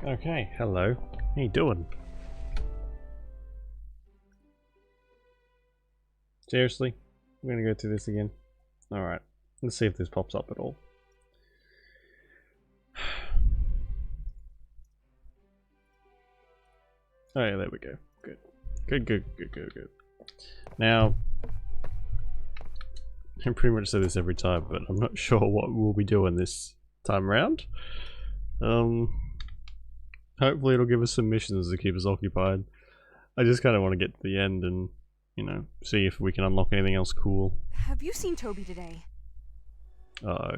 Okay, hello. How you doing? Seriously? We're gonna go through this again? Alright, let's see if this pops up at all. Oh yeah, there we go. Good. Good. Now, I pretty much say this every time, but I'm not sure what we'll be doing this time around. Hopefully it'll give us some missions to keep us occupied. I just kind of want to get to the end and, you know, see if we can unlock anything else cool. Have you seen Toby today? Uh-oh.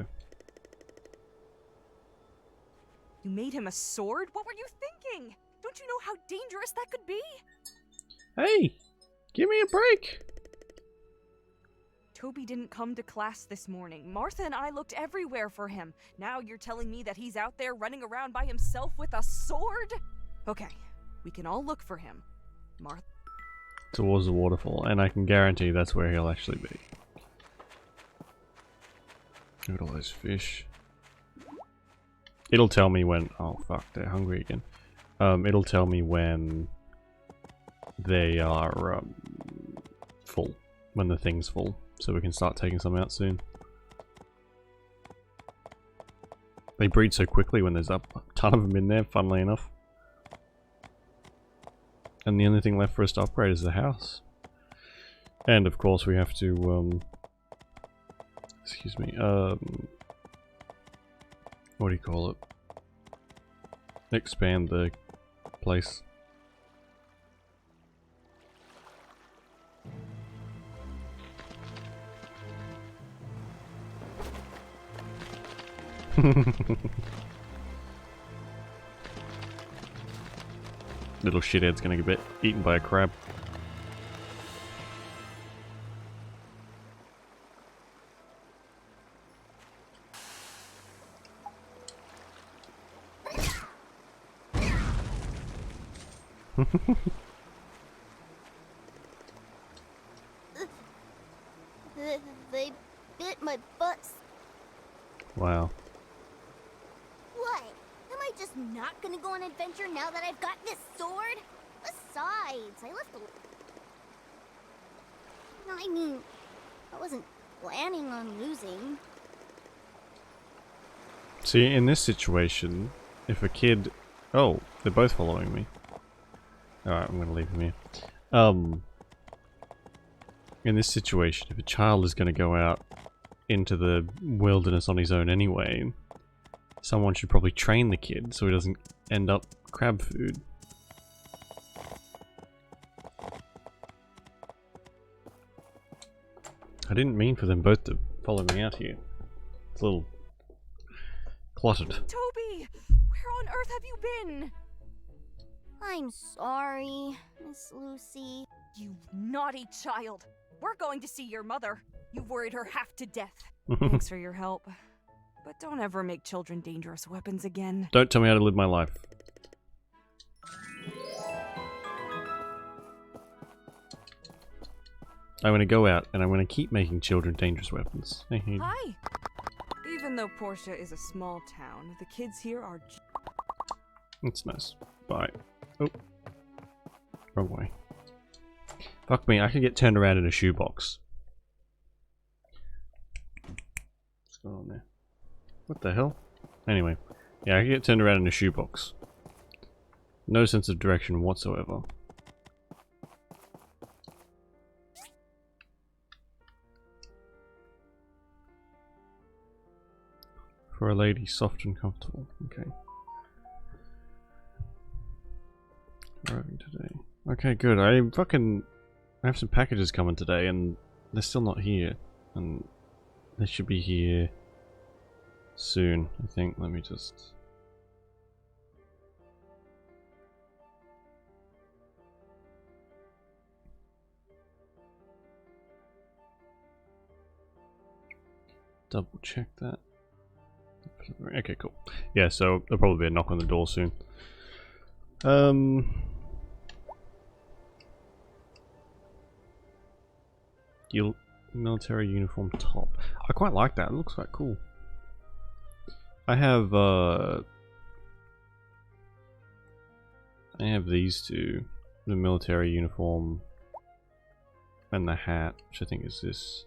You made him a sword? What were you thinking? Don't you know how dangerous that could be? Hey! Give me a break! Toby didn't come to class this morning. Martha and I looked everywhere for him. Now you're telling me that he's out there running around by himself with a sword? Okay, we can all look for him. Martha... Towards the waterfall, and I can guarantee that's where he'll actually be. Look at all those fish. It'll tell me when... Oh fuck, they're hungry again. It'll tell me when they are full. When the thing's full. So we can start taking some out soon. They breed so quickly when there's a ton of them in there, funnily enough. And the only thing left for us to upgrade is the house. And of course we have to, excuse me, what do you call it? Expand the place. Little shithead's gonna get eaten by a crab. They bit my butt. Wow. What? Am I just not gonna go on an adventure now that I've got this sword? Besides, I left I mean, I wasn't planning on losing. See, in this situation, if a kid... Oh, they're both following me. Alright, I'm gonna leave them here. In this situation, if a child is gonna go out into the wilderness on his own anyway, someone should probably train the kid so he doesn't end up crab food. I didn't mean for them both to follow me out here. It's a little cluttered. Toby! Where on earth have you been? I'm sorry, Miss Lucy. You naughty child. We're going to see your mother. You've worried her half to death. Thanks for your help. But don't ever make children dangerous weapons again. Don't tell me how to live my life. I'm gonna go out and I'm gonna keep making children dangerous weapons. Hi! Even though Portia is a small town, the kids here are... That's nice. Bye. Oh. Wrong way. Fuck me, I could get turned around in a shoebox. What's going on there? What the hell? Anyway. Yeah, I could get turned around in a shoebox. No sense of direction whatsoever. For a lady, soft and comfortable. Okay. Arriving today. Okay, good. I have some packages coming today and they're still not here. And they should be here soon, I think. Let me just... double check that. Okay, cool. Yeah, so there'll probably be a knock on the door soon. Military uniform top. I quite like that. It looks quite cool. I have I have these two. The military uniform and the hat, which I think is this.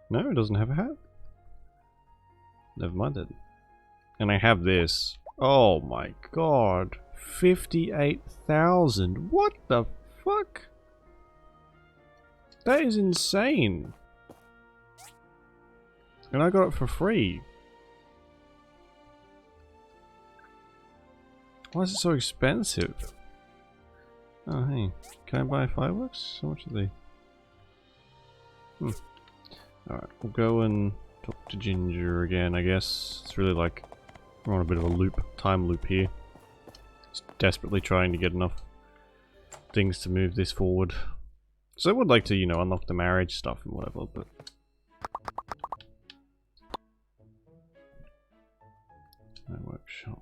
No, it doesn't have a hat. Never mind it. And I have this. Oh my god. 58,000. What the fuck? That is insane. And I got it for free. Why is it so expensive? Oh hey, can I buy fireworks? How much are they? Alright, we'll go and talk to Ginger again, I guess. It's really like we're on a bit of a loop, time loop here. Just desperately trying to get enough things to move this forward. So I would like to, you know, unlock the marriage stuff and whatever, but my workshop.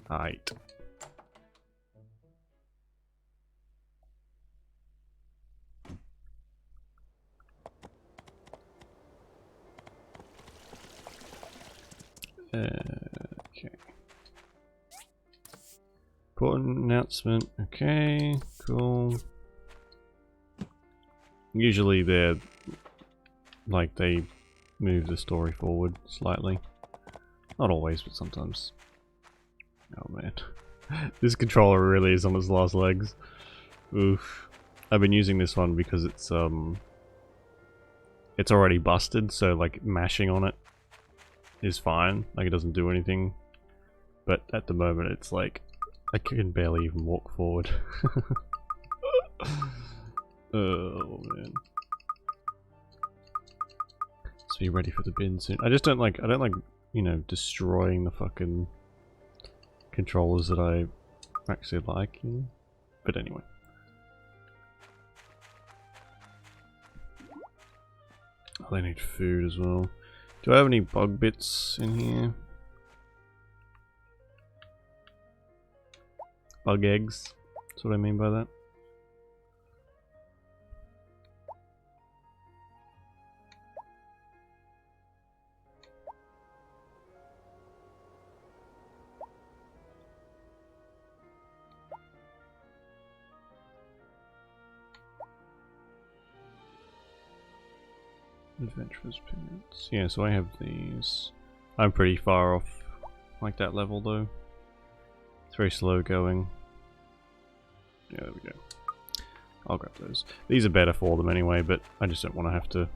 Right. Okay. Important announcement. Okay, cool. Usually they're like they move the story forward slightly. Not always, but sometimes. Oh man. This controller really is on its last legs. Oof. I've been using this one because it's already busted, so like mashing on it is fine. Like it doesn't do anything. But at the moment it's like I can barely even walk forward. Oh man. So be ready for the bin soon. I don't like, you know, destroying the fucking controllers that I actually like, you know? But anyway. Oh, they need food as well. Do I have any bug bits in here? Bug eggs. That's what I mean by that. Adventurous pants. Yeah, so I have these. I'm pretty far off like that level though. It's very slow going. Yeah, there we go. I'll grab those. These are better for them anyway, but I just don't want to have to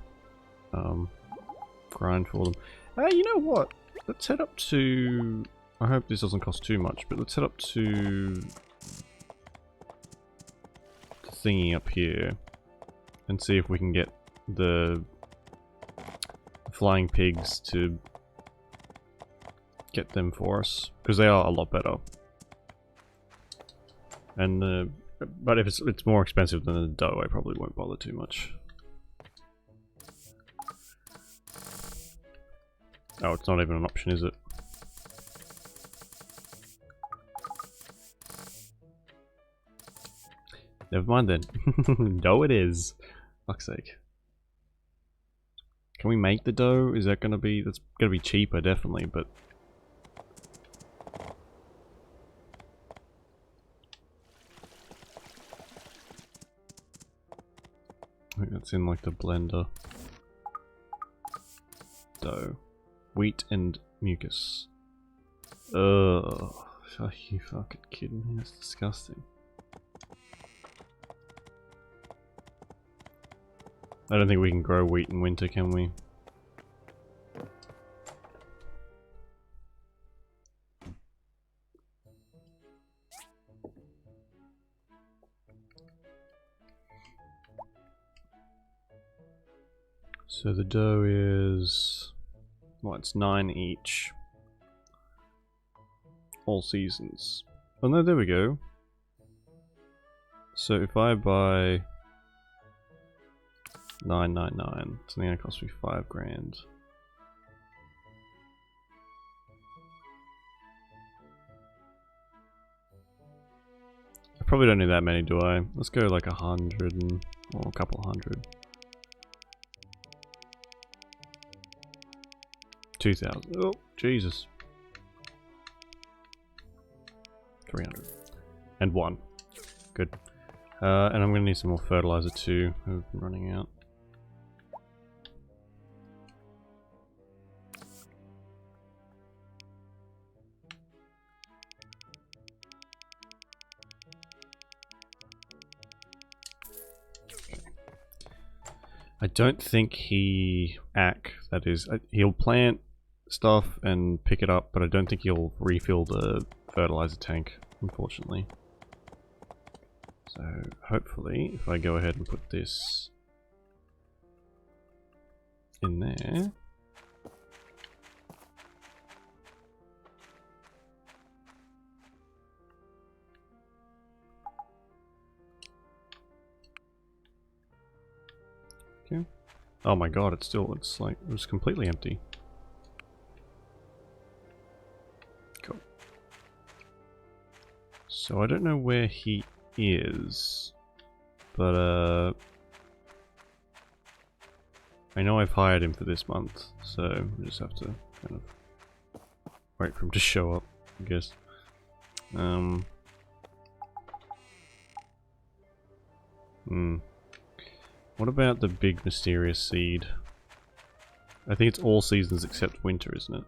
grind for them. You know what? Let's head up to... I hope this doesn't cost too much, but let's head up to the thingy up here and see if we can get the flying pigs to get them for us, because they are a lot better. And but if it's more expensive than the dough, I probably won't bother too much. Oh, it's not even an option, is it? Never mind then. Dough it is. Fuck's sake. Can we make the dough? Is that gonna be... That's gonna be cheaper, definitely, but... I think that's in like the blender. Dough. Wheat and mucus. Ugh. Are you fucking kidding me? That's disgusting. I don't think we can grow wheat in winter, can we? So the dough is... well, it's 9 each. All seasons. Oh no, there we go. So if I buy 999, it's only gonna cost me 5 grand. I probably don't need that many, do I? Let's go like 100 and... or a couple hundred. 2,000. Oh, Jesus. 300. And 1. Good. And I'm going to need some more fertilizer too. I'm running out. I don't think that is, he'll plant stuff and pick it up, but I don't think he'll refill the fertilizer tank, unfortunately. So hopefully, if I go ahead and put this in there. Okay. Oh my god, it's like, it was completely empty. Cool. So I don't know where he is, but I know I've hired him for this month, so we just have to kind of wait for him to show up, I guess. What about the big mysterious seed? I think it's all seasons except winter, isn't it?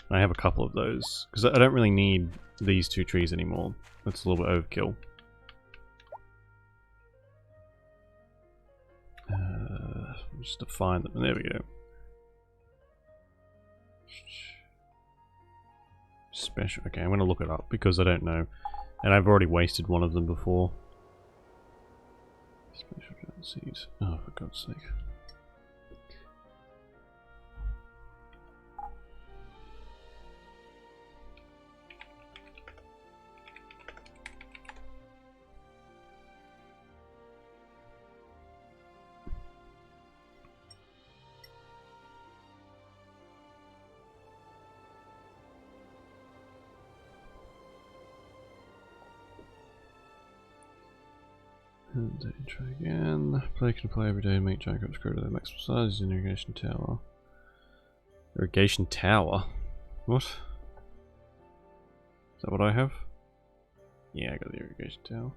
I have a couple of those, because I don't really need these 2 trees anymore. That's a little bit overkill. Just to find them. There we go. Special. Okay, I'm going to look it up because I don't know. And I've already wasted one of them before. Special giant seeds. Oh, for God's sake. And then try again. Player can play every day and make giant crops grow to their maximum size in irrigation tower. Irrigation tower? What? Is that what I have? Yeah, I got the irrigation tower.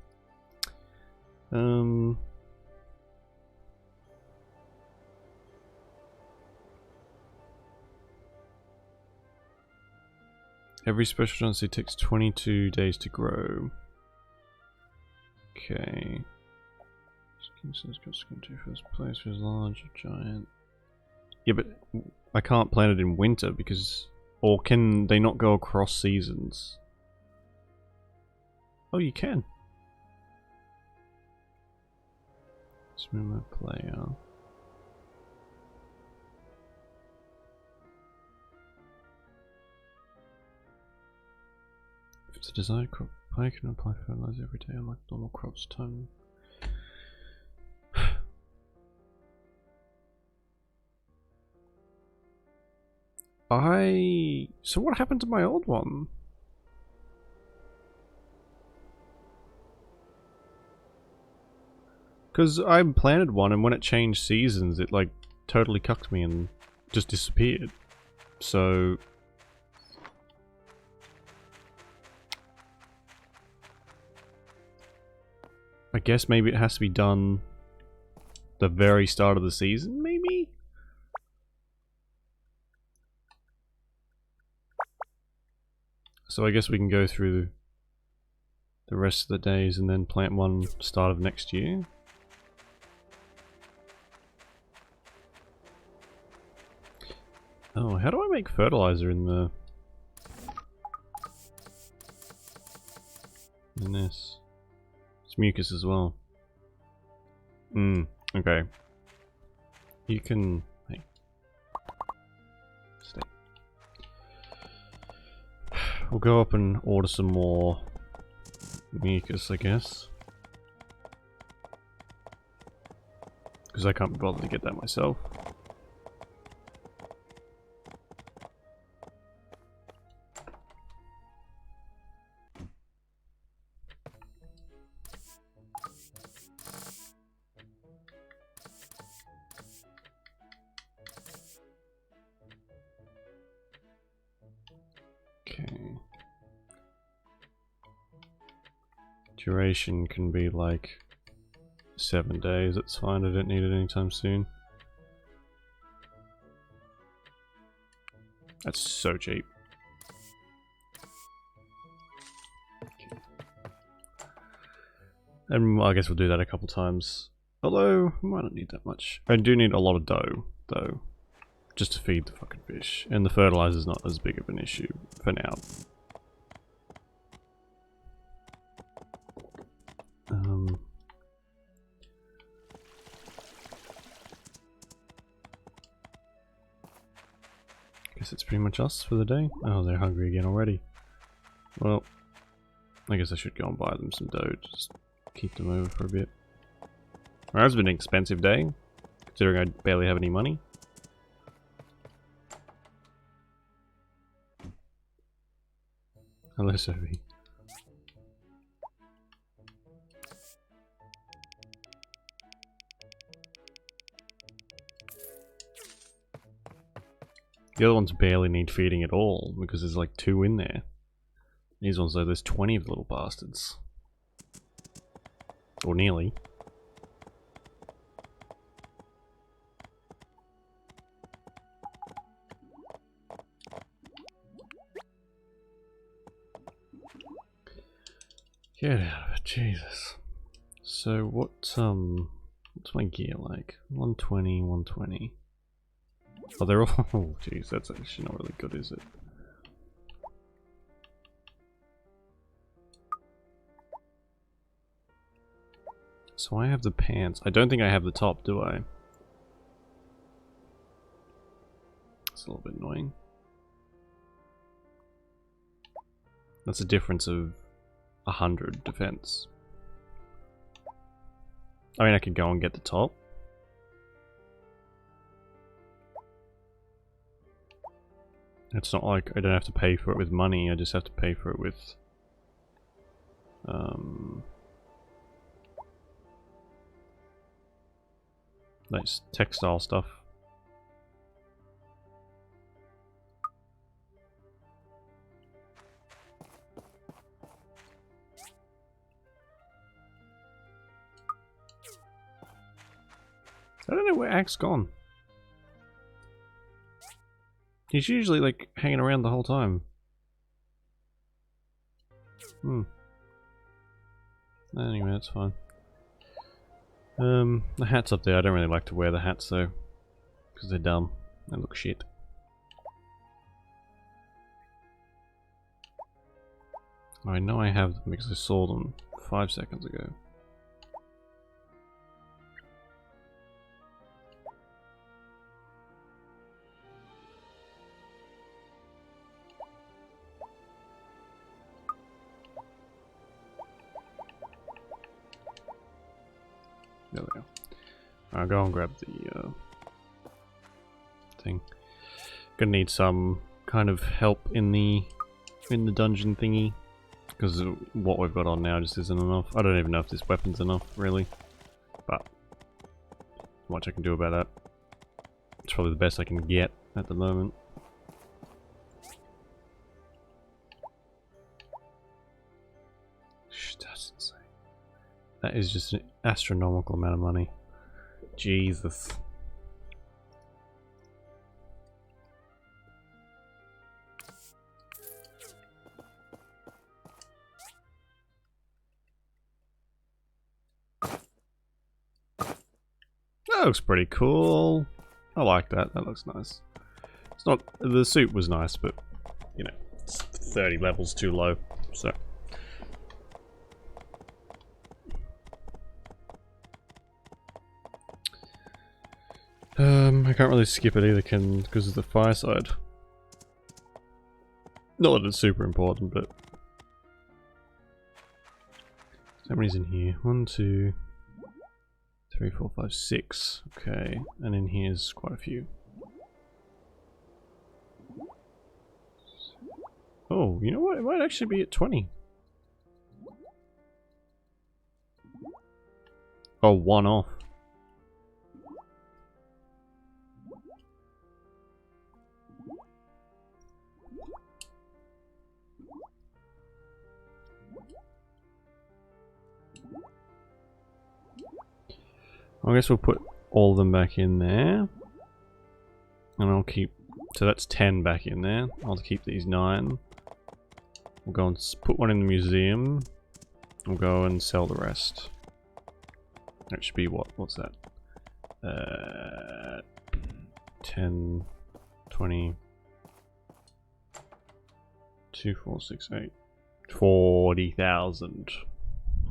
Every special giant seed takes 22 days to grow. Okay. King says crops can do first place for large or giant. Yeah, but I can't plant it in winter because, or can they not go across seasons? Oh, you can. Swimmer player. If it's a desired crop, player can apply fertilizer every day unlike normal crops time. So what happened to my old one? Because I planted one and when it changed seasons it like totally cucked me and just disappeared. So I guess maybe it has to be done the very start of the season, maybe? So I guess we can go through the rest of the days and then plant one start of next year. Oh, how do I make fertilizer in this? It's mucus as well. Okay. You can... Hey. Stay. We'll go up and order some more mucus, I guess. Because I can't be bothered to get that myself. Okay. Duration can be like 7 days, it's fine, I don't need it anytime soon. That's so cheap. And I guess we'll do that a couple times. Although, we might not need that much. I do need a lot of dough, though. Just to feed the fucking fish. And the fertilizer's not as big of an issue for now. Guess it's pretty much us for the day. Oh, they're hungry again already. Well, I guess I should go and buy them some dough. Just keep them over for a bit. Well, it's been an expensive day, considering I barely have any money. Hello, Sophie. The other ones barely need feeding at all, because there's like 2 in there. These ones though, there's 20 of the little bastards. Or nearly. Get out of it, Jesus. So what's my gear like? 120, 120. Oh, they're all. Oh, jeez, that's actually not really good, is it? So I have the pants. I don't think I have the top, do I? It's a little bit annoying. That's a difference of 100 defense. I mean, I could go and get the top. It's not like I don't have to pay for it with money, I just have to pay for it with nice textile stuff. I don't know where Axe gone. He's usually like hanging around the whole time. Anyway, that's fine. The hat's up there. I don't really like to wear the hats though, because they're dumb. They look shit. I know I have them because I saw them 5 seconds ago. There we go. I'll go and grab the thing. Gonna need some kind of help in the dungeon thingy, because what we've got on now just isn't enough. I don't even know if this weapon's enough, really. But not much I can do about that. It's probably the best I can get at the moment. That's insane. That is just an astronomical amount of money. Jesus. That looks pretty cool. I like that. That looks nice. It's not. The suit was nice, but you know, it's 30 levels too low. So. I can't really skip it either, because of the fireside. Not that it's super important, but how many's in here? 1, 2, 3, 4, 5, 6. Okay, and in here's quite a few. Oh, you know what? It might actually be at 20. Oh, 1 off. I guess we'll put all of them back in there. And I'll keep... So that's 10 back in there. I'll keep these 9. We'll go and put one in the museum. We'll go and sell the rest. That should be what? What's that? 10, 20, 2, 4, 6, 8, 40,000.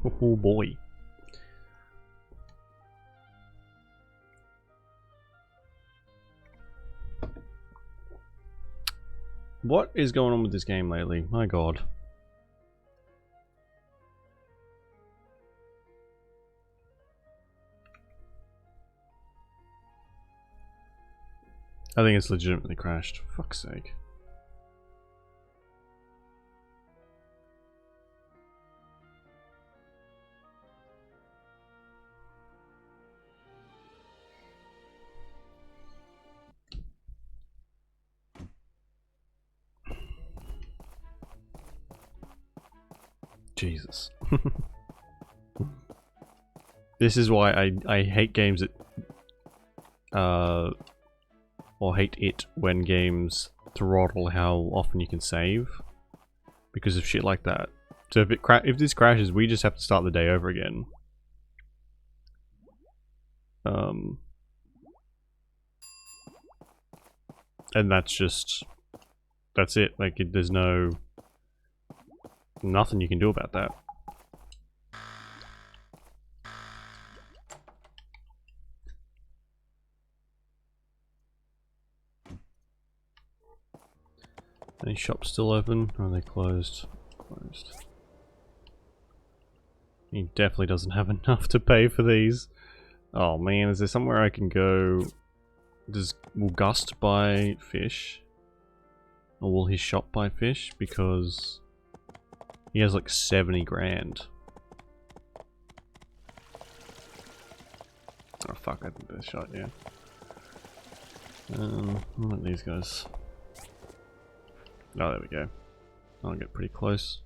Oh boy. What is going on with this game lately? My god. I think it's legitimately crashed. For fuck's sake. Jesus. This is why I hate games that or hate it when games throttle how often you can save because of shit like that. So if this crashes, we just have to start the day over again. And that's it. Like there's nothing you can do about that. Any shops still open? Or are they closed? Closed. He definitely doesn't have enough to pay for these. Oh man, is there somewhere I can go? Will Gust buy fish? Or will his shop buy fish? Because he has like 70 grand. Oh fuck, I think that's shot, yeah. What are these guys? Oh, there we go. I'll get pretty close.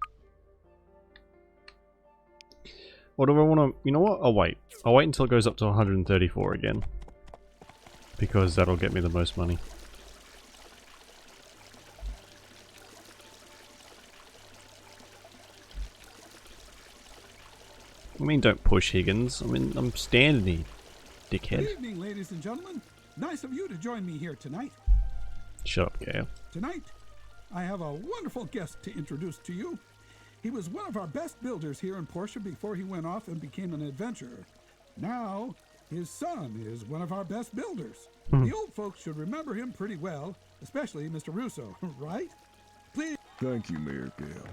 What do I want to... You know what? I'll wait. I'll wait until it goes up to 134 again. Because that'll get me the most money. I mean, don't push, Higgins. I mean, I'm standing here, dickhead. Good evening, ladies and gentlemen. Nice of you to join me here tonight. Shut up, Gale. Tonight, I have a wonderful guest to introduce to you. He was one of our best builders here in Portia before he went off and became an adventurer. Now, his son is one of our best builders. The old folks should remember him pretty well, especially Mr. Russo, right? Please. Thank you, Mayor Gale.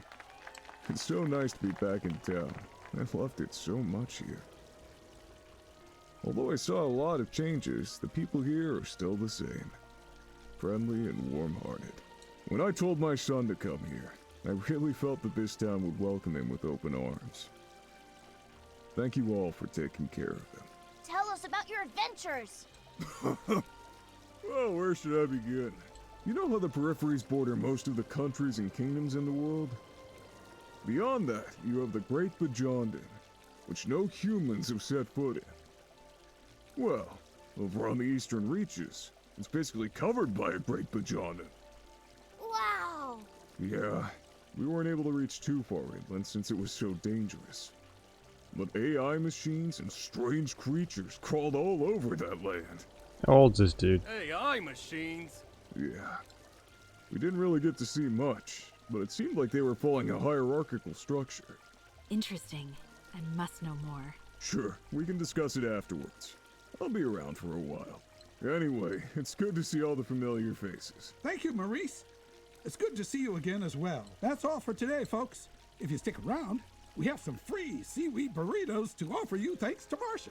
It's so nice to be back in town. I've loved it so much here. Although I saw a lot of changes, the people here are still the same. Friendly and warm-hearted. When I told my son to come here, I really felt that this town would welcome him with open arms. Thank you all for taking care of him. Tell us about your adventures. Well, where should I begin? You know how the peripheries border most of the countries and kingdoms in the world? Beyond that, you have the Great Bajondan, which no humans have set foot in. Well, over on the eastern reaches, it's basically covered by a Great Bajondan. Wow. Yeah, we weren't able to reach too far inland since it was so dangerous. But AI machines and strange creatures crawled all over that land. How old's this dude? AI machines? Yeah. We didn't really get to see much, but it seemed like they were following a hierarchical structure. Interesting. I must know more. Sure, we can discuss it afterwards. I'll be around for a while. Anyway, it's good to see all the familiar faces. Thank you, Maurice. It's good to see you again as well. That's all for today, folks. If you stick around, we have some free seaweed burritos to offer you thanks to Marcia.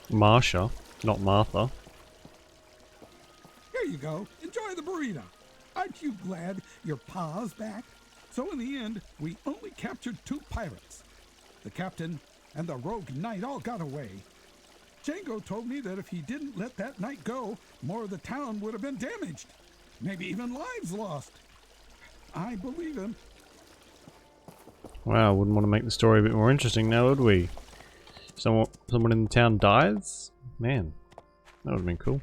Marsha, not Martha. Here you go. Enjoy the burrito. Aren't you glad your pa's back? So in the end, we only captured 2 pirates. The captain and the rogue knight all got away. Django told me that if he didn't let that knight go, more of the town would have been damaged. Maybe even lives lost. I believe him. Wow, wouldn't want to make the story a bit more interesting now, would we? Someone in the town dies? Man, that would have been cool.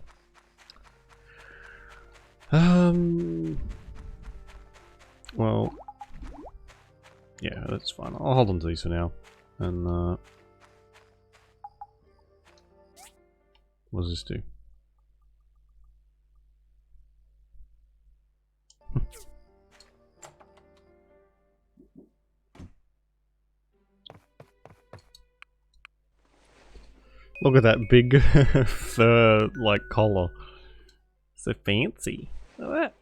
Well, yeah, that's fine. I'll hold on to these for now. And, what does this do? Look at that big fur like collar. So fancy. Look at that.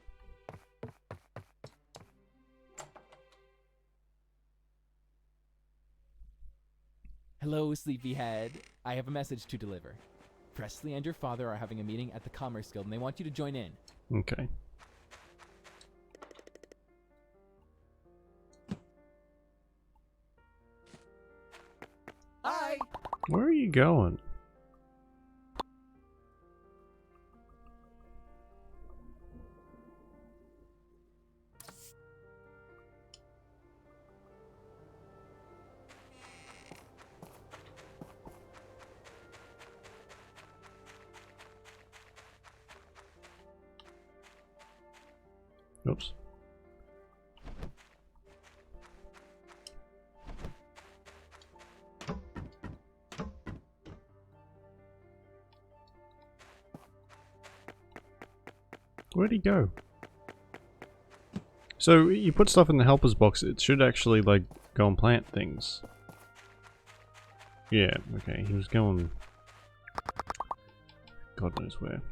Hello, sleepyhead. I have a message to deliver. Presley and your father are having a meeting at the Commerce Guild and they want you to join in. Okay. Hi! Where are you going? Oops. Where'd he go? So you put stuff in the helper's box, it should actually like go and plant things. Yeah, okay, he was going God knows where.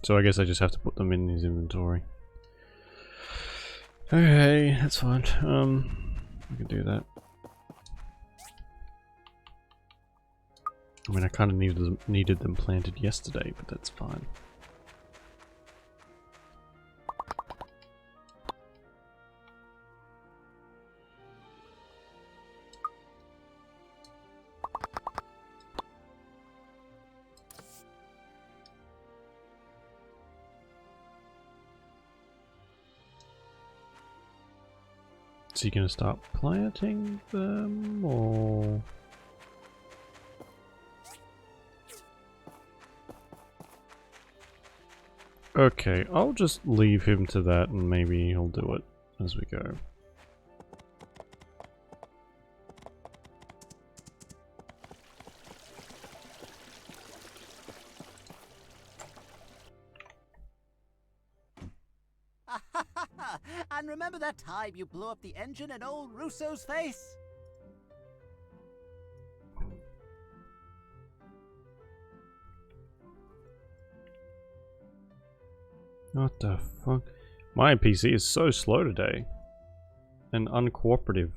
So I guess I just have to put them in his inventory. Okay, that's fine. I can do that. I mean, I kind of needed them planted yesterday, but that's fine. Is he gonna start planting them, or...? Okay, I'll just leave him to that and maybe he'll do it as we go. And remember that time you blew up the engine in old Russo's face? What the fuck? My PC is so slow today. And uncooperative.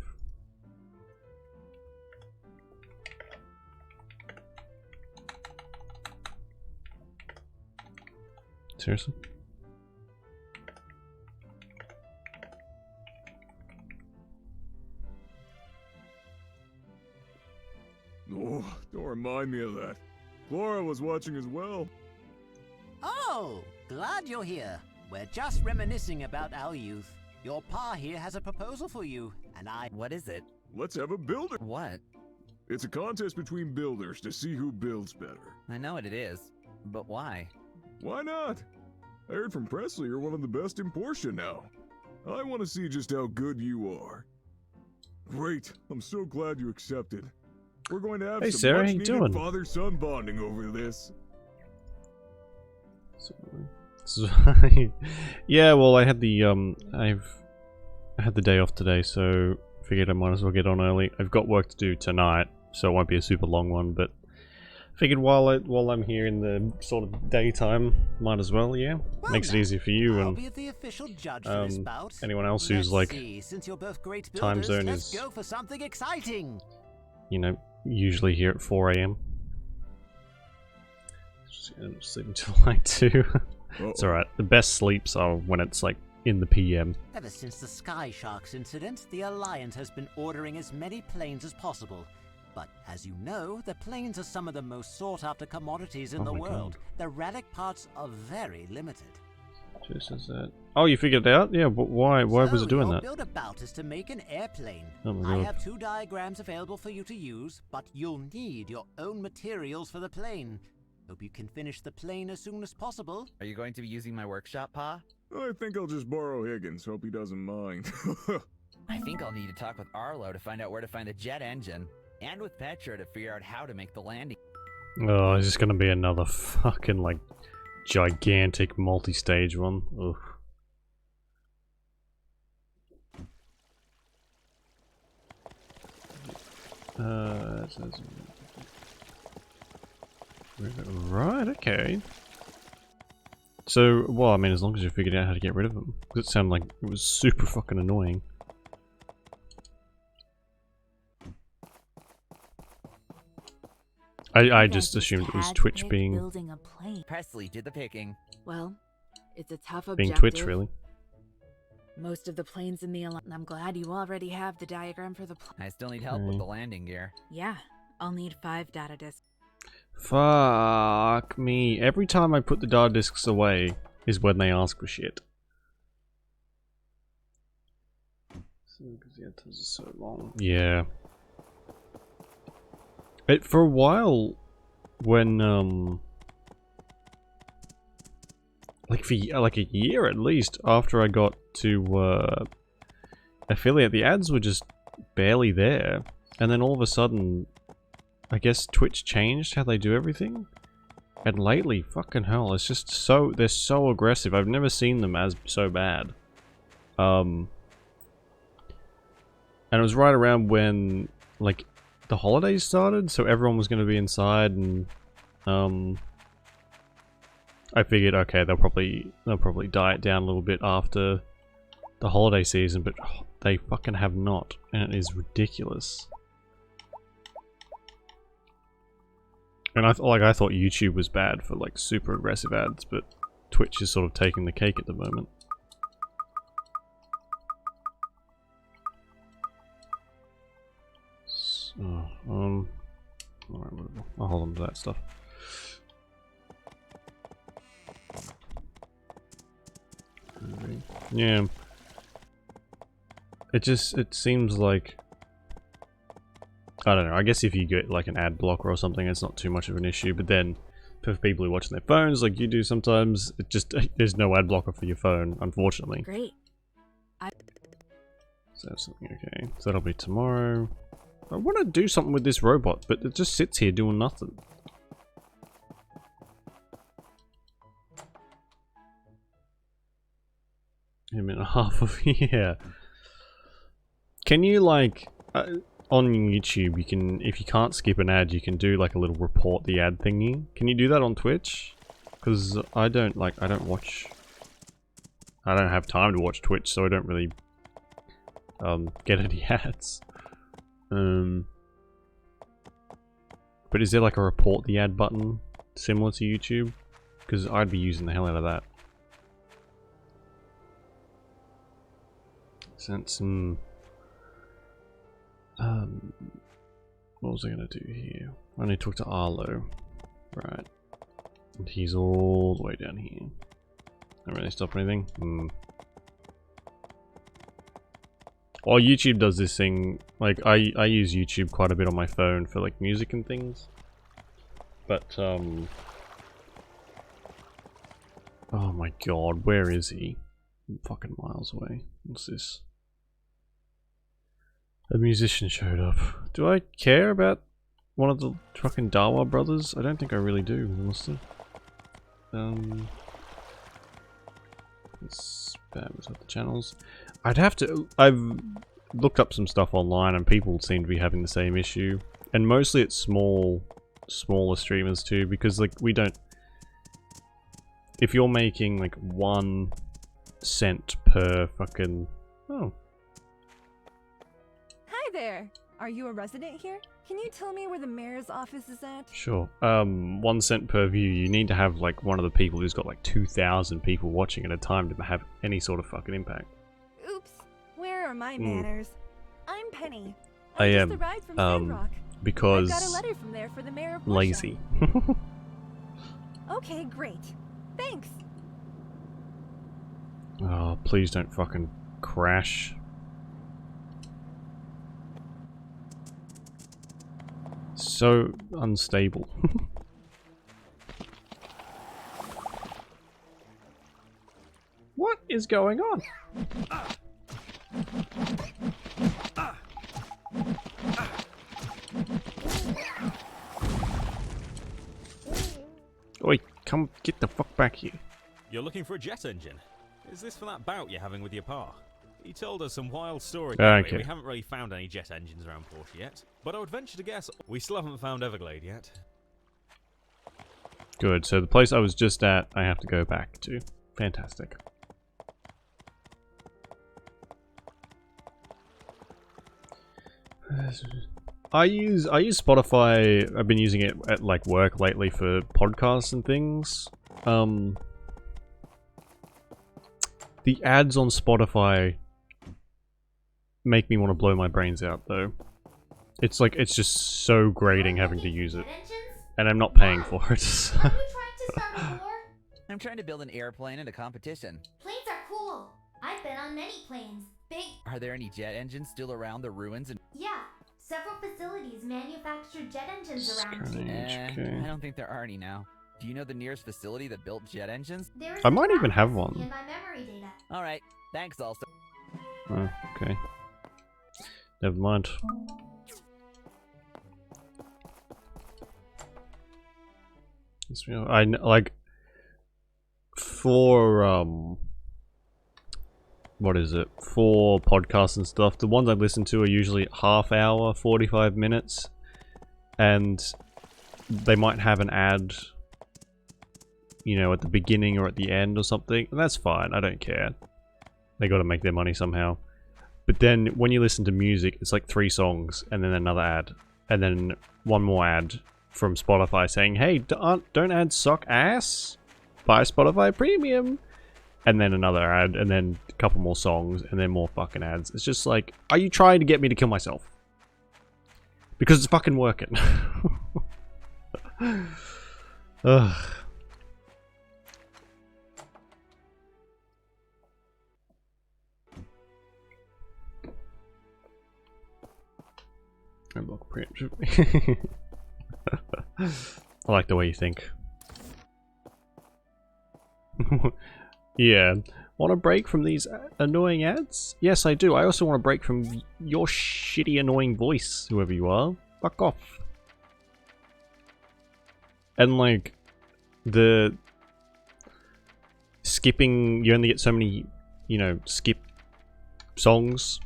Seriously? Oh, don't remind me of that. Flora was watching as well. Oh, glad you're here. We're just reminiscing about our youth. Your pa here has a proposal for you, and What is it? Let's have a builder. What? It's a contest between builders to see who builds better. I know what it is, but why? Why not? I heard from Presley you're one of the best in Portia now. I want to see just how good you are. Great, I'm so glad you accepted. We're going to have Hey some Sarah, how you much-needed doing? father-son bonding over this. Yeah, well, I had the I had the day off today, so figured I might as well get on early. I've got work to do tonight, so it won't be a super long one. But figured while I'm here in the sort of daytime, might as well. Yeah, makes it easier for you I'll and be the official judge for this bout. anyone else who's Let's like see, since you're both great time builders, zone let's is, go for something exciting. you know, usually here at 4 AM. I'm sleeping till like 2. It's alright. The best sleeps are when it's like in the PM. Ever since the Sky Sharks incident, the Alliance has been ordering as many planes as possible. But as you know, the planes are some of the most sought-after commodities in the my world. God. The relic parts are very limited. Just as that. Oh, you figured it out? Yeah, but why was it doing your that? build-about is to make an airplane. Oh my I god. have 2 diagrams available for you to use, but you'll need your own materials for the plane. Hope you can finish the plane as soon as possible. Are you going to be using my workshop, Pa? I think I'll just borrow Higgins. Hope he doesn't mind. I think I'll need to talk with Arlo to find out where to find the jet engine, and with Petra to figure out how to make the landing. Oh, is this gonna be another fucking, like, gigantic multi-stage one? Ugh. Right, okay. So, well, I mean, as long as you figured out how to get rid of them. Because it sounded like it was super fucking annoying. I just assumed it was Twitch being building a plane. Presley did the picking. Well, it's a tough being objective. Twitch, really. Most of the planes in the alliance. I'm glad you already have the diagram for the plane. I still need help with the landing gear. Yeah, I'll need 5 data disks. Fuck me. Every time I put the data discs away is when they ask for shit. Because the answers are so long. Yeah. For a while, when like for like a year at least after I got to affiliate, the ads were just barely there, and then all of a sudden, I guess Twitch changed how they do everything, and lately, fucking hell, it's just they're so aggressive. I've never seen them as so bad. And it was right around when, like, the holidays started, so everyone was going to be inside, and I figured, okay, they'll probably diet down a little bit after the holiday season, but they fucking have not, and it is ridiculous. And I thought YouTube was bad for like super aggressive ads, but Twitch is sort of taking the cake at the moment. Alright, whatever. I'll hold on to that stuff. Yeah. It seems like, I don't know, I guess if you get like an ad blocker or something, it's not too much of an issue, but then for people who watch their phones like you do sometimes, there's no ad blocker for your phone, unfortunately. Great. So that's something okay. So that'll be tomorrow. I want to do something with this robot, but it just sits here doing nothing. A minute and a half of here. Can you like on YouTube? You can, if you can't skip an ad, you can do like a little report the ad thingy. Can you do that on Twitch? Because I don't watch. I don't have time to watch Twitch, so I don't really get any ads. But is there like a report the ad button similar to YouTube? Because I'd be using the hell out of that. Since what was I gonna do here? I need to talk to Arlo, right? And he's all the way down here. Don't really stop anything. Well, YouTube does this thing, like, I use YouTube quite a bit on my phone for, like, music and things. But, oh my god, where is he? I'm fucking miles away. What's this? A musician showed up. Do I care about one of the fucking Dawa brothers? I don't think I really do, honestly. Let's spam up the channels. I've looked up some stuff online and people seem to be having the same issue. And mostly it's smaller streamers too, because like we don't... If you're making like 1 cent per fucking... Oh. Hi there! Are you a resident here? Can you tell me where the mayor's office is at? Sure. 1 cent per view. You need to have like one of the people who's got like 2,000 people watching at a time to have any sort of fucking impact. Oops. Where are my manners? I'm Penny. I just am, arrived from Sandrock. because I got a letter from there for the mayor of Portia. lazy. Okay, great. Thanks. Oh, please don't fucking crash. So unstable. What is going on? Oi, come get the fuck back here. You're looking for a jet engine? Is this for that bout you're having with your pa? He told us some wild stories. Okay. We haven't really found any jet engines around Portia yet, but I would venture to guess we still haven't found Everglade yet. Good, so the place I was just at, I have to go back to. Fantastic. I use Spotify. I've been using it at like work lately for podcasts and things. The ads on Spotify make me want to blow my brains out though. It's like, it's just so grating having to use it. And I'm not paying for it. I'm trying to build an airplane in a competition. Planes are cool. I've been on many planes. Big. Are there any jet engines still around the ruins? And Yeah. Several facilities manufacture jet engines around here. I don't think there are any now. Do you know the nearest facility that built jet engines? I might even have one. In my memory data. All right. Thanks, also. Oh, okay. Never mind. I like for what is it? For podcasts and stuff, the ones I listen to are usually half hour, 45 minutes, and they might have an ad, you know, at the beginning or at the end or something, and that's fine. I don't care. They got to make their money somehow. But then when you listen to music, it's like 3 songs and then another ad, and then one more ad from Spotify saying, "Hey, don't ads suck ass? Buy Spotify Premium." And then another ad, and then a couple more songs, and then more fucking ads. It's just like, are you trying to get me to kill myself? Because it's fucking working. Ugh. Unblock preemptively. I like the way you think. Yeah. Want a break from these annoying ads? Yes, I do. I also want a break from your shitty, annoying voice, whoever you are. Fuck off. And, like, the skipping, you only get so many, you know, skip songs.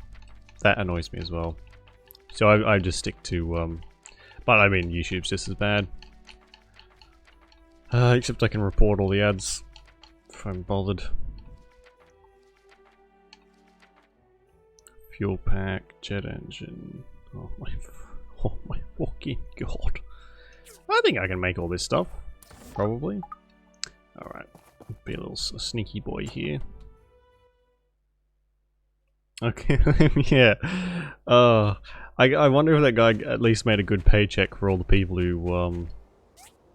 That annoys me as well. So I just stick to, but I mean, YouTube's just as bad. Except I can report all the ads if I'm bothered. Fuel pack, jet engine. Oh my fucking god. I think I can make all this stuff. Probably. Alright. Be a little sneaky boy here. Okay, yeah. I wonder if that guy at least made a good paycheck for all the people who,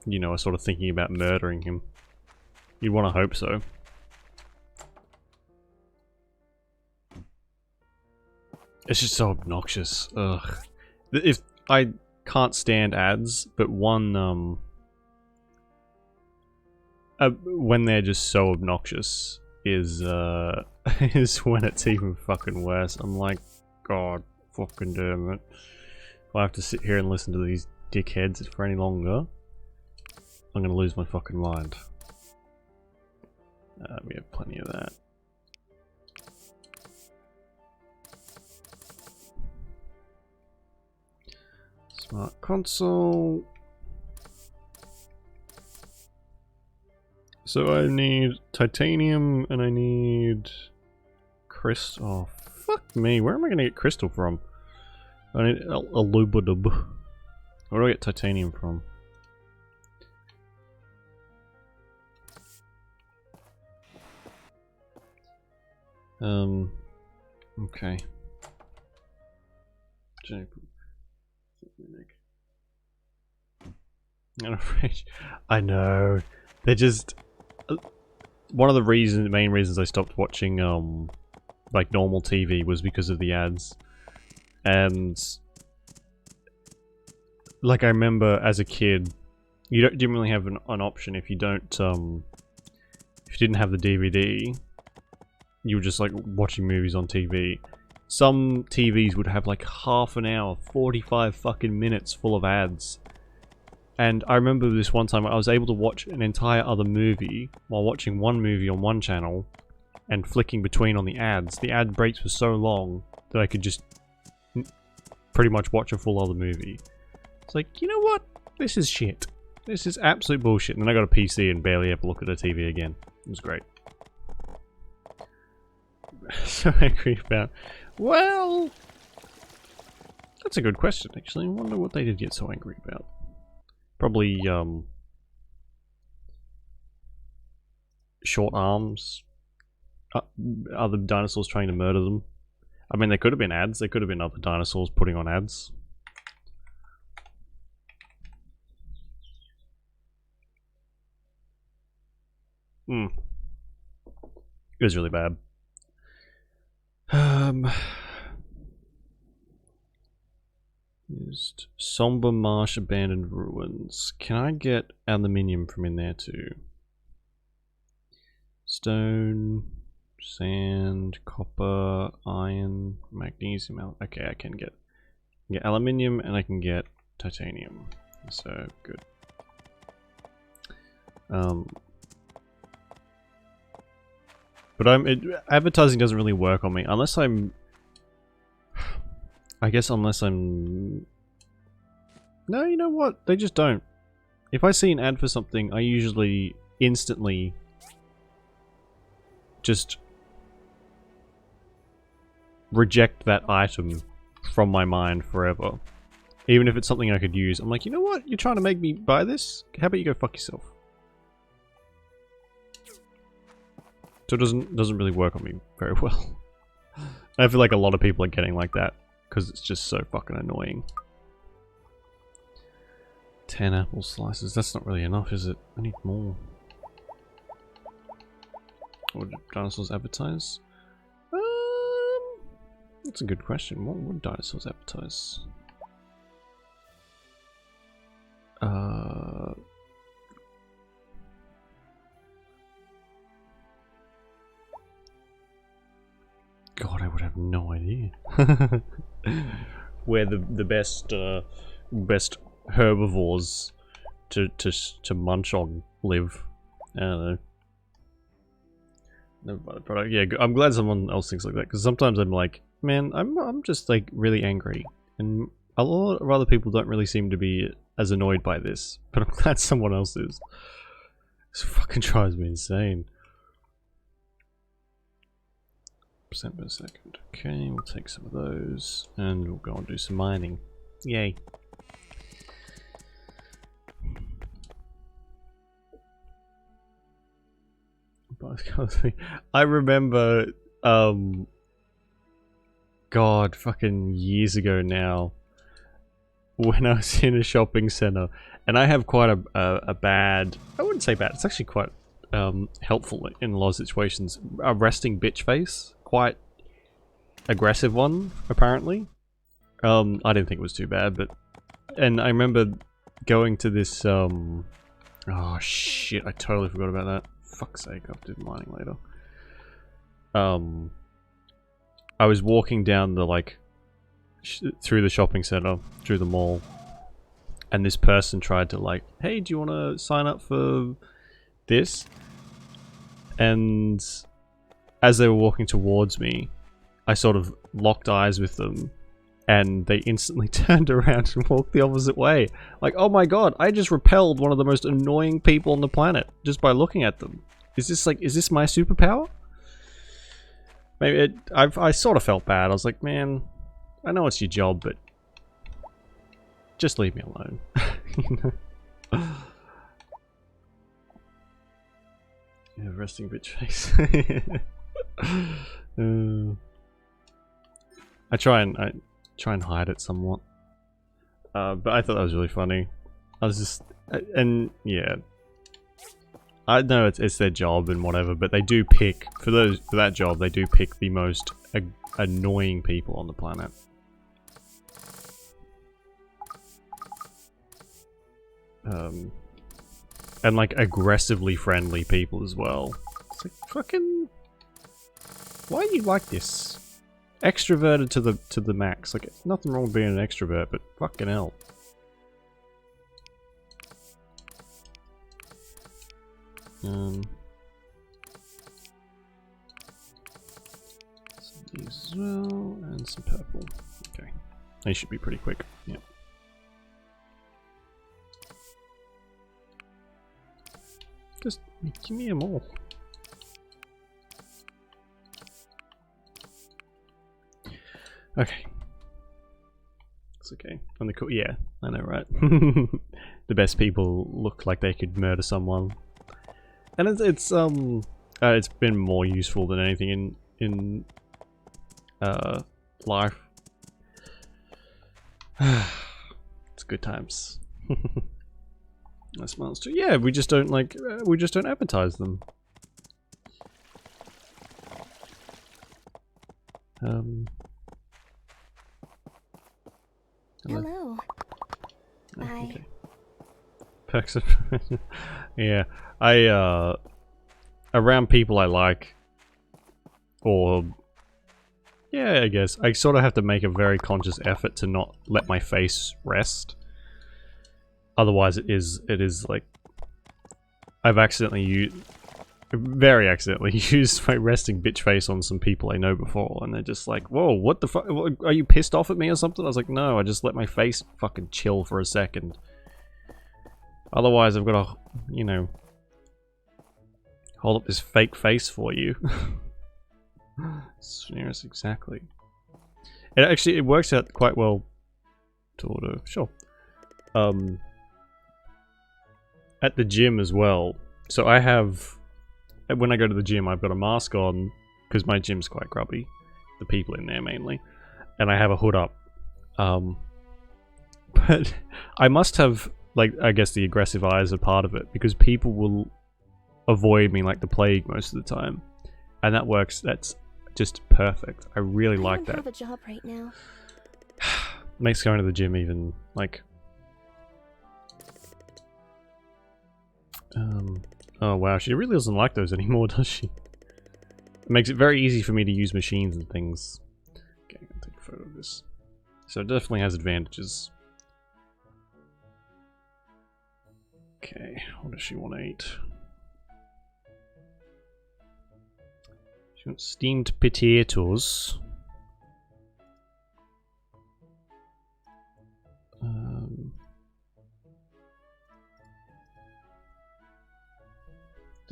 you know, are sort of thinking about murdering him. You'd want to hope so. It's just so obnoxious. Ugh. If I can't stand ads, but one, when they're just so obnoxious is, is when it's even fucking worse. I'm like, God fucking damn it. If I have to sit here and listen to these dickheads for any longer, I'm gonna lose my fucking mind. We have plenty of that. Smart console. So I need titanium and I need crystal. Oh, fuck me. Where am I gonna get crystal from? I need aluminum. Where do I get titanium from? Okay. I know. They're just... one of the main reasons I stopped watching like normal TV was because of the ads. And like I remember as a kid, you didn't really have an option if you don't if you didn't have the DVD. You were just like watching movies on TV. Some TVs would have like half an hour, 45 fucking minutes full of ads. And I remember this one time I was able to watch an entire other movie while watching one movie on one channel and flicking between on the ads. The ad breaks were so long that I could just pretty much watch a full other movie. It's like, you know what? This is shit. This is absolute bullshit. And then I got a PC and barely ever looked at a TV again. It was great. So angry about... Well... That's a good question, actually. I wonder what they did get so angry about. Probably, short arms. Other dinosaurs trying to murder them. I mean, there could have been ads. There could have been other dinosaurs putting on ads. It was really bad. Used somber marsh, abandoned ruins. Can I get aluminium from in there too? Stone, sand, copper, iron, magnesium. Okay, I can get aluminium and I can get titanium. So good. But advertising doesn't really work on me unless I'm. I guess unless I'm... No, you know what? They just don't. If I see an ad for something, I usually instantly just reject that item from my mind forever. Even if it's something I could use. I'm like, you know what? You're trying to make me buy this? How about you go fuck yourself? So it doesn't really work on me very well. I feel like a lot of people are getting like that. Because it's just so fucking annoying. 10 apple slices. That's not really enough, is it? I need more. What did dinosaurs advertise? That's a good question. What would dinosaurs advertise? God, I would have no idea. Where the best herbivores to munch on live. I don't know. Never mind the product. Yeah, I'm glad someone else thinks like that, because sometimes I'm like, man, I'm just like really angry, and a lot of other people don't really seem to be as annoyed by this, but I'm glad someone else is. This fucking drives me insane. Percent per second. Okay, we'll take some of those and we'll go and do some mining. Yay. I remember God, fucking years ago now, when I was in a shopping center, and I have quite a bad, I wouldn't say bad, it's actually quite helpful in a lot of situations, a resting bitch face. Quite aggressive one, apparently. I didn't think it was too bad, but... And I remember going to this, oh shit, I totally forgot about that. Fuck's sake, I'll do mining later. I was walking down the, like, through the shopping center, through the mall, and this person tried to, like, hey, do you want to sign up for this? And as they were walking towards me, I sort of locked eyes with them, and they instantly turned around and walked the opposite way. Like, oh my god, I just repelled one of the most annoying people on the planet just by looking at them. Is this my superpower? Maybe I sort of felt bad. I was like, man, I know it's your job, but just leave me alone. You know? Yeah, resting bitch face. I try and hide it somewhat, but I thought that was really funny. I was just, and yeah, I know it's their job and whatever, but they do pick for that job. They do pick the most annoying people on the planet. And like aggressively friendly people as well. It's like fucking. Why are you like this? Extroverted to the max. Like nothing wrong with being an extrovert, but fucking hell. Some of these as well, and some purple. Okay, they should be pretty quick. Yeah. Just give me them all. Okay. It's okay. And the cool, yeah, I know, right? The best people look like they could murder someone, and it's been more useful than anything in life. It's good times. That's monster. Yeah, we just don't like. We just don't advertise them. Hello. Bye. Okay. Perks of yeah, I around people I like, or yeah, I guess I sort of have to make a very conscious effort to not let my face rest. Otherwise, it is like I've very accidentally used my resting bitch face on some people I know before, and they're just like, "Whoa, what the fuck? Are you pissed off at me or something?" I was like, "No, I just let my face fucking chill for a second. Otherwise, I've got to, you know, hold up this fake face for you." Yes, exactly. It works out quite well. Sure. At the gym as well. So I have, when I go to the gym, I've got a mask on because my gym's quite grubby. The people in there mainly, and I have a hood up. But I must have, like, I guess the aggressive eyes are part of it because people will avoid me like the plague most of the time, and that works. That's just perfect. I really like that. I don't have a job right now. Makes going to the gym even like. Oh wow, she really doesn't like those anymore, does she? It makes it very easy for me to use machines and things. Okay, I'm gonna take a photo of this. So it definitely has advantages. Okay, what does she want to eat? She wants steamed potatoes.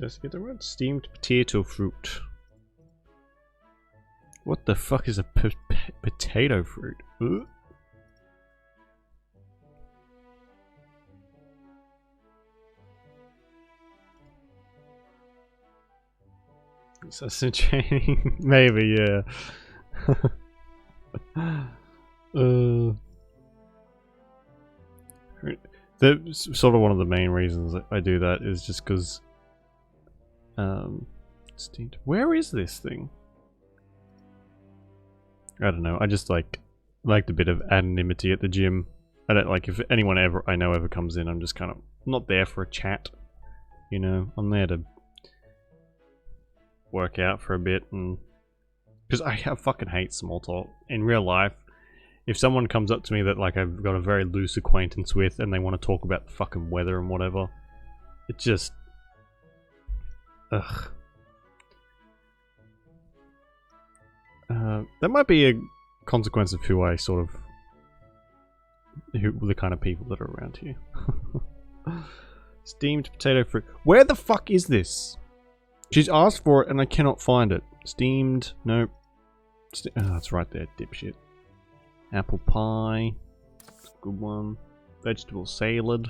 Just get the word steamed potato fruit. What the fuck is a potato fruit? Ugh. Sausage training? Maybe, yeah. That's sort of one of the main reasons that I do that is just because. Where is this thing? I don't know. I just like a bit of anonymity at the gym. I don't like if anyone I know ever comes in. I'm just kind of not there for a chat. You know, I'm there to work out for a bit, and because I fucking hate small talk in real life. If someone comes up to me that like I've got a very loose acquaintance with, and they want to talk about the fucking weather and whatever, it just ugh. That might be a consequence of who I sort of the kind of people that are around here. Steamed potato fruit. Where the fuck is this? She's asked for it and I cannot find it. Steamed, nope. Oh, it's right there, dipshit. Apple pie. Good one. Vegetable salad.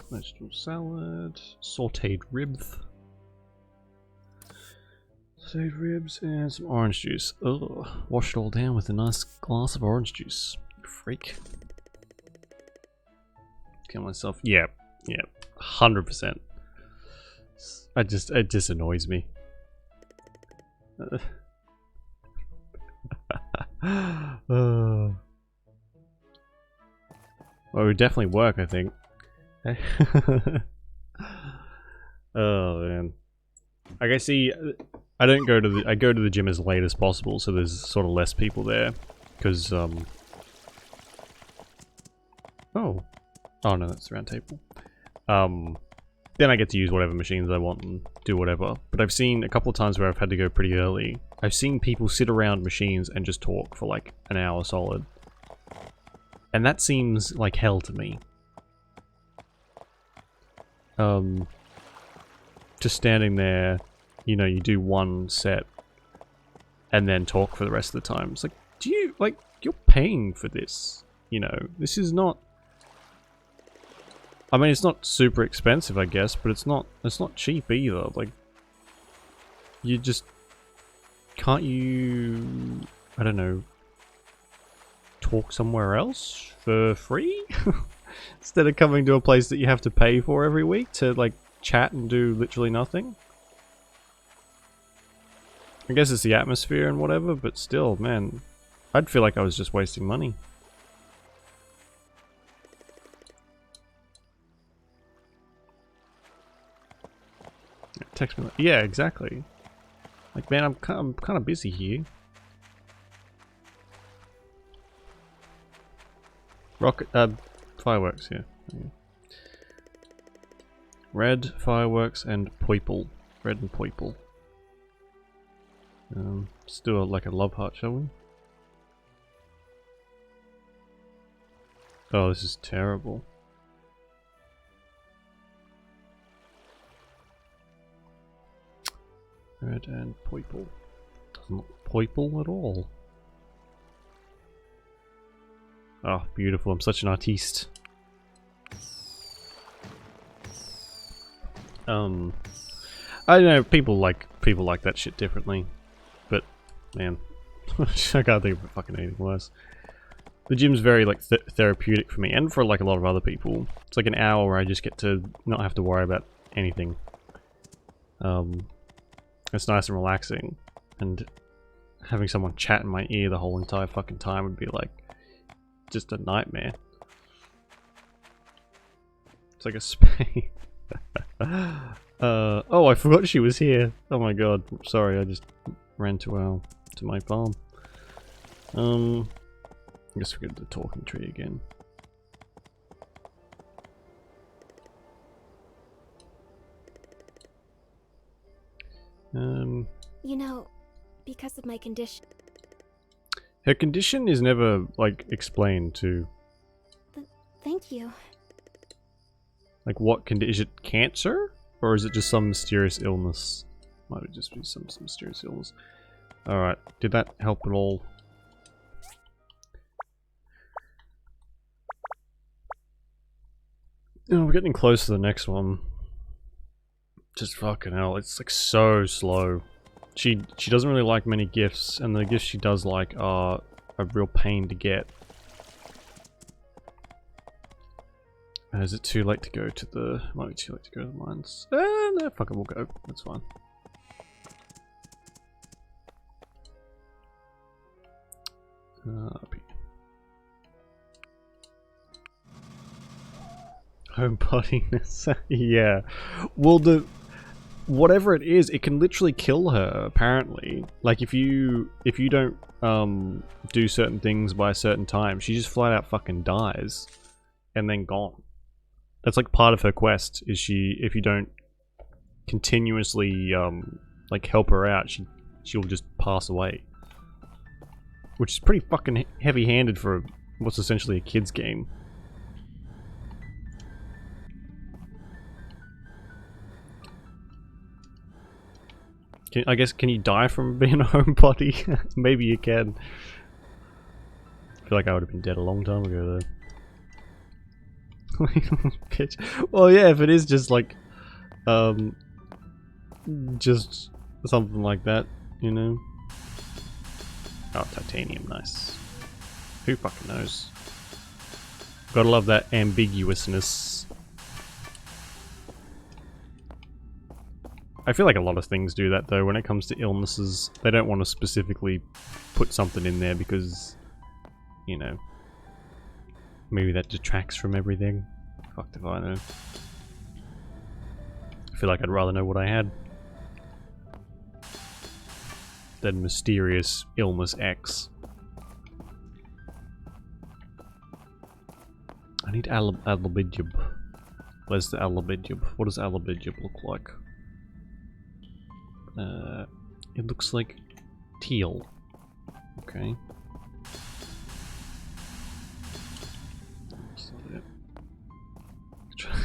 Vegetable salad. Sauteed ribs. Sauteed ribs and some orange juice. Ugh. Wash it all down with a nice glass of orange juice. You freak. kill myself. Yeah, 100%. It just annoys me. Well, it would definitely work, I think. Oh man. Like I see, I go to the gym as late as possible, so there's sort of less people there, because oh no, that's the round table. Then I get to use whatever machines I want and do whatever. But I've seen a couple of times where I've had to go pretty early. I've seen people sit around machines and just talk for like an hour solid, and that seems like hell to me. Just standing there, you know, you do one set and then talk for the rest of the time. It's like, you're paying for this, you know, this is not, I mean, it's not super expensive, I guess, but it's not cheap either. Like, you just, can't you, I don't know, talk somewhere else for free? Instead of coming to a place that you have to pay for every week to, like, chat and do literally nothing. I guess it's the atmosphere and whatever, but still, man, I'd feel like I was just wasting money. Text me, yeah, exactly. Like, man, I'm kind of busy here. Rocket, fireworks, yeah. Red, fireworks, and purple. Red and purple. Let's do like a love heart, shall we? Oh, this is terrible. Red and purple. Doesn't look purple at all. Oh, beautiful. I'm such an artiste. I don't know, people like that shit differently. But, man, I can't think of fucking anything worse. The gym's very, like, therapeutic for me, and for, like, a lot of other people. It's like an hour where I just get to not have to worry about anything. It's nice and relaxing, and having someone chat in my ear the whole entire fucking time would be, like, just a nightmare. It's like a space. Oh, I forgot she was here. Oh my god. Sorry, I just ran to my farm. I guess we get the talking tree again. You know, because of my condition. Her condition is never, like, explained to... Thank you. Like, what condition? Is it cancer? Or is it just some mysterious illness? Might it just be some mysterious illness? Alright, did that help at all? Oh, we're getting close to the next one. Just fucking hell, it's like so slow. She doesn't really like many gifts, and the gifts she does like are a real pain to get. Is it too late to go to the... Might be too late to go to the mines. No, fuck it, we'll go. That's fine. Up here. Homebodiness. Yeah. Well, whatever it is, it can literally kill her, apparently. Like, if you don't do certain things by a certain time, she just flat out fucking dies. And then gone. That's like part of her quest, is if you don't continuously like help her out, she'll just pass away. Which is pretty fucking heavy-handed for what's essentially a kid's game. I guess, can you die from being a homebody? Maybe you can. I feel like I would have been dead a long time ago, though. Bitch. Well, yeah, if it is just like, just something like that, you know? Oh, titanium, nice. Who fucking knows? Gotta love that ambiguousness. I feel like a lot of things do that though when it comes to illnesses. They don't want to specifically put something in there because, you know, maybe that detracts from everything. Fucked if I know. I feel like I'd rather know what I had than mysterious illness X. I need alabidub. Where's the alabidub? What does alabidub look like? It looks like teal. Okay. That's not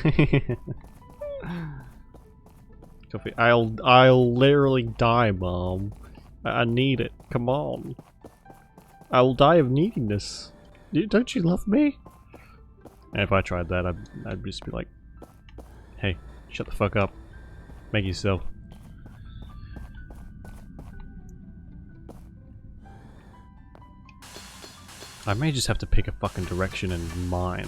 it. Coffee. I'll literally die, Mom. I need it. Come on. I will die of needing this. Don't you love me? And if I tried that, I'd just be like, hey, shut the fuck up. Make yourself. I may just have to pick a fucking direction and mine.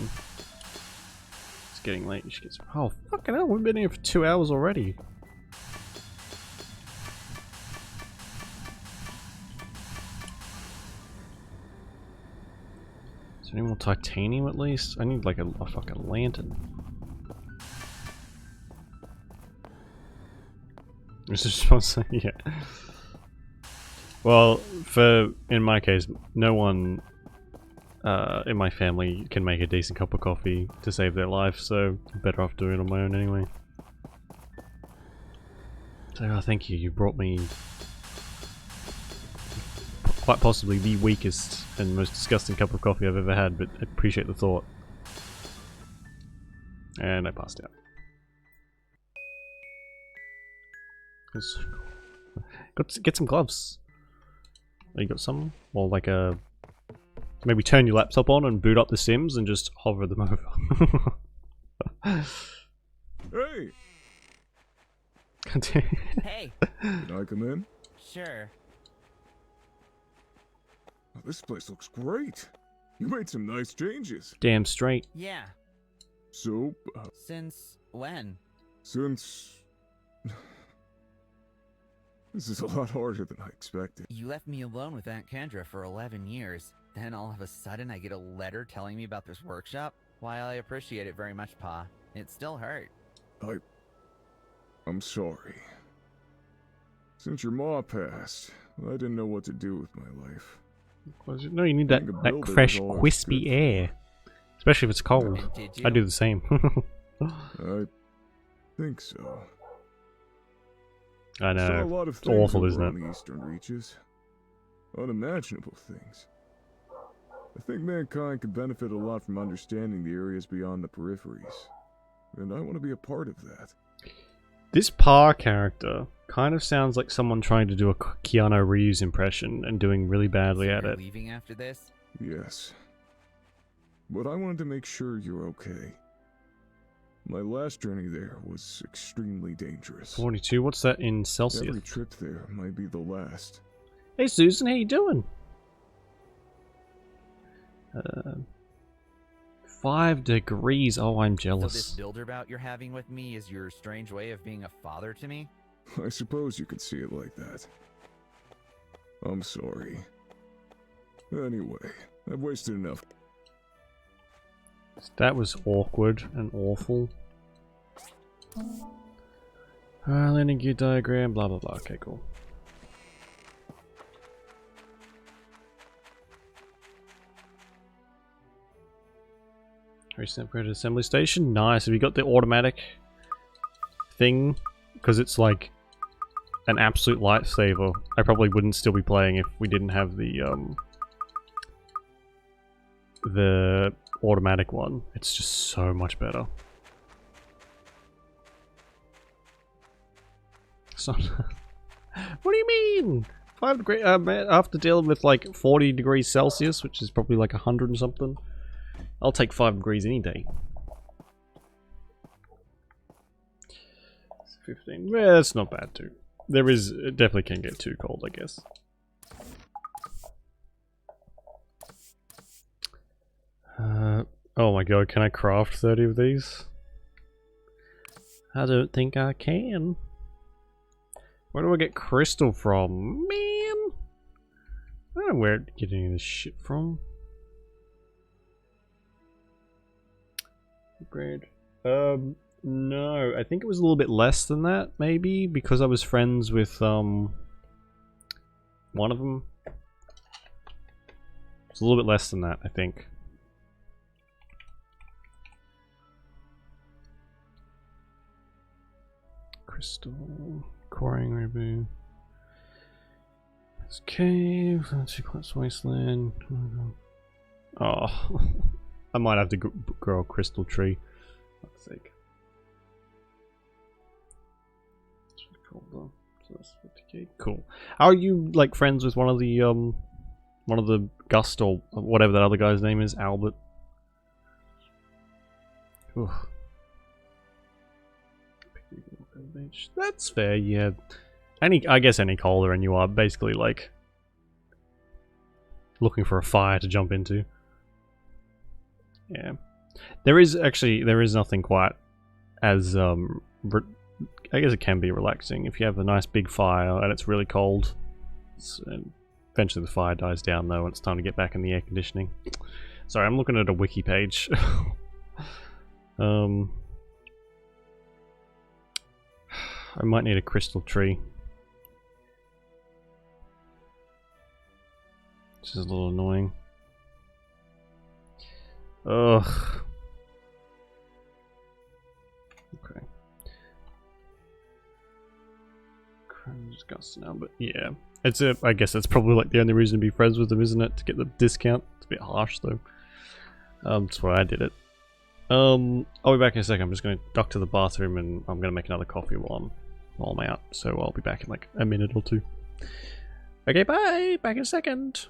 It's getting late. You should get some. Oh, fucking hell, we've been here for 2 hours already. Is there any more titanium at least? I need like a fucking lantern. This is supposed to, yeah. Well, in my case, no one in my family can make a decent cup of coffee to save their life, so I'm better off doing it on my own anyway. So, oh, thank you. You brought me quite possibly the weakest and most disgusting cup of coffee I've ever had, but I appreciate the thought. And I passed out. Got to get some gloves. Oh, you got some? Or like a... Maybe turn your laptop on and boot up the Sims and just hover them over. Hey! Hey! Can I come in? Sure. Oh, this place looks great. You made some nice changes. Damn straight. Yeah. So, Since when? since... This is a lot harder than I expected. You left me alone with Aunt Kendra for 11 years. Then all of a sudden I get a letter telling me about this workshop? While I appreciate it very much, Pa, it still hurt. I'm sorry. Since your ma passed, I didn't know what to do with my life. No, you need that fresh, crispy air. Especially if it's cold. I do the same. I think so. I know. Saw a lot of It's things awful, over isn't on it? the Eastern Reaches. Unimaginable things. I think mankind could benefit a lot from understanding the areas beyond the peripheries. And I want to be a part of that. This Pa character kind of sounds like someone trying to do a Keanu Reeves impression and doing really badly at it. Leaving after this? Yes. But I wanted to make sure you're okay. My last journey there was extremely dangerous. 42, what's that in Celsius? Every trip there might be the last. Hey Susan, how you doing? 5 degrees. Oh, I'm So jealous. this builder bout you're having with me is your strange way of being a father to me? I suppose you could see it like that. I'm sorry. Anyway, I've wasted enough. That was awkward and awful. Landing gear diagram, blah blah blah. Okay, cool. Recent upgraded assembly station. Nice. Have you got the automatic thing? Because it's like an absolute lifesaver. I probably wouldn't still be playing if we didn't have the automatic one. It's just so much better. So, what do you mean? 5 degrees after dealing with like 40 degrees Celsius, which is probably like 100 and something. I'll take 5 degrees any day. 15. Yeah, that's not bad too. It definitely can get too cold, I guess. Oh my god, can I craft 30 of these? I don't think I can. Where do I get crystal from? Man! I don't know where to get any of this shit from. Bread. No, I think it was a little bit less than that, maybe, because I was friends with, one of them. It's a little bit less than that, I think. Crystal, coring ribbon. This cave, Secret Wasteland. Oh, I might have to grow a crystal tree. For fuck's sake. That's really cool though. So that's 50k. Cool. Are you like friends with one of the Gust or whatever that other guy's name is, Albert? Oof. That's fair, yeah. I guess any colder and you are basically like looking for a fire to jump into. Yeah. There is nothing quite as I guess it can be relaxing if you have a nice big fire and it's really cold. And eventually the fire dies down though and it's time to get back in the air conditioning. Sorry, I'm looking at a wiki page. I might need a crystal tree. This is a little annoying. Ugh. Okay. Disgusting now, but yeah. I guess that's probably like the only reason to be friends with them, isn't it? To get the discount. It's a bit harsh though. That's why I did it. I'll be back in a second. I'm just going to duck to the bathroom and I'm going to make another coffee while I'm out. So I'll be back in like a minute or two. Okay, bye! Back in a second!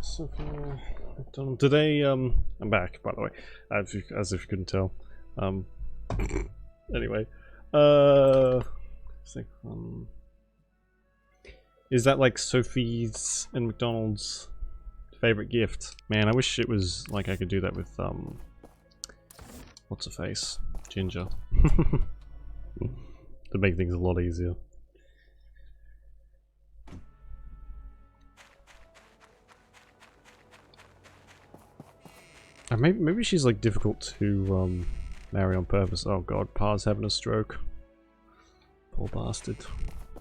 Sophia McDonald. Today, I'm back, by the way, as if you couldn't tell. Anyway, is that like Sophie's and McDonald's favorite gift? Man, I wish it was like I could do that with what's her face, Ginger, to make things a lot easier. Or maybe she's like difficult to marry on purpose. Oh god, Pa's having a stroke. Poor bastard.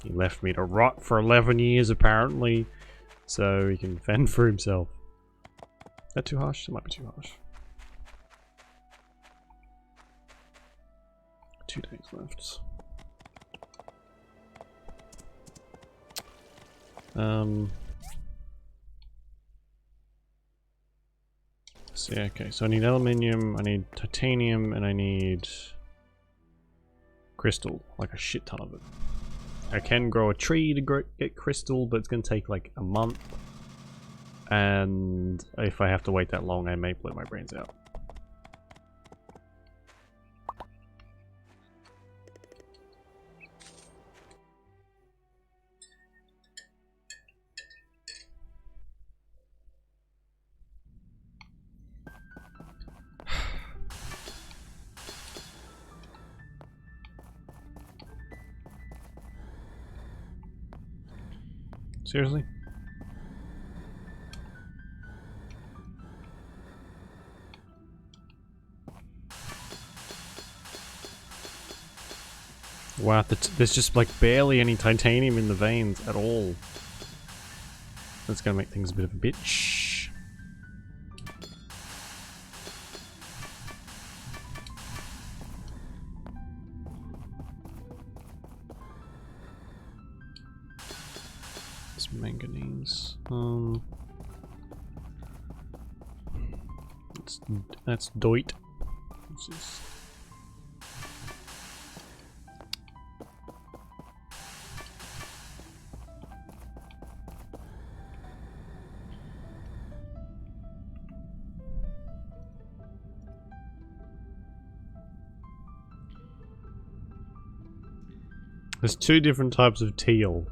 He left me to rot for 11 years apparently, so he can fend for himself. Is that too harsh? It might be too harsh. 2 days left. So yeah, okay, so I need aluminium, I need titanium, and I need crystal, like a shit ton of it. I can grow a tree to get crystal, but it's going to take like a month. And if I have to wait that long, I may blow my brains out. Seriously? Wow, there's just like barely any titanium in the veins at all. That's gonna make things a bit of a bitch. It's manganese. That's Doit. This is There's 2 different types of teal,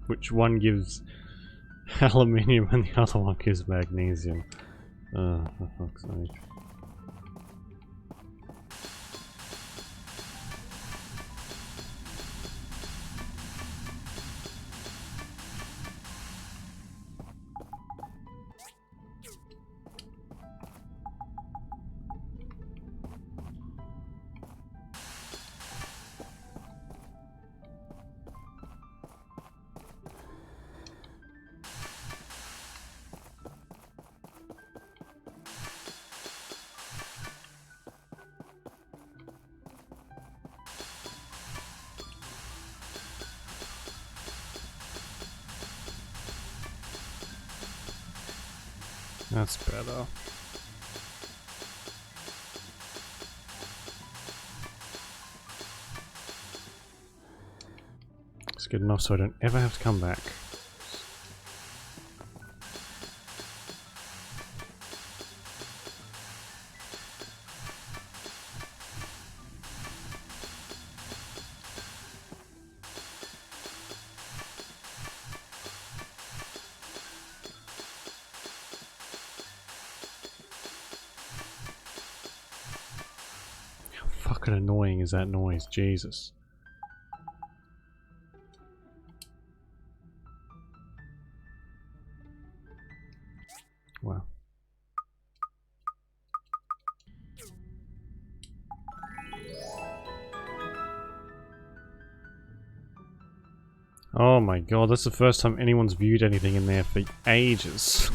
which one gives aluminium and the other one gives magnesium. For fuck's sake. That's better. It's good enough so I don't ever have to come back. How fucking annoying is that noise? Jesus. Wow. Oh my god, that's the first time anyone's viewed anything in there for ages.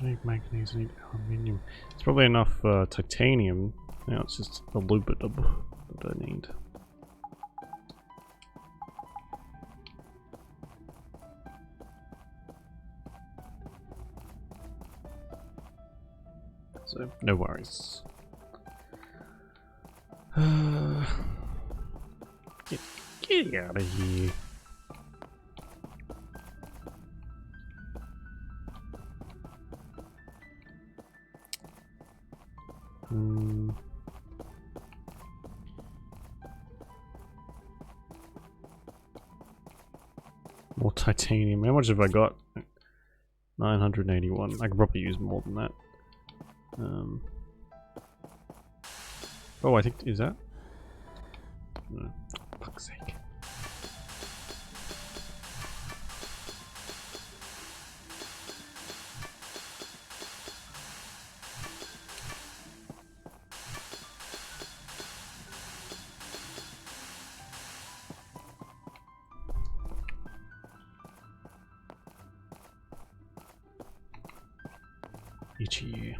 I need manganese, I need aluminium. It's probably enough titanium Now it's just a lubidub that I need. So, no worries. Get out of here. More titanium. How much have I got? 981. I could probably use more than that. Oh, I think, is that? No. Fuck's sake. Itchy.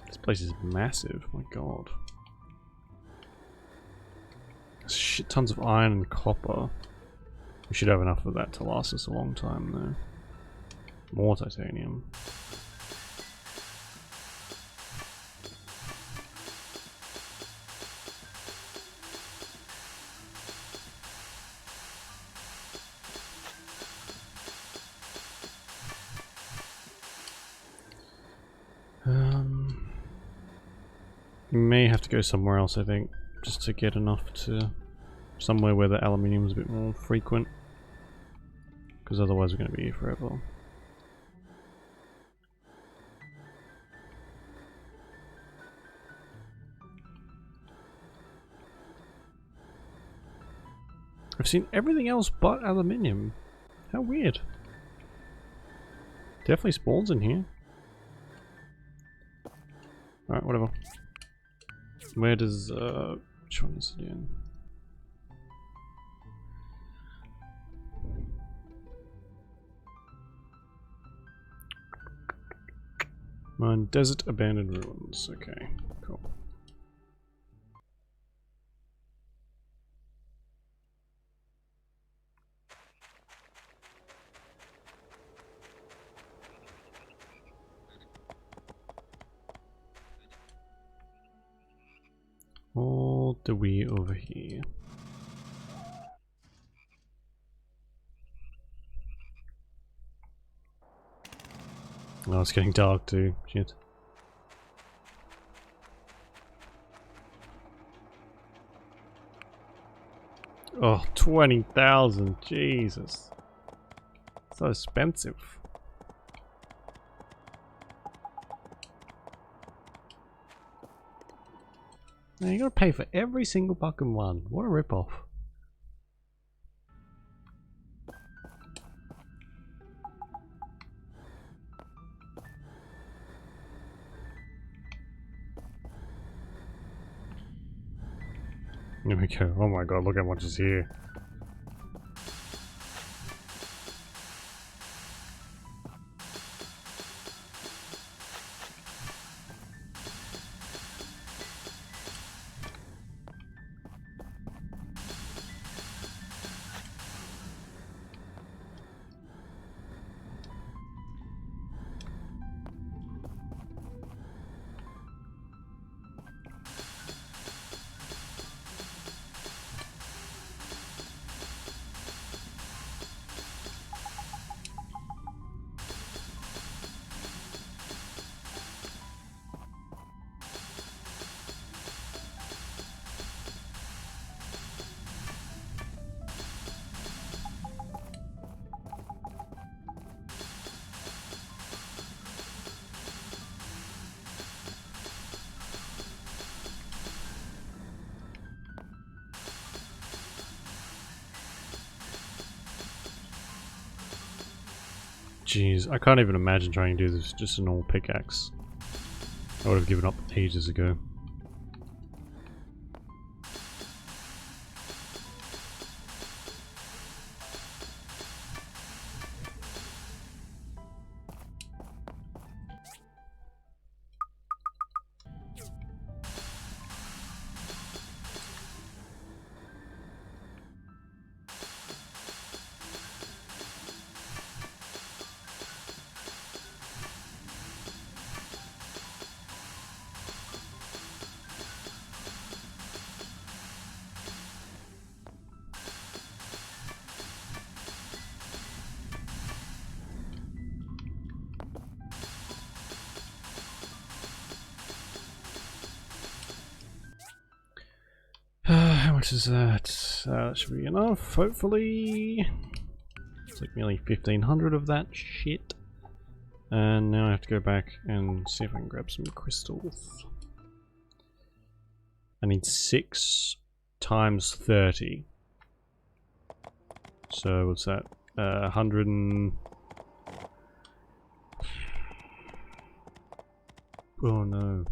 This place is massive, my god. Shit tons of iron and copper. We should have enough of that to last us a long time though. More titanium. We may have to go somewhere else, I think, just to get enough to somewhere where the aluminium is a bit more frequent, because otherwise we're going to be here forever. I've seen everything else but aluminium. How weird. Definitely spawns in here. Alright, whatever. Where does, which one is it in? Mine, desert abandoned ruins. Okay, cool. All the way over here. Oh, it's getting dark too. Shit. Oh, 20,000. Jesus. So expensive. Now you gotta pay for every single fucking one. What a ripoff. There we go. Oh my god, look how much is here. Jeez, I can't even imagine trying to do this just a normal pickaxe. I would have given up ages ago. What is that? That should be enough, hopefully. It's like nearly 1500 of that shit. And now I have to go back and see if I can grab some crystals. I need 6 times 30. So what's that? 100 and... Oh no.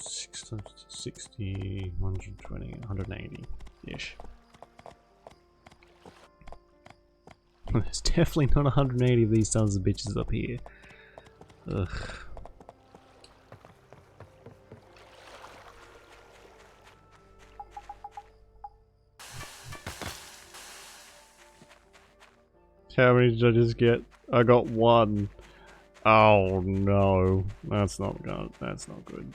6 times 60, 120, 180-ish. There's definitely not 180 of these sons of bitches up here. Ugh. How many did I just get? I got 1. Oh no, that's not good. That's not good.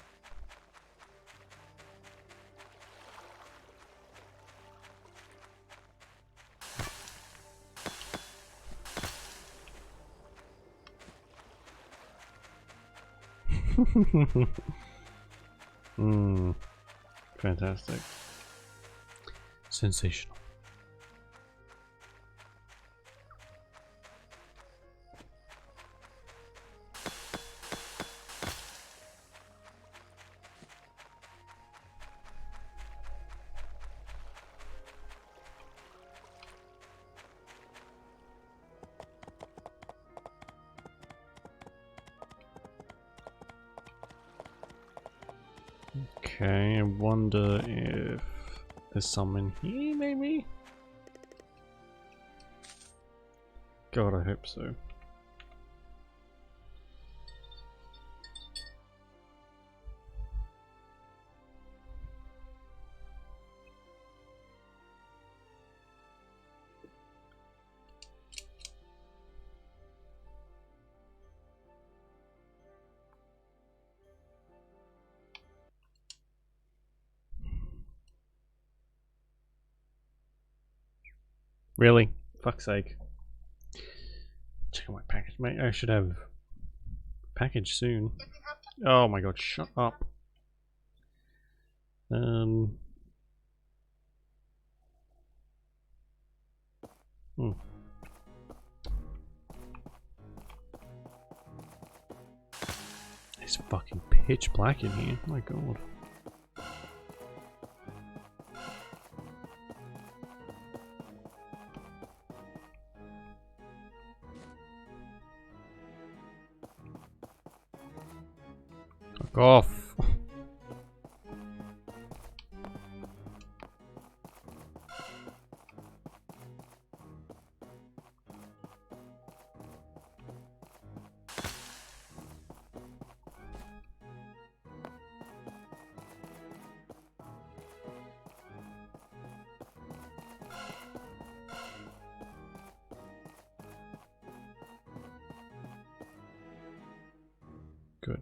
Fantastic. Sensational. Okay, I wonder if there's some in here, maybe? God, I hope so. Really? Fuck's sake. Check out my package. Mate, I should have package soon. Oh my god, shut up. It's fucking pitch black in here. Oh my god. Fuck off. Good.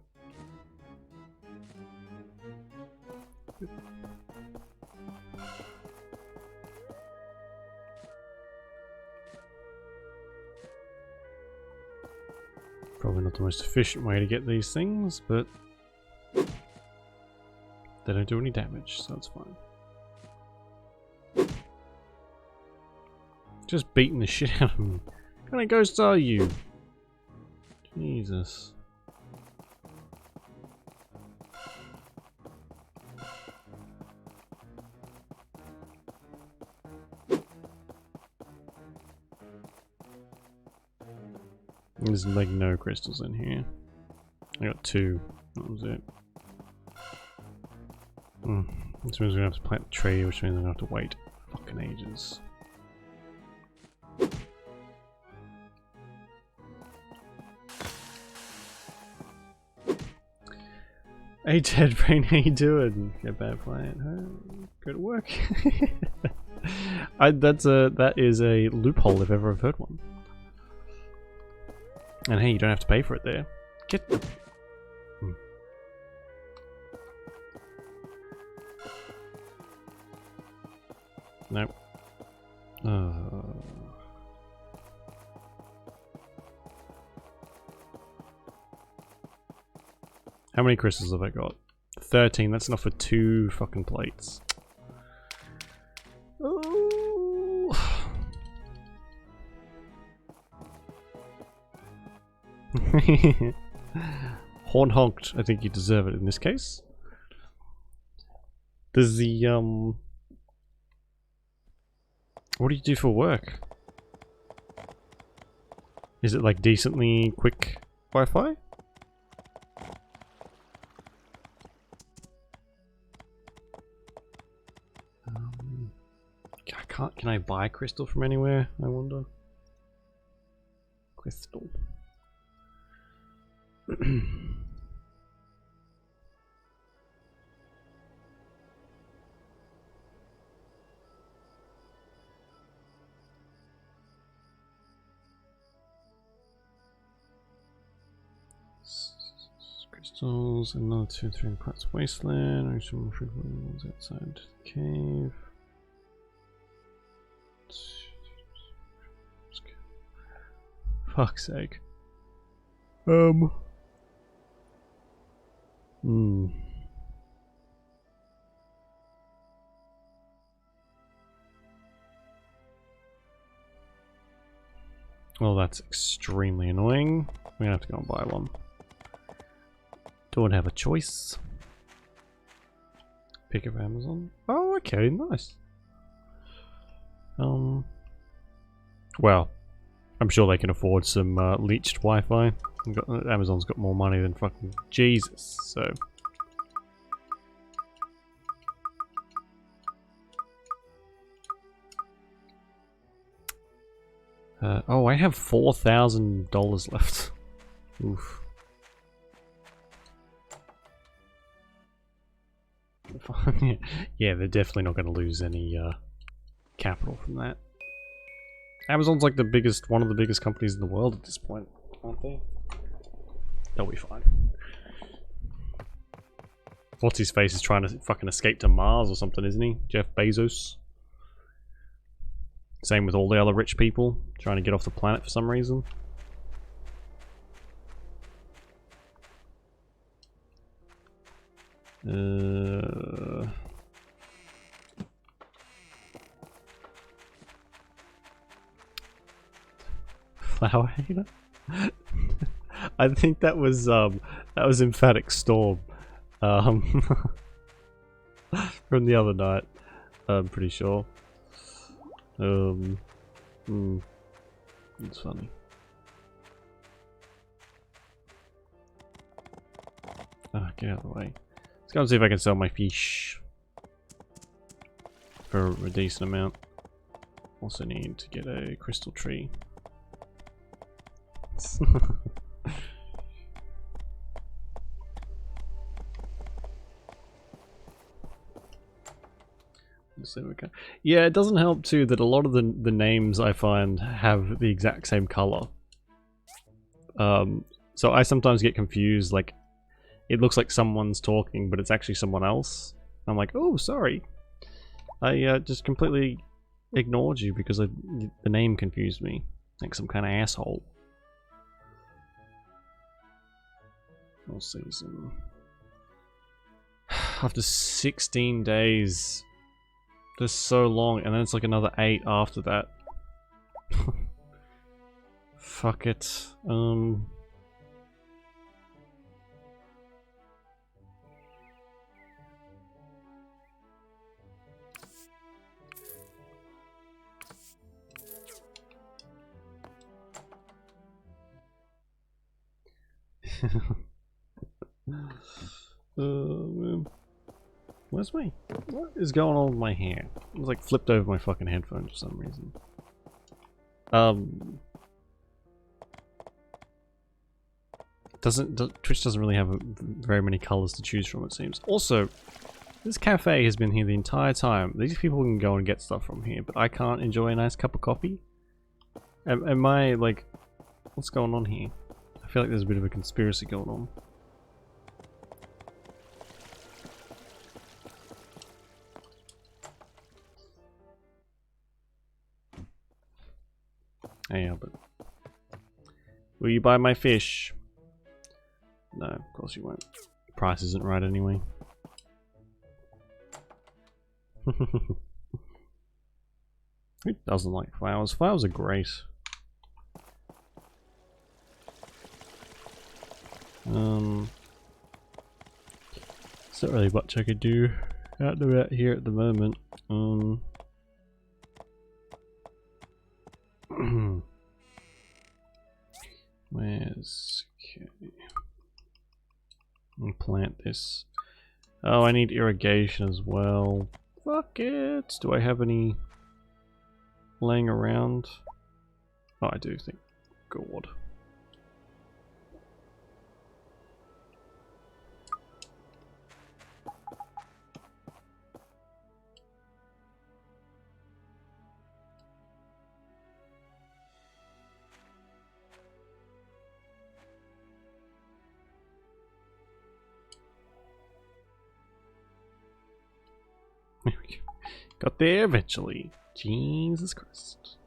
Probably not the most efficient way to get these things, but they don't do any damage, so that's fine. Just beating the shit out of me. What kind of ghosts are you? Jesus. There's like no crystals in here. I got 2. That was it. This means we're gonna have to plant the tree, which means I'm gonna have to wait fucking ages. Hey Ted Brain, how you doing? Get bad plant. Good work. That is a loophole if ever I've heard one. And hey, you don't have to pay for it there. Get the... Nope. How many crystals have I got? 13. That's enough for 2 fucking plates. Oh. Horn honked. I think you deserve it in this case. Does the what do you do for work? Is it like decently quick Wi-Fi? I can't. Can I buy crystal from anywhere? I wonder. Crystal. Crystals, another 2 or 3 in Pratt's Wasteland. I should frequently outside the cave. Fuck's sake. Well, that's extremely annoying. We're gonna have to go and buy one. Don't have a choice. Pick up Amazon. Oh, okay, nice. Well, I'm sure they can afford some leached Wi-Fi. Amazon's got more money than fucking Jesus, so. Oh, I have $4,000 left. Oof. Yeah, they're definitely not going to lose any capital from that. Amazon's like the biggest, one of the biggest companies in the world at this point, aren't they? They'll be fine. What's his face is trying to fucking escape to Mars or something, isn't he? Jeff Bezos. Same with all the other rich people trying to get off the planet for some reason. Flower hater? I think that was Emphatic Storm. From the other night. I'm pretty sure. It's funny. Get out of the way. Let's go and see if I can sell my fish for a decent amount. Also need to get a crystal tree. Yeah, it doesn't help too that a lot of the names I find have the exact same color. So I sometimes get confused, like it looks like someone's talking but it's actually someone else. I'm like, oh sorry, I just completely ignored you because the name confused me, like some kind of asshole. All season. After 16 days. That's so long, and then it's like another 8 after that. Fuck it. Man. Where's my... What is going on with my hair? It was like flipped over my fucking headphones for some reason. Twitch doesn't really have very many colors to choose from, it seems. Also, this cafe has been here the entire time. These people can go and get stuff from here, but I can't enjoy a nice cup of coffee? Am I, like... What's going on here? I feel like there's a bit of a conspiracy going on. Hey Albert. Will you buy my fish? No, of course you won't. price isn't right anyway. Who doesn't like flowers? Flowers are great. There's not really much I could do out and about here at the moment. Where's... okay. I'll plant this. Oh, I need irrigation as well. Fuck it! Do I have any laying around? Oh, I do think. God. There we go. Got there eventually. Jesus Christ.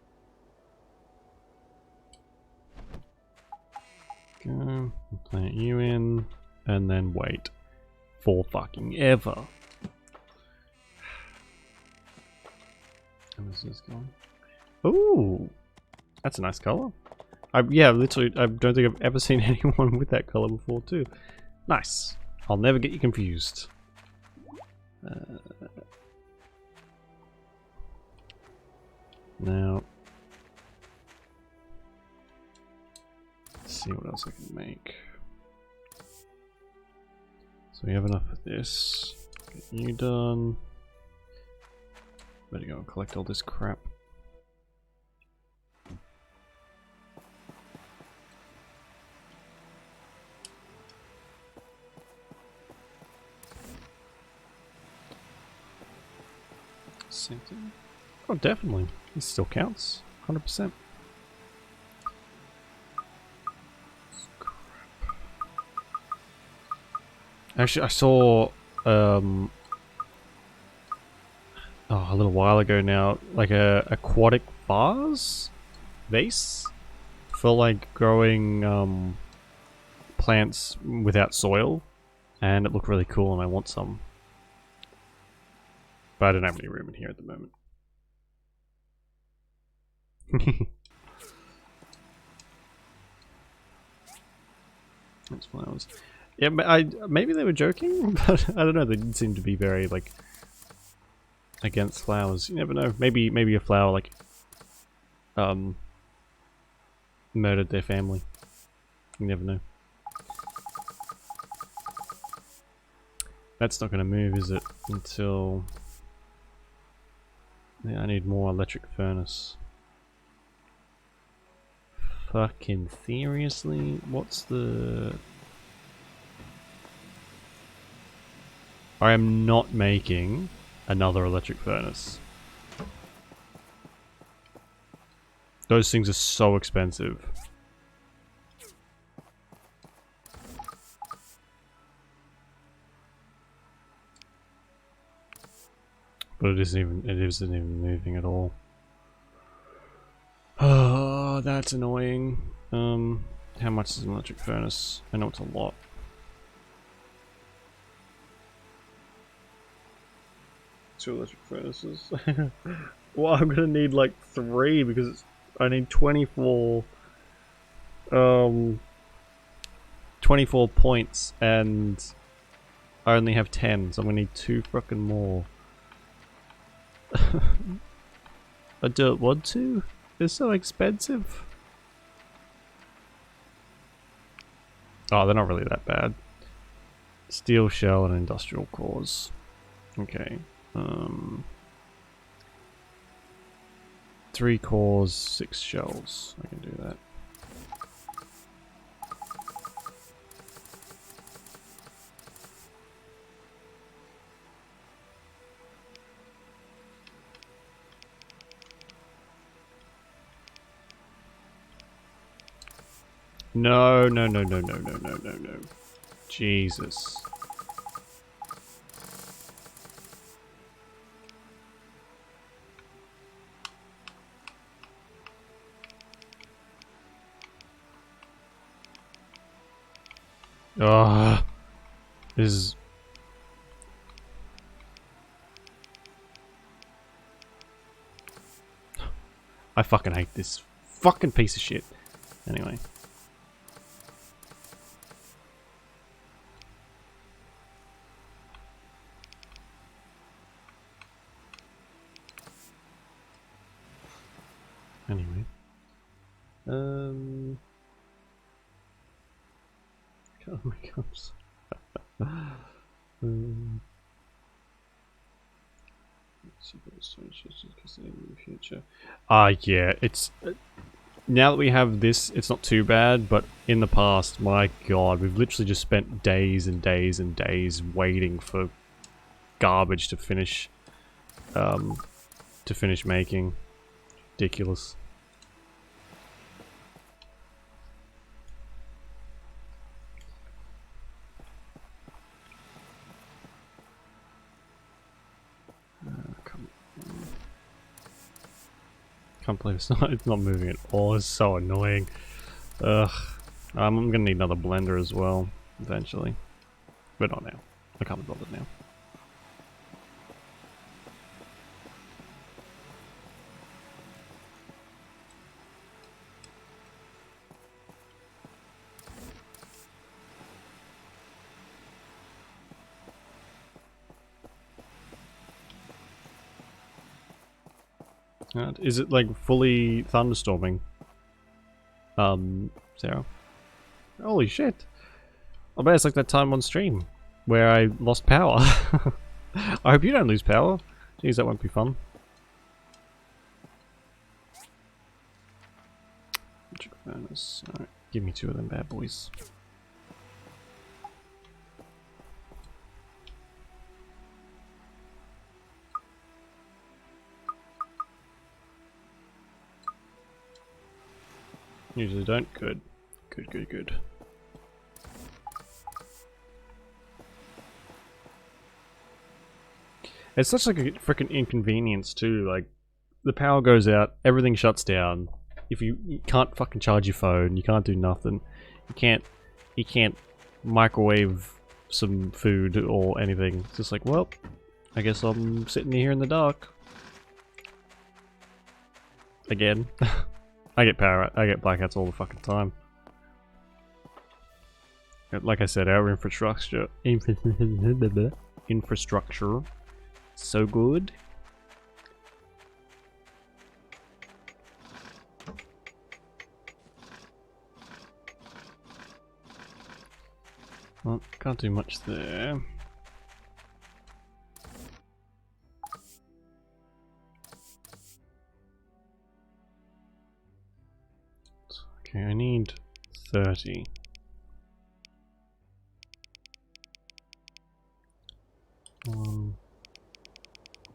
Go, plant you in, and then wait for fucking ever. How is this going? Ooh, that's a nice color. Yeah, literally, I don't think I've ever seen anyone with that color before too. Nice. I'll never get you confused. Now, let's see what else I can make. So we have enough of this. Get you done. Better go and collect all this crap. Same thing. Oh, definitely. This still counts. 100%. Actually, I saw a little while ago now, like a aquatic vase for like growing plants without soil, and it looked really cool, and I want some. But I don't have any room in here at the moment. That's flowers. Yeah, maybe they were joking, but I don't know. They didn't seem to be very like against flowers. You never know. Maybe a flower like murdered their family. You never know. That's not going to move, is it? Until yeah, I need more electric furnace. Fucking seriously? What's the... I am not making another electric furnace. Those things are so expensive. But it isn't even moving at all. Oh, that's annoying. How much is an electric furnace? I know it's a lot. Two electric furnaces. Well, I'm gonna need like 3 because I need 24 points and I only have 10, so I'm gonna need 2 fucking more. I don't want to. They're so expensive. Oh, they're not really that bad. Steel shell and industrial cores. Okay. 3 cores, 6 shells. I can do that. No, no, no, no, no, no, no, no, no. Jesus. Ugh. is... I fucking hate this fucking piece of shit. Anyway. Anyway. Oh my gosh. Yeah, it's... now that we have this, it's not too bad, but in the past, my god, we've literally just spent days and days and days waiting for garbage to finish, making. Ridiculous. Can't believe it's not moving at all. It's so annoying. Ugh. I'm gonna need another blender as well, eventually. But not now. I can't be bothered now. Is it like fully thunderstorming? Sarah? Holy shit! I bet it's like that time on stream where I lost power. I hope you don't lose power. Jeez, that won't be fun. Alright, give me 2 of them bad boys. Usually don't. Good. Good, good, good. It's such like a freaking inconvenience too, like the power goes out, everything shuts down. If you can't fucking charge your phone, you can't do nothing. You can't microwave some food or anything. It's just like, well, I guess I'm sitting here in the dark. Again. I get blackouts all the fucking time. Like I said, our infrastructure so good. Well, can't do much there. Okay, I need 30.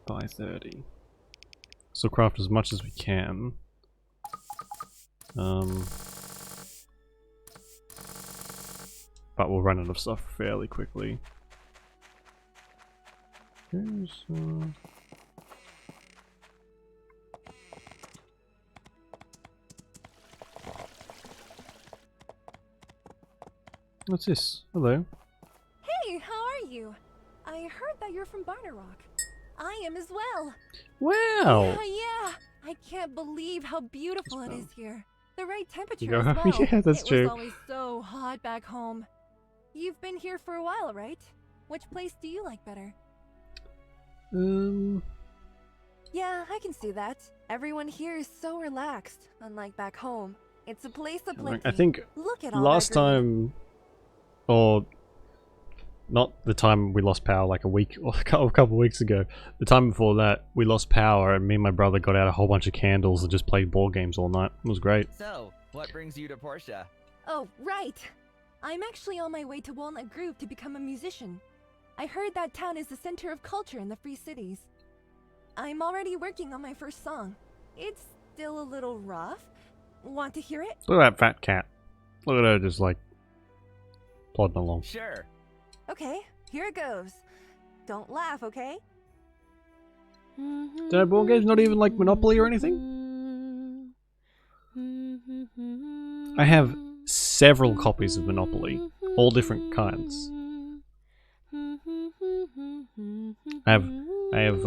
By 30. So craft as much as we can. But we'll run out of stuff fairly quickly. Here's, what's this? Hello. Hey, how are you? I heard that you're from Barter Rock. I am as well. Wow. Yeah. I can't believe how beautiful it is here. The right temperature Yeah, as well. yeah, that's true. It was always so hot back home. You've been here for a while, right? Which place do you like better? Yeah, I can see that. Everyone here is so relaxed, unlike back home. It's a place of plenty. I think Look at all last that green. time, or not the time we lost power, like a week or a couple weeks ago. The time before that, we lost power, and me and my brother got out a whole bunch of candles and just played board games all night. It was great. So, what brings you to Portia? Oh, right. I'm actually on my way to Walnut Grove to become a musician. I heard that town is the center of culture in the Free Cities. I'm already working on my first song. It's still a little rough. Want to hear it? Look at that fat cat. Look at her just like plodding along. Sure. Okay, here it goes. Don't laugh, okay? Don't board games not even like Monopoly or anything? I have several copies of Monopoly, all different kinds. I have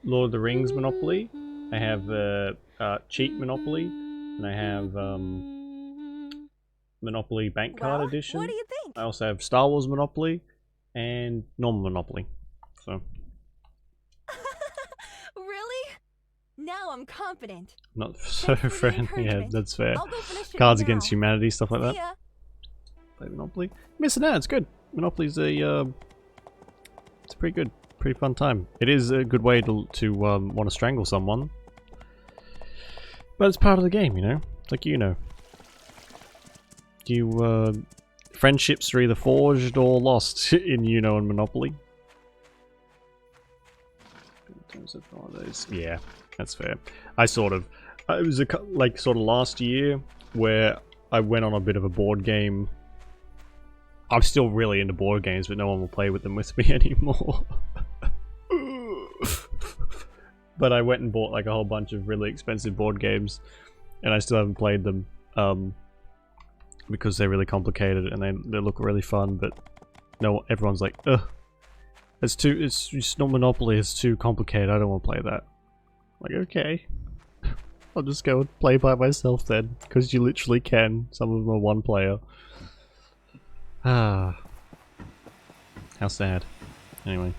Lord of the Rings Monopoly. I have Cheat Monopoly, and I have Monopoly Bank Card Edition. What do you think? I also have Star Wars Monopoly and normal Monopoly. So Really? Now I'm confident. not so Thanks for the friendly. Yeah, encouragement. that's fair. I'll go finish it Cards now. Against Humanity, stuff like See that. ya. Play Monopoly. Missing out. It's good. Monopoly's a it's a pretty good, pretty fun time. It is a good way to want to strangle someone, but it's part of the game, you know. It's like friendships are either forged or lost in and Monopoly. In terms of holidays, yeah, that's fair. It was like sort of last year where I went on a bit of a board game. I'm still really into board games, but no one will play with them with me anymore. But I went and bought like a whole bunch of really expensive board games, and I still haven't played them because they're really complicated and they look really fun. But no, everyone's like, ugh, it's just not Monopoly. It's too complicated. I don't want to play that. I'm like, okay, I'll just go and play by myself then, because you literally can. Some of them are one player. Ah, how sad. Anyway.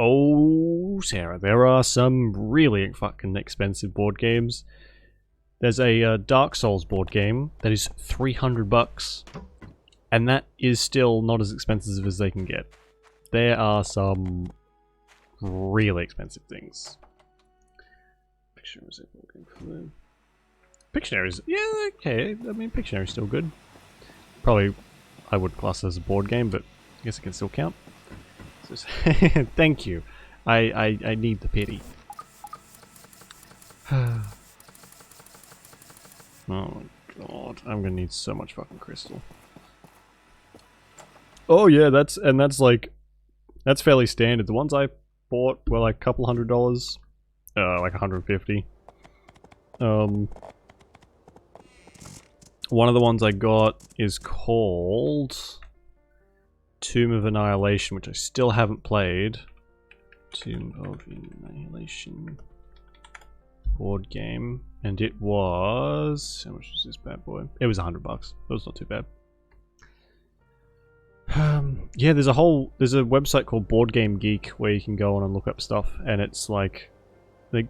Oh, Sarah, there are some really fucking expensive board games. There's a Dark Souls board game that is $300, and that is still not as expensive as they can get. There are some really expensive things. Pictionary is a board game for them. Pictionary is, yeah, okay. I mean, Pictionary is still good. Probably, I would class it as a board game, but I guess it can still count. Thank you. I need the pity. Oh my god, I'm gonna need so much fucking crystal. Oh yeah, that's fairly standard. The ones I bought were like a couple $100, like 150. One of the ones I got is called Tomb of Annihilation, which I still haven't played. Tomb of Annihilation board game, and it was, how much was this bad boy? It was $100. That was not too bad. Yeah, there's a website called Board Game Geek where you can go on and look up stuff, and it's like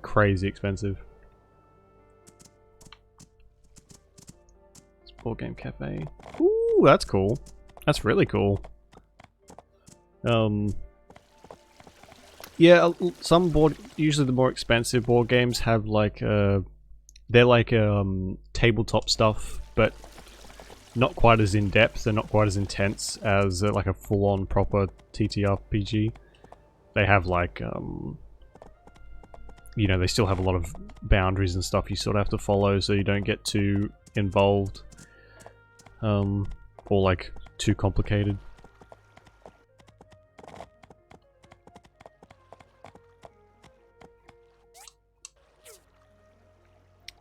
crazy expensive. It's Board Game Cafe. Ooh, that's cool. That's really cool. Yeah, usually the more expensive board games have like, they're like tabletop stuff, but not quite as in depth. They're not quite as intense as like a full-on proper TTRPG. They have like, they still have a lot of boundaries and stuff you sort of have to follow, so you don't get too involved, or like too complicated.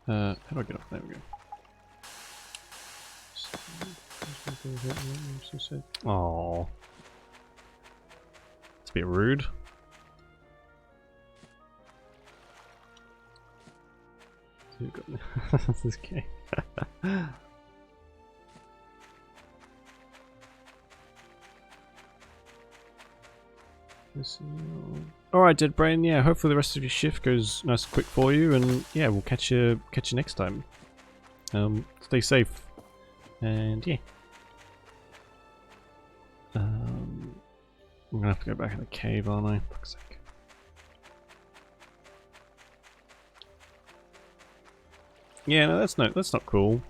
How do I get off? There we go. Oh, it's a bit rude. This game. Alright, Dead Brain, yeah, hopefully the rest of your shift goes nice and quick for you, and yeah, we'll catch you next time. Stay safe, and yeah. I'm gonna have to go back in the cave, aren't I? Fuck's sake. Yeah, no, that's not cool.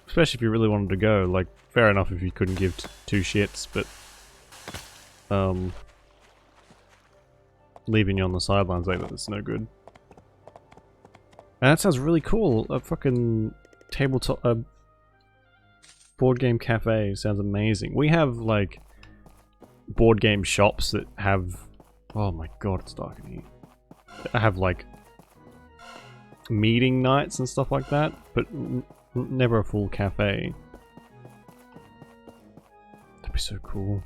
Especially if you really wanted to go. Like, fair enough if you couldn't give two shits, but leaving you on the sidelines like that's no good. And that sounds really cool. A fucking tabletop, board game cafe sounds amazing. We have like board game shops that have, oh my god, it's dark in here. I have like meeting nights and stuff like that, but never a full cafe. That'd be so cool.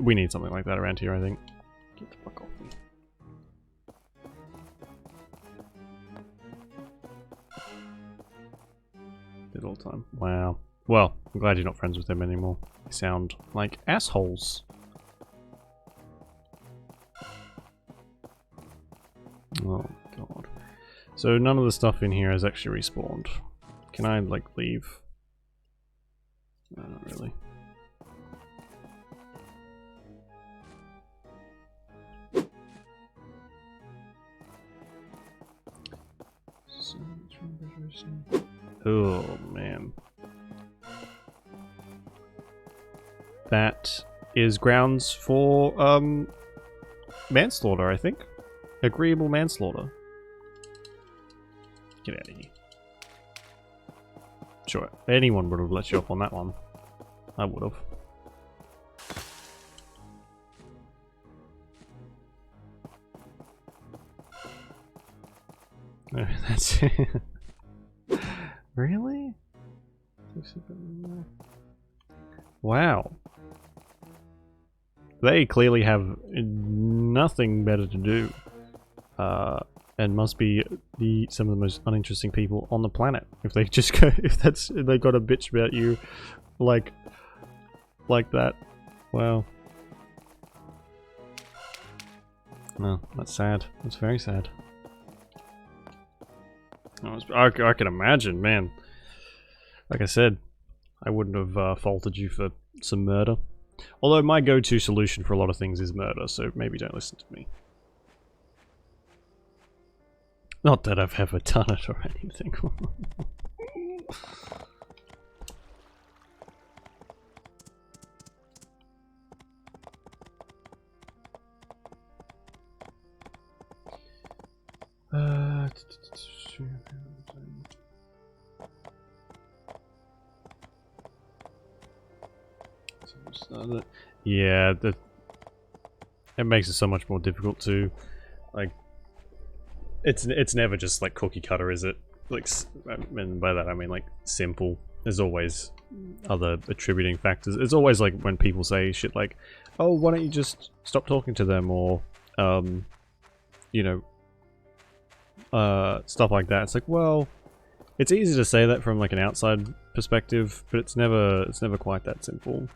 We need something like that around here, I think. Get the fuck off me. Did all the time. Wow. Well, I'm glad you're not friends with them anymore. They sound like assholes. Oh god. So none of the stuff in here has actually respawned. Can I, like, leave? No, not really. Oh man. That is grounds for manslaughter, I think. Agreeable manslaughter. Get out of here. Sure, anyone would have let you up on that one. I would have. That's it. Really? Wow. They clearly have nothing better to do. And must be some of the most uninteresting people on the planet. If they just go, if they got a bitch about you, like that. Wow. No, that's sad. That's very sad. I can imagine, man. Like I said, I wouldn't have faulted you for some murder. Although my go-to solution for a lot of things is murder, so maybe don't listen to me. Not that I've ever done it or anything. Yeah, it makes it so much more difficult to, like, it's never just like cookie cutter, is it? Like, and by that I mean like simple. There's always other attributing factors. It's always like when people say shit like, oh, why don't you just stop talking to them, or you know, stuff like that. It's like, well, it's easy to say that from like an outside perspective, but it's never quite that simple.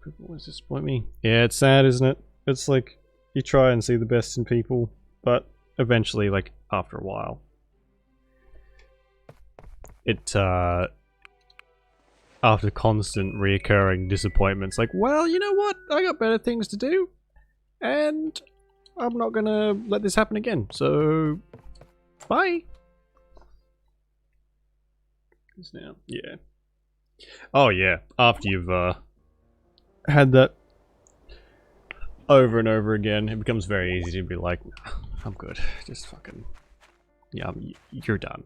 People always disappoint me. Yeah, it's sad, isn't it? It's like you try and see the best in people, but eventually, like after a while, it after constant reoccurring disappointments, like, well, you know what? I got better things to do, and I'm not gonna let this happen again. So, bye. Now, yeah. Oh yeah. After you've had that over and over again, it becomes very easy to be like, nah, I'm good. Just fucking, yeah, you're done.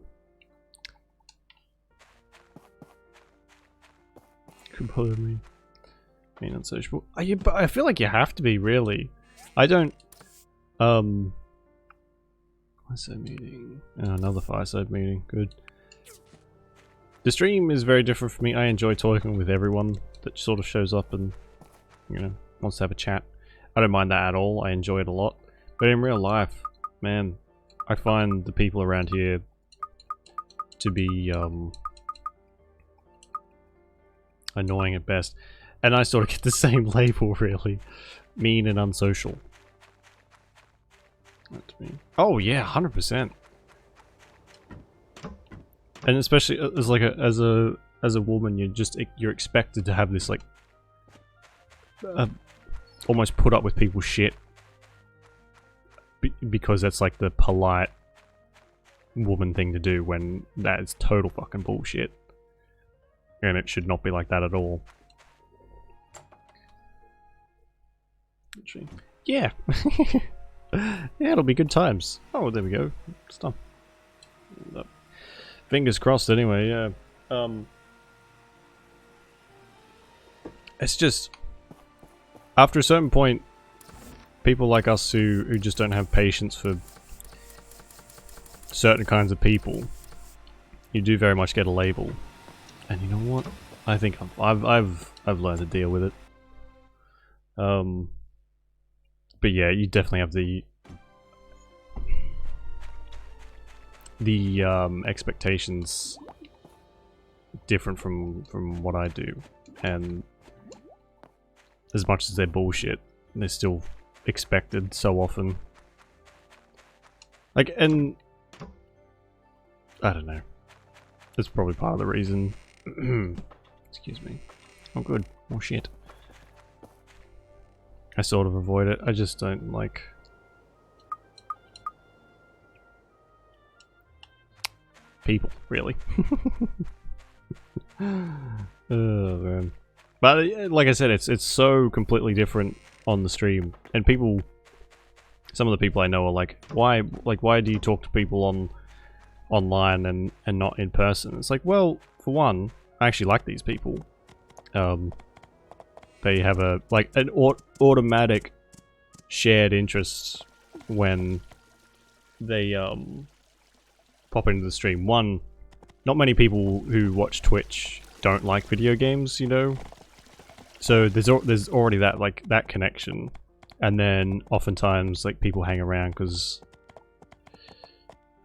Completely being unsociable. But I feel like you have to be, really. I don't. Fireside meeting. Oh, another fireside meeting. Good. The stream is very different for me. I enjoy talking with everyone that sort of shows up and, you know, wants to have a chat. I don't mind that at all. I enjoy it a lot. But in real life, man, I find the people around here to be annoying at best. And I sort of get the same label, really. Mean and unsocial. That's me. Oh yeah, 100%. And especially as like as a woman, you're expected to have this like almost put up with people's shit because that's like the polite woman thing to do, when that is total fucking bullshit, and it should not be like that at all. Yeah. Yeah, it'll be good times. Oh, there we go. It's done. Fingers crossed anyway, yeah. It's just, after a certain point, people like us who just don't have patience for certain kinds of people, you do very much get a label. And you know what? I think I've learned to deal with it. But yeah, you definitely have the expectations different from what I do, and as much as they're bullshit, they're still expected so often. Like, and I don't know. That's probably part of the reason. Excuse me. Oh, good. Oh, shit. I sort of avoid it. I just don't like... people, really. Oh, man. But, like I said, it's so completely different on the stream. And people... Some of the people I know are like, why do you talk to people online and not in person? It's like, well, for one, I actually like these people. They have an automatic shared interest when they pop into the stream. One, not many people who watch Twitch don't like video games, you know. So there's already that connection. And then oftentimes, like, people hang around because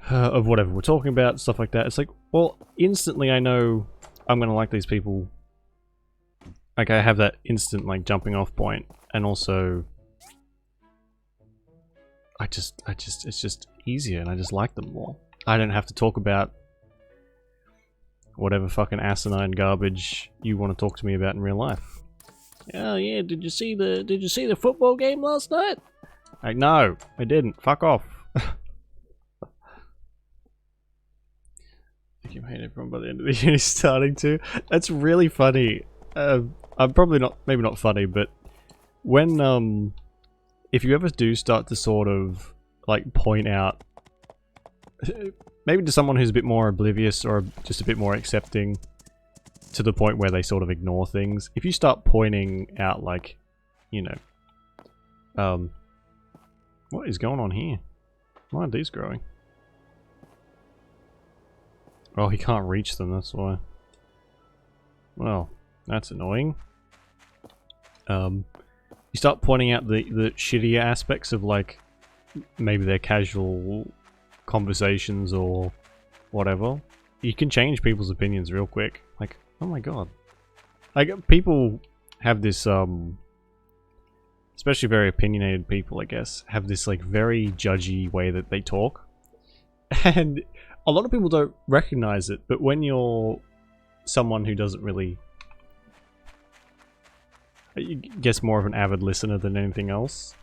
of whatever we're talking about, stuff like that. It's like, well, instantly I know I'm gonna like these people. Like, I have that instant, like, jumping off point, and also it's just easier, and I just like them more. I don't have to talk about whatever fucking asinine garbage you want to talk to me about in real life. Oh yeah, did you see the football game last night? Like, no, I didn't. Fuck off. I think you made everyone by the end of the uni starting to. That's really funny. I'm probably not, maybe not funny, but when if you ever do start to sort of like point out, maybe to someone who's a bit more oblivious or just a bit more accepting, to the point where they sort of ignore things. If you start pointing out, like, you know, what is going on here? Why are these growing? Oh, he can't reach them, that's why. Well, that's annoying. You start pointing out the shittier aspects of, like, maybe their casual conversations or whatever. You can change people's opinions real quick. Like, oh my god. Like, people have this, especially very opinionated people, I guess, have this, like, very judgy way that they talk. And a lot of people don't recognize it, but when you're someone who doesn't really... I guess more of an avid listener than anything else,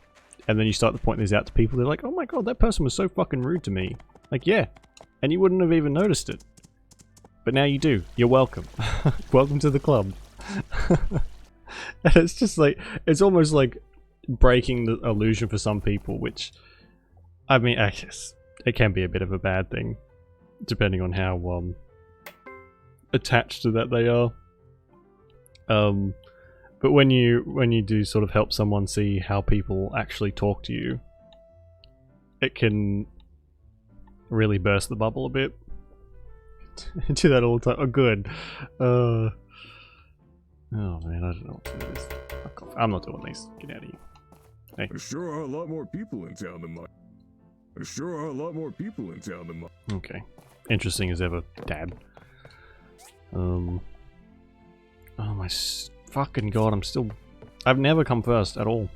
and then you start to point these out to people, they're like, oh my god, that person was so fucking rude to me. Like, yeah, and you wouldn't have even noticed it. But now you do. You're welcome. Welcome to the club. And it's just like, it's almost like breaking the illusion for some people, which, I mean, I guess it can be a bit of a bad thing, depending on how attached to that they are. But when you do sort of help someone see how people actually talk to you, it can really burst the bubble a bit. I do that all the time. Oh, good. Oh man, I don't know what to do this. Fuck off. I'm not doing these. Get out of here. Hey. There sure are a lot more people in town than mine. There sure are a lot more people in town than mine. Okay. Interesting as ever, Dad. Oh my fucking god, I've never come first at all.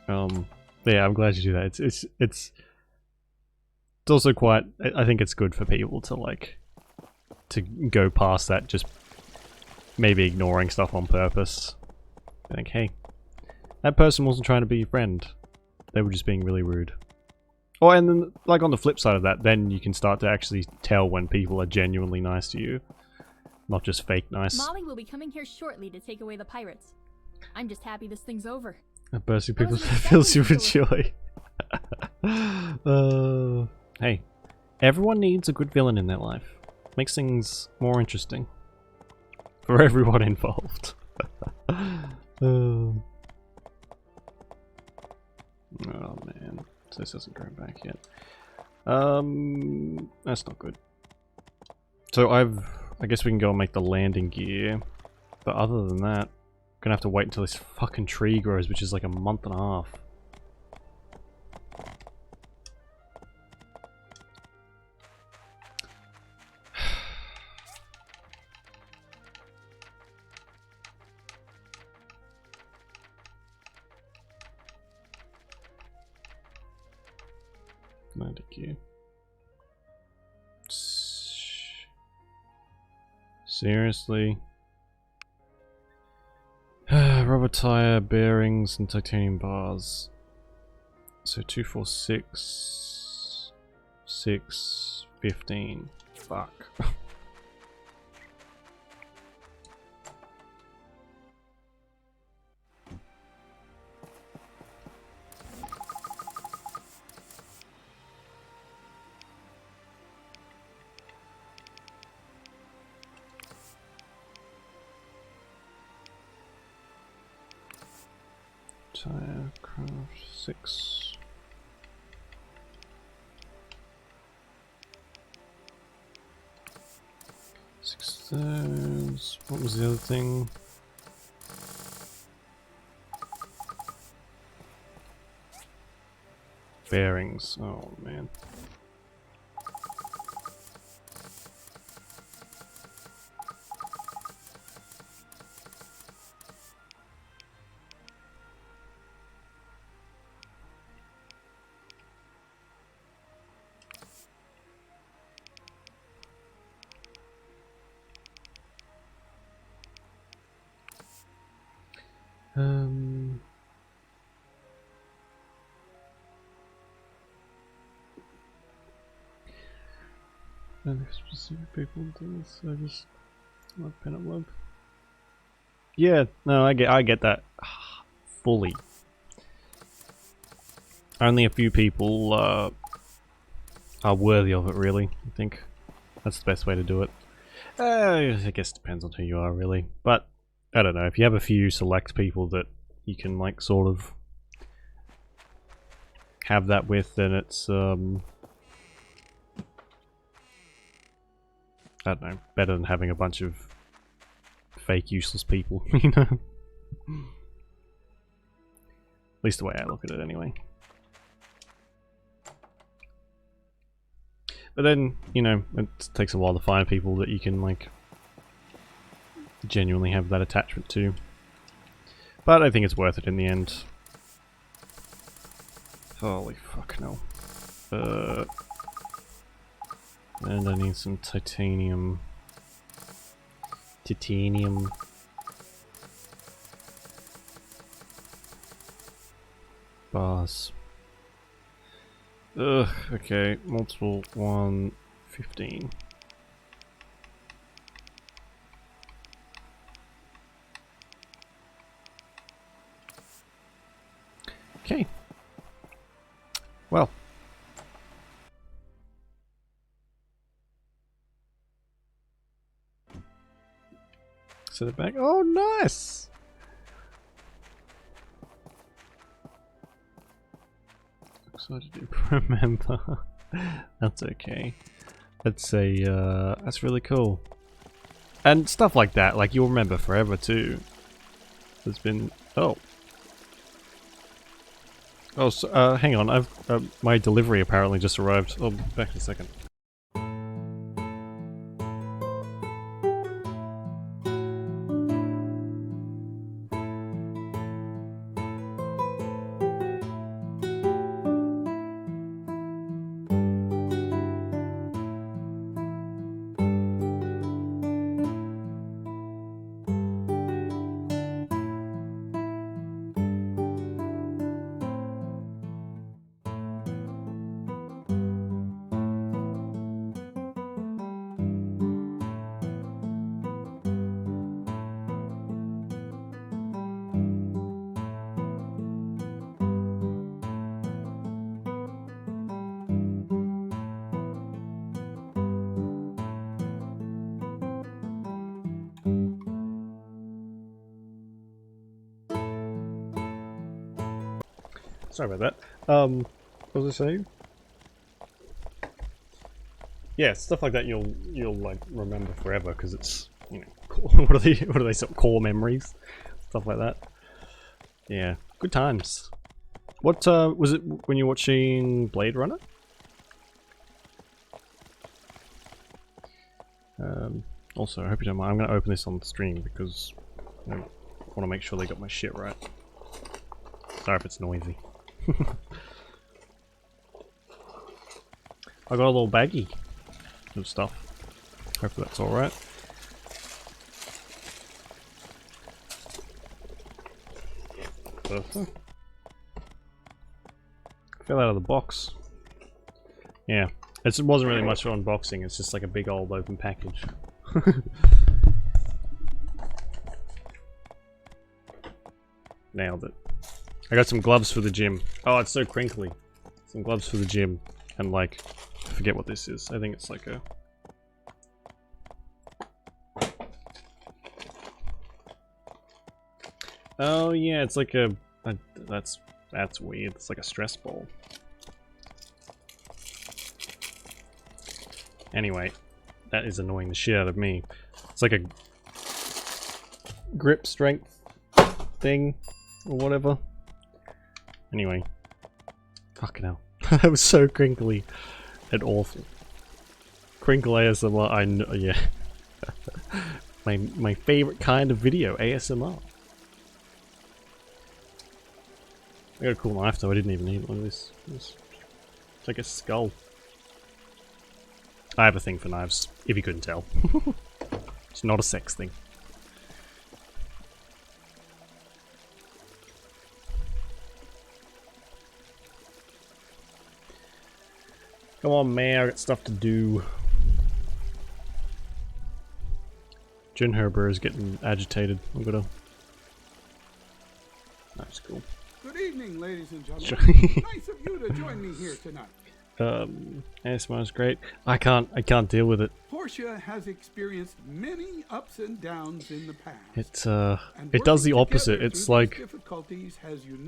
Yeah, I'm glad you do that. It's also quite, I think it's good for people to, like, to go past that, just maybe ignoring stuff on purpose. Like, hey, that person wasn't trying to be your friend. They were just being really rude. Oh, and then, like, on the flip side of that, then you can start to actually tell when people are genuinely nice to you. Not just fake nice. Molly will be coming here shortly to take away the pirates. I'm just happy this thing's over. That bursting people fills you with joy. Hey, everyone needs a good villain in their life. Makes things more interesting. For everyone involved. Oh man. So this hasn't grown back yet. That's not good. So I guess we can go and make the landing gear. But other than that, I'm gonna have to wait until this fucking tree grows, which is like a month and a half. Landing gear. Seriously? Rubber tire, bearings, and titanium bars. So 2, 4, 6, 6, 15. Fuck. Tire craft 6. Thirds. What was the other thing? Bearings. Oh man. And if specific people do this, I just love pen up love. Yeah, no, I get that fully. Only a few people are worthy of it, really. I think that's the best way to do it. I guess it depends on who you are, really. But I don't know, if you have a few select people that you can like sort of have that with, then it's I don't know, better than having a bunch of fake useless people, you know? At least the way I look at it anyway. But then, you know, it takes a while to find people that you can like genuinely have that attachment to. But I think it's worth it in the end. Holy fuck no. And I need some titanium. Titanium. Bars. Ugh, okay. Multiple 1, 15. Okay. Well. Set it back. Oh, nice! Excited to remember. That's okay. That's that's really cool. And stuff like that, like you'll remember forever too. There's been, oh. Oh, so, hang on, I've, my delivery apparently just arrived. I'll be back in a second. Sorry about that. What was I saying? yeah, stuff like that you'll like remember forever because it's, you know, what are they sort of core memories, stuff like that. Yeah, good times. What was it when you were watching Blade Runner? Also, I hope you don't mind. I'm gonna open this on the stream because I want to make sure they got my shit right. Sorry if it's noisy. I got a little baggie of stuff. Hopefully that's alright. Perfect. Fell out of the box. Yeah. It wasn't really much of unboxing, it's just like a big old open package. Nailed it. I got some gloves for the gym. Oh, it's so crinkly. Some gloves for the gym. And like, I forget what this is. I think it's like a... Oh yeah, it's like a that's weird. It's like a stress ball. Anyway, that is annoying the shit out of me. It's like a grip strength thing or whatever. Anyway, fucking hell, that was so crinkly and awful. Crinkle ASMR, I know, yeah. my favorite kind of video, ASMR. I got a cool knife though, I didn't even need one of this. It's like a skull. I have a thing for knives, if you couldn't tell. It's not a sex thing. Come on, man, I got stuff to do. Jin Herber is getting agitated. I'm gonna... That's cool. Good evening, ladies and gentlemen. Sure. Nice of you to join me here tonight. ASMR is great. I can't deal with it. Portia has experienced many ups and downs in the past. It's it does the opposite. It's like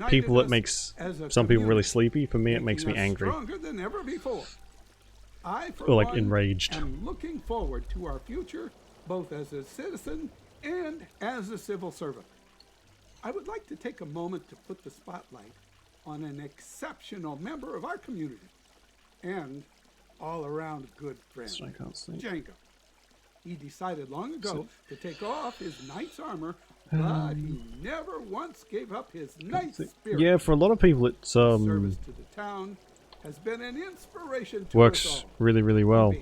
people that makes some people really sleepy. For me, it makes me angry. Stronger than ever before. I, for Or like one, enraged. am looking forward to our future, both as a citizen and as a civil servant. I would like to take a moment to put the spotlight on an exceptional member of our community and all-around good friend, Django. He decided long ago to take off his knight's armor, but he never once gave up his knight's spirit. Yeah, for a lot of people, it's Service to the town has been an inspiration to us works all. really, really well.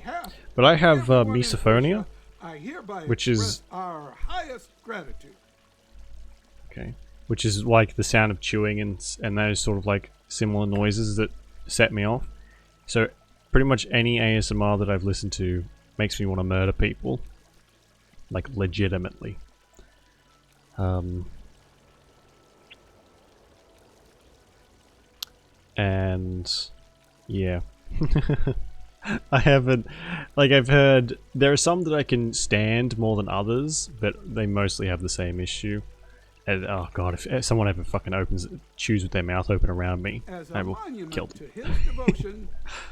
But I have misophonia, which is our highest gratitude. okay, which is like the sound of chewing and those sort of like similar noises that set me off. So pretty much any ASMR that I've listened to makes me want to murder people, like legitimately. And yeah. I haven't, like, I've heard there are some that I can stand more than others, but they mostly have the same issue. And oh god, if someone ever fucking chews with their mouth open around me, I will kill them. To his devotion,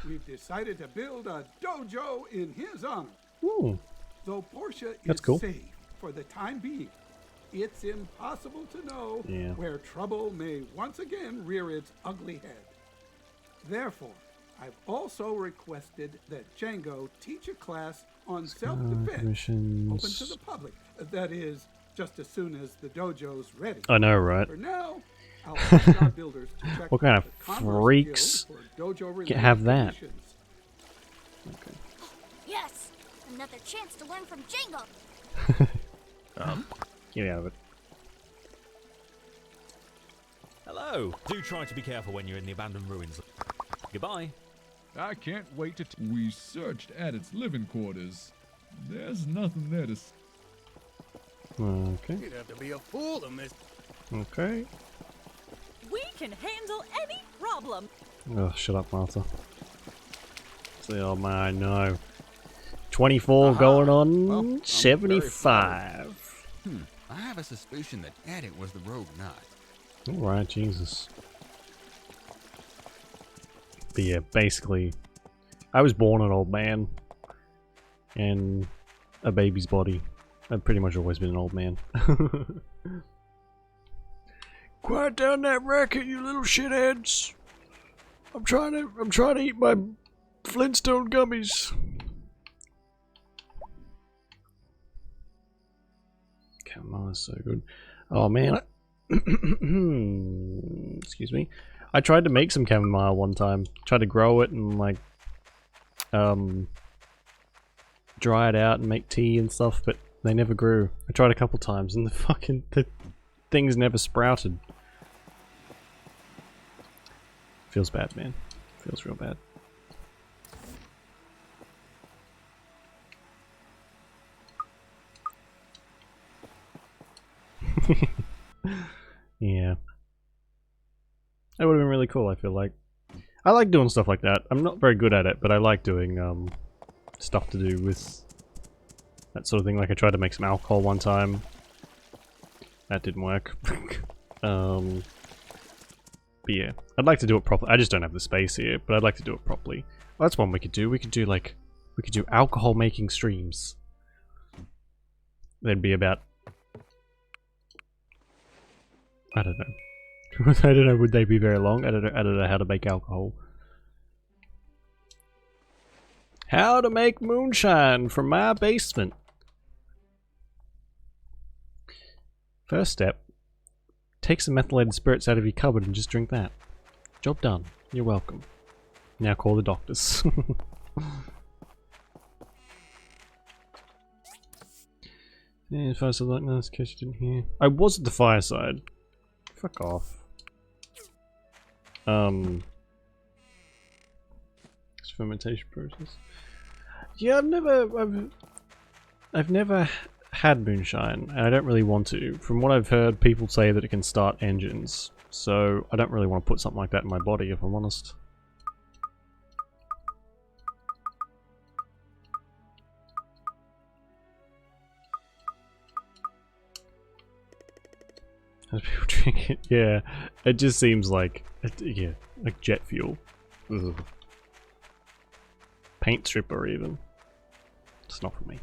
we've decided to build a dojo in his honor. Ooh. Though Portia That's is cool. safe for the time being, it's impossible to know where trouble may once again rear its ugly head. Therefore, I've also requested that Django teach a class on self-defense, open to the public. That is, just as soon as the dojo's ready. I know, right? For now, I'll ask our builders to check what kind of the Commerce freaks Guild for dojo can have that? conditions. Okay. Yes, another chance to learn from Django. Get out of it. Hello. Do try to be careful when you're in the abandoned ruins. Goodbye. I can't wait to... We searched at its living quarters. There's nothing there to... Okay. You'd have to be a fool to miss. Okay. We can handle any problem. Oh, shut up, Martha. See, oh man, no. 24 going on Well, 75. I have a suspicion that Edit was the rogue knight. Alright, Jesus. But yeah, basically, I was born an old man. and a baby's body. I've pretty much always been an old man. Quiet down that racket, you little shitheads! I'm trying to eat my Flintstone gummies. Chamomile is so good. Oh man, excuse me. I tried to make some chamomile one time. Tried to grow it and like dry it out and make tea and stuff, but they never grew. I tried a couple times and the things never sprouted. Feels bad, man. Feels real bad. Yeah. That would have been really cool, I feel like. I like doing stuff like that. I'm not very good at it, but I like doing stuff to do with that sort of thing. Like I tried to make some alcohol one time. That didn't work. But yeah, I'd like to do it properly. I just don't have the space here, but I'd like to do it properly. Well, that's one we could do. We could do alcohol making streams. They'd be about, I don't know. I don't know, would they be very long? I don't know how to make alcohol. How to make moonshine from my basement. First step, take some methylated spirits out of your cupboard and just drink that. Job done. You're welcome. Now call the doctors. Yeah, fireside like no, in case you didn't hear. I was at the fireside. Fuck off. It's fermentation process. Yeah, I've never had moonshine, and I don't really want to. From what I've heard, people say that it can start engines, so I don't really want to put something like that in my body, if I'm honest. As people drink it, yeah, it just seems like, yeah, like jet fuel. Ugh. Paint stripper even. It's not for me.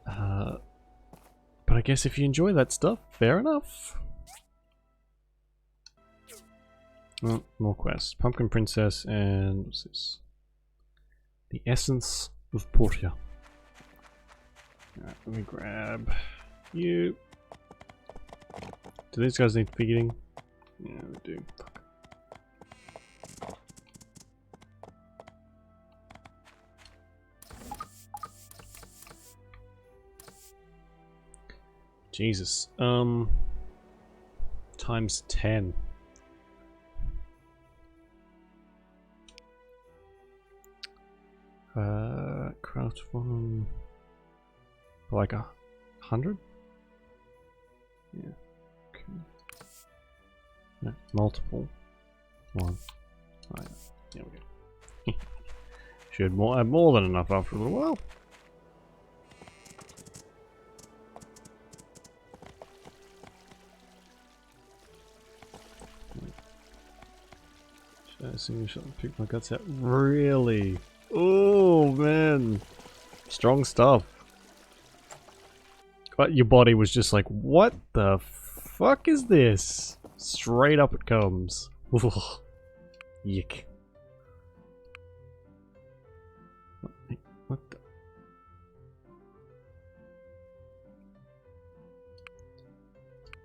But I guess if you enjoy that stuff, fair enough. Oh, more quests. Pumpkin Princess and what's this? The Essence of Portia. Alright, let me grab you. Do these guys need feeding? Yeah, they do. Fuck. Jesus. Times 10. Craft one. Like 100? Yeah. Okay. No, multiple. One. Right. There we go. Should have more than enough after a little while. Should I sing something? Pick my guts out. Really? Oh man. Strong stuff. But your body was just like, what the fuck is this? Straight up it comes. Ugh. Yick. What the?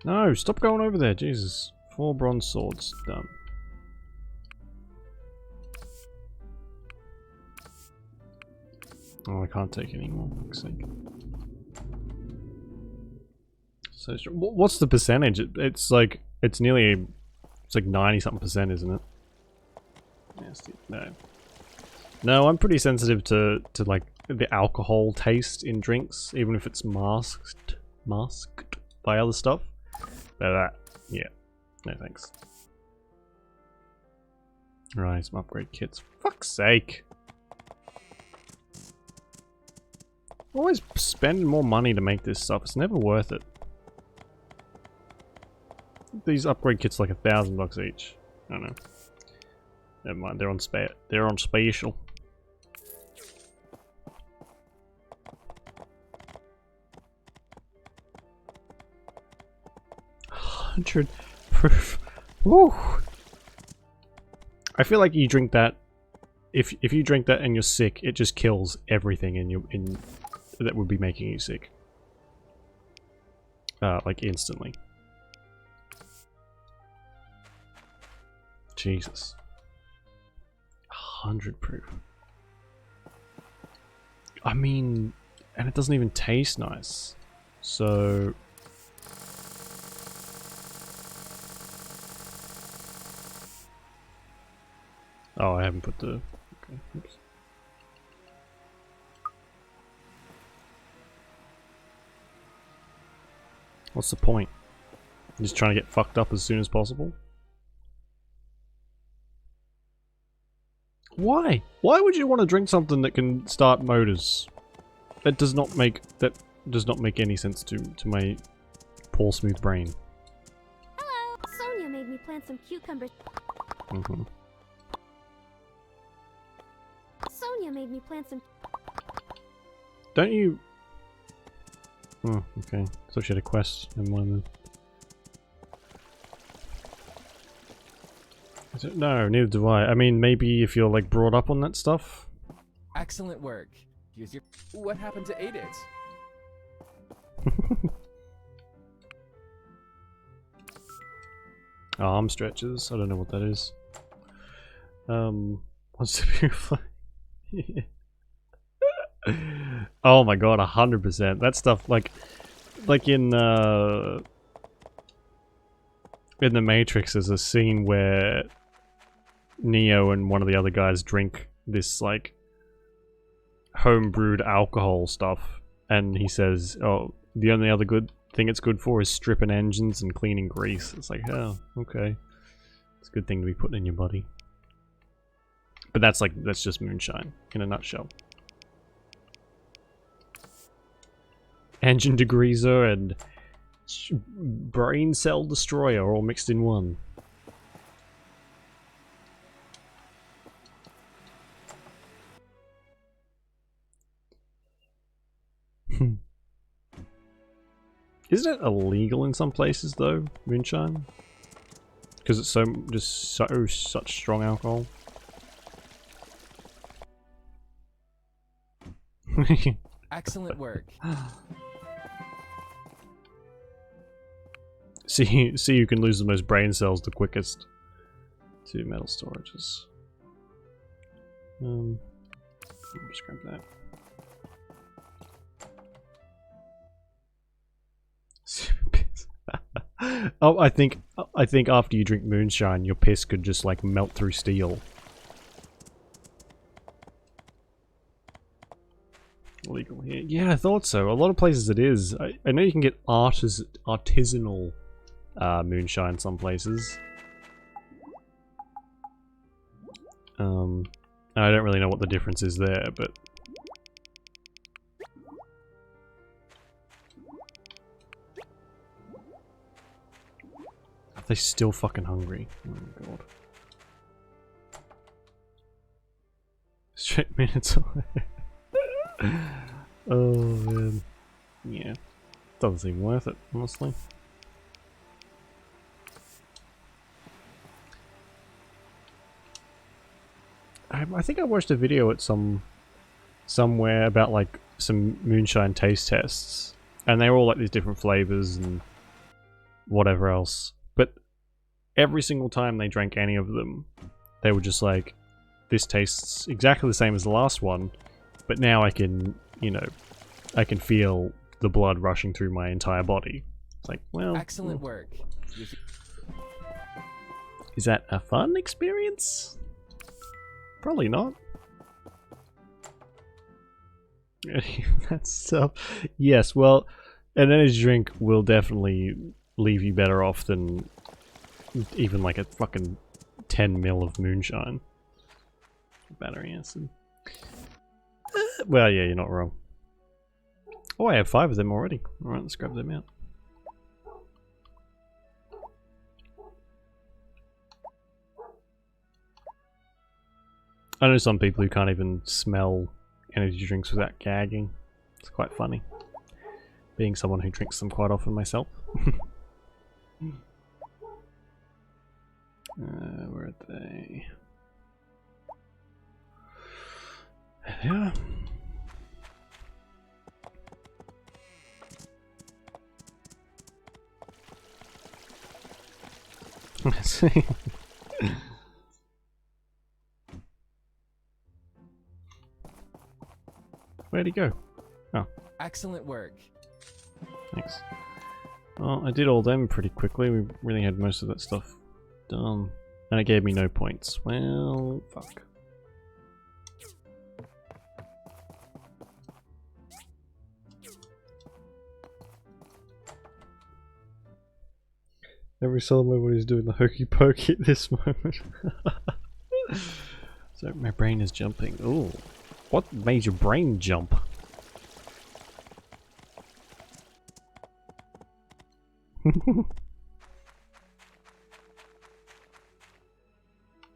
No, stop going over there, Jesus. 4 bronze swords, done. Oh, I can't take any more, for fuck's sake. So, what's the percentage? It's like, it's nearly, it's like 90-something%, isn't it? Nasty. No. No, I'm pretty sensitive to like the alcohol taste in drinks, even if it's masked by other stuff. But that, yeah, no thanks. Right, some upgrade kits. Fuck's sake! Always spending more money to make this stuff. It's never worth it. These upgrade kits are like $1,000 each. I don't know. Never mind. They're on special. 100 proof. Woo! I feel like you drink that. If you drink that and you're sick, it just kills everything that would be making you sick. Like instantly. Jesus. 100 proof. I mean, and it doesn't even taste nice. So... Oh, I haven't put the... Okay, oops. What's the point? Just trying to get fucked up as soon as possible? Why? Why would you want to drink something that can start motors? That does not make any sense to my poor smooth brain. Hello! Sonia made me plant some cucumbers. Mm-hmm. Sonia made me plant some... Don't you... Oh, okay. So she had a quest in one then. No, neither do I. I mean, maybe if you're like brought up on that stuff. Excellent work. Here's your. What happened to 8-It? Arm stretches. I don't know what that is. What's the beautiful? Oh my god, 100%. That stuff, like in the Matrix, there's a scene where Neo and one of the other guys drink this like homebrewed alcohol stuff, and he says, "Oh, the only other good thing it's good for is stripping engines and cleaning grease." It's like, oh, okay, it's a good thing to be putting in your body. But that's just moonshine in a nutshell. Engine degreaser and brain cell destroyer all mixed in one. Isn't it illegal in some places though, moonshine? Because it's such strong alcohol. Excellent work. See, you can lose the most brain cells the quickest. To metal storages. Just grab that. Oh, I think after you drink moonshine, your piss could just like melt through steel. Legal here. Yeah, I thought so. A lot of places it is. I know you can get artisanal moonshine some places. And I don't really know what the difference is there, but... Are they still fucking hungry? Oh my god. Straight minutes away. Oh man. Yeah. Doesn't seem worth it, honestly. I think I watched a video at somewhere about like some moonshine taste tests, and they were all like these different flavors and whatever else. But every single time they drank any of them, they were just like, "This tastes exactly the same as the last one, but now I can, you know, I can feel the blood rushing through my entire body." It's like, well, excellent work. Is that a fun experience? Probably not. That's so... Yes, well, an energy drink will definitely leave you better off than even like a fucking 10 mil of moonshine. Battery acid. Well, yeah, you're not wrong. Oh, I have 5 of them already. Alright, let's grab them out. I know some people who can't even smell energy drinks without gagging. It's quite funny. Being someone who drinks them quite often myself. Where are they? Yeah. Let's see. Where'd he go? Oh. Excellent work. Thanks. Well, I did all them pretty quickly. We really had most of that stuff done. And it gave me no points. Well, fuck. Every solo moment is doing the hokey pokey at this moment. So my brain is jumping. Ooh. What made your brain jump?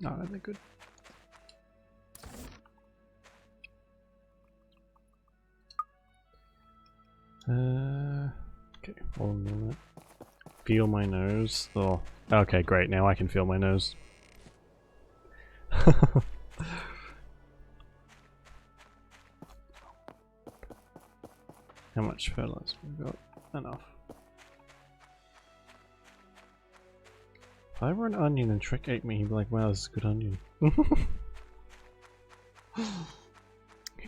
Oh, they're good. Okay, hold on a minute. Feel my nose. Oh, okay, great. Now I can feel my nose. How much fertilizer we got? Enough. If I were an onion and Shrek ate me, he'd be like, wow, this is a good onion.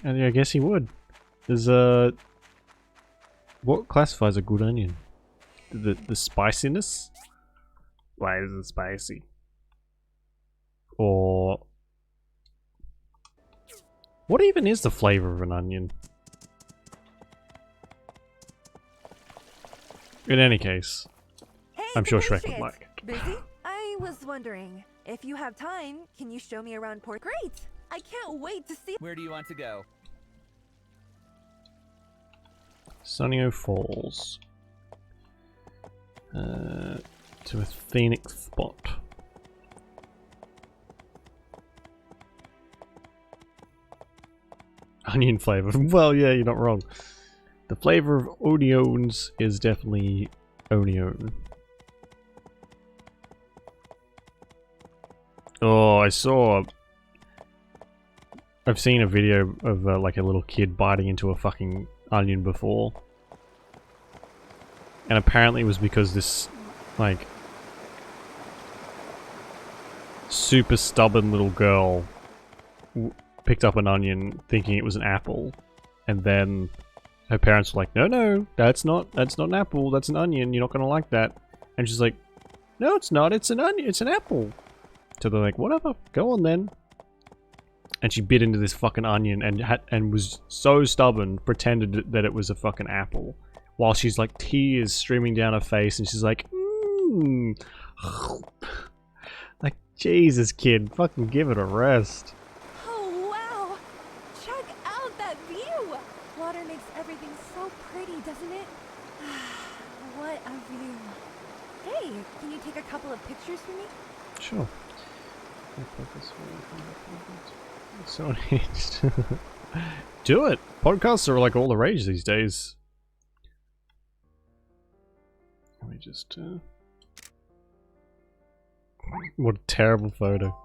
And yeah, I guess he would. There's what classifies a good onion? The spiciness? Why is it spicy? Or what even is the flavor of an onion? In any case, I'm sure Shrek would like it. Busy? I was wondering, if you have time, can you show me around Port? Great! I can't wait to see. Where do you want to go? Sunnyo Falls. To a scenic spot. Onion flavor. Well, yeah, you're not wrong. The flavor of onions is definitely onion. Oh, I've seen a video of like a little kid biting into a fucking onion before. And apparently it was because this, like, super stubborn little girl picked up an onion thinking it was an apple. And then her parents were like, no, that's not an apple, that's an onion, you're not gonna like that. And she's like, no, it's not, it's an onion, it's an apple. So they're like, whatever, go on then. And she bit into this fucking onion and was so stubborn, pretended that it was a fucking apple. While she's like tears streaming down her face and she's like, Like, Jesus kid, fucking give it a rest. Oh wow! Check out that view! Water makes everything so pretty, doesn't it? What a view. Hey, can you take a couple of pictures for me? Sure. So neat. Do it! Podcasts are like all the rage these days. Let me just what a terrible photo.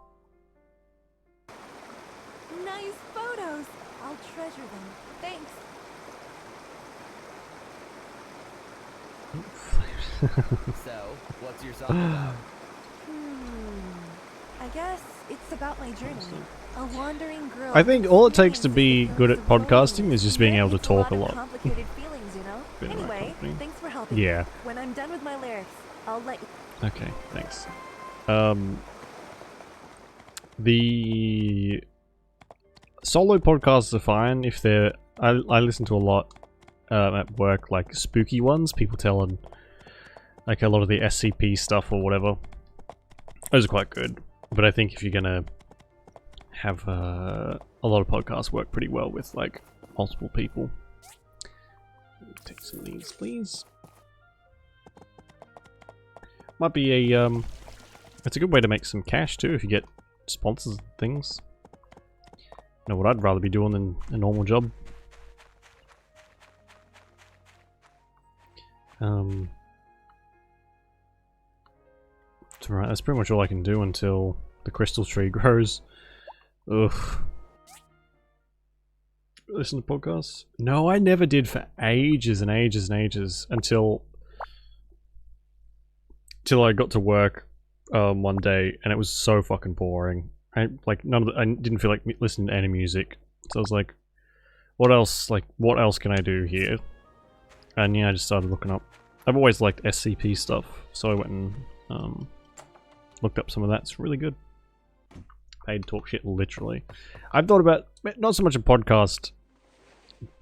Nice photos! I'll treasure them. Thanks. So, what's your song about? I guess it's about my journey. A wandering girl. I think all it takes to be good at podcasting is just being able to talk a lot. Complicated feelings, you know? Anyway, thanks for helping. Yeah. When I'm done with my lyrics, I'll let you. Okay, thanks. The solo podcasts are fine if they're. I listen to a lot at work, like spooky ones. People telling like a lot of the SCP stuff or whatever. Those are quite good. But I think if you're gonna have a lot of podcasts work pretty well with like multiple people. Take some of these, please. Might be a it's a good way to make some cash too if you get sponsors and things. You know what I'd rather be doing than a normal job. Right, that's pretty much all I can do until the crystal tree grows. Ugh. Listen to podcasts? No, I never did for ages and ages and ages until I got to work one day and it was so fucking boring. I didn't feel like listening to any music, so I was like, what else can I do here? And yeah, I just started looking up. I've always liked SCP stuff, so I went and looked up some of that. It's really good. Paid talk shit, literally. I've thought about not so much a podcast,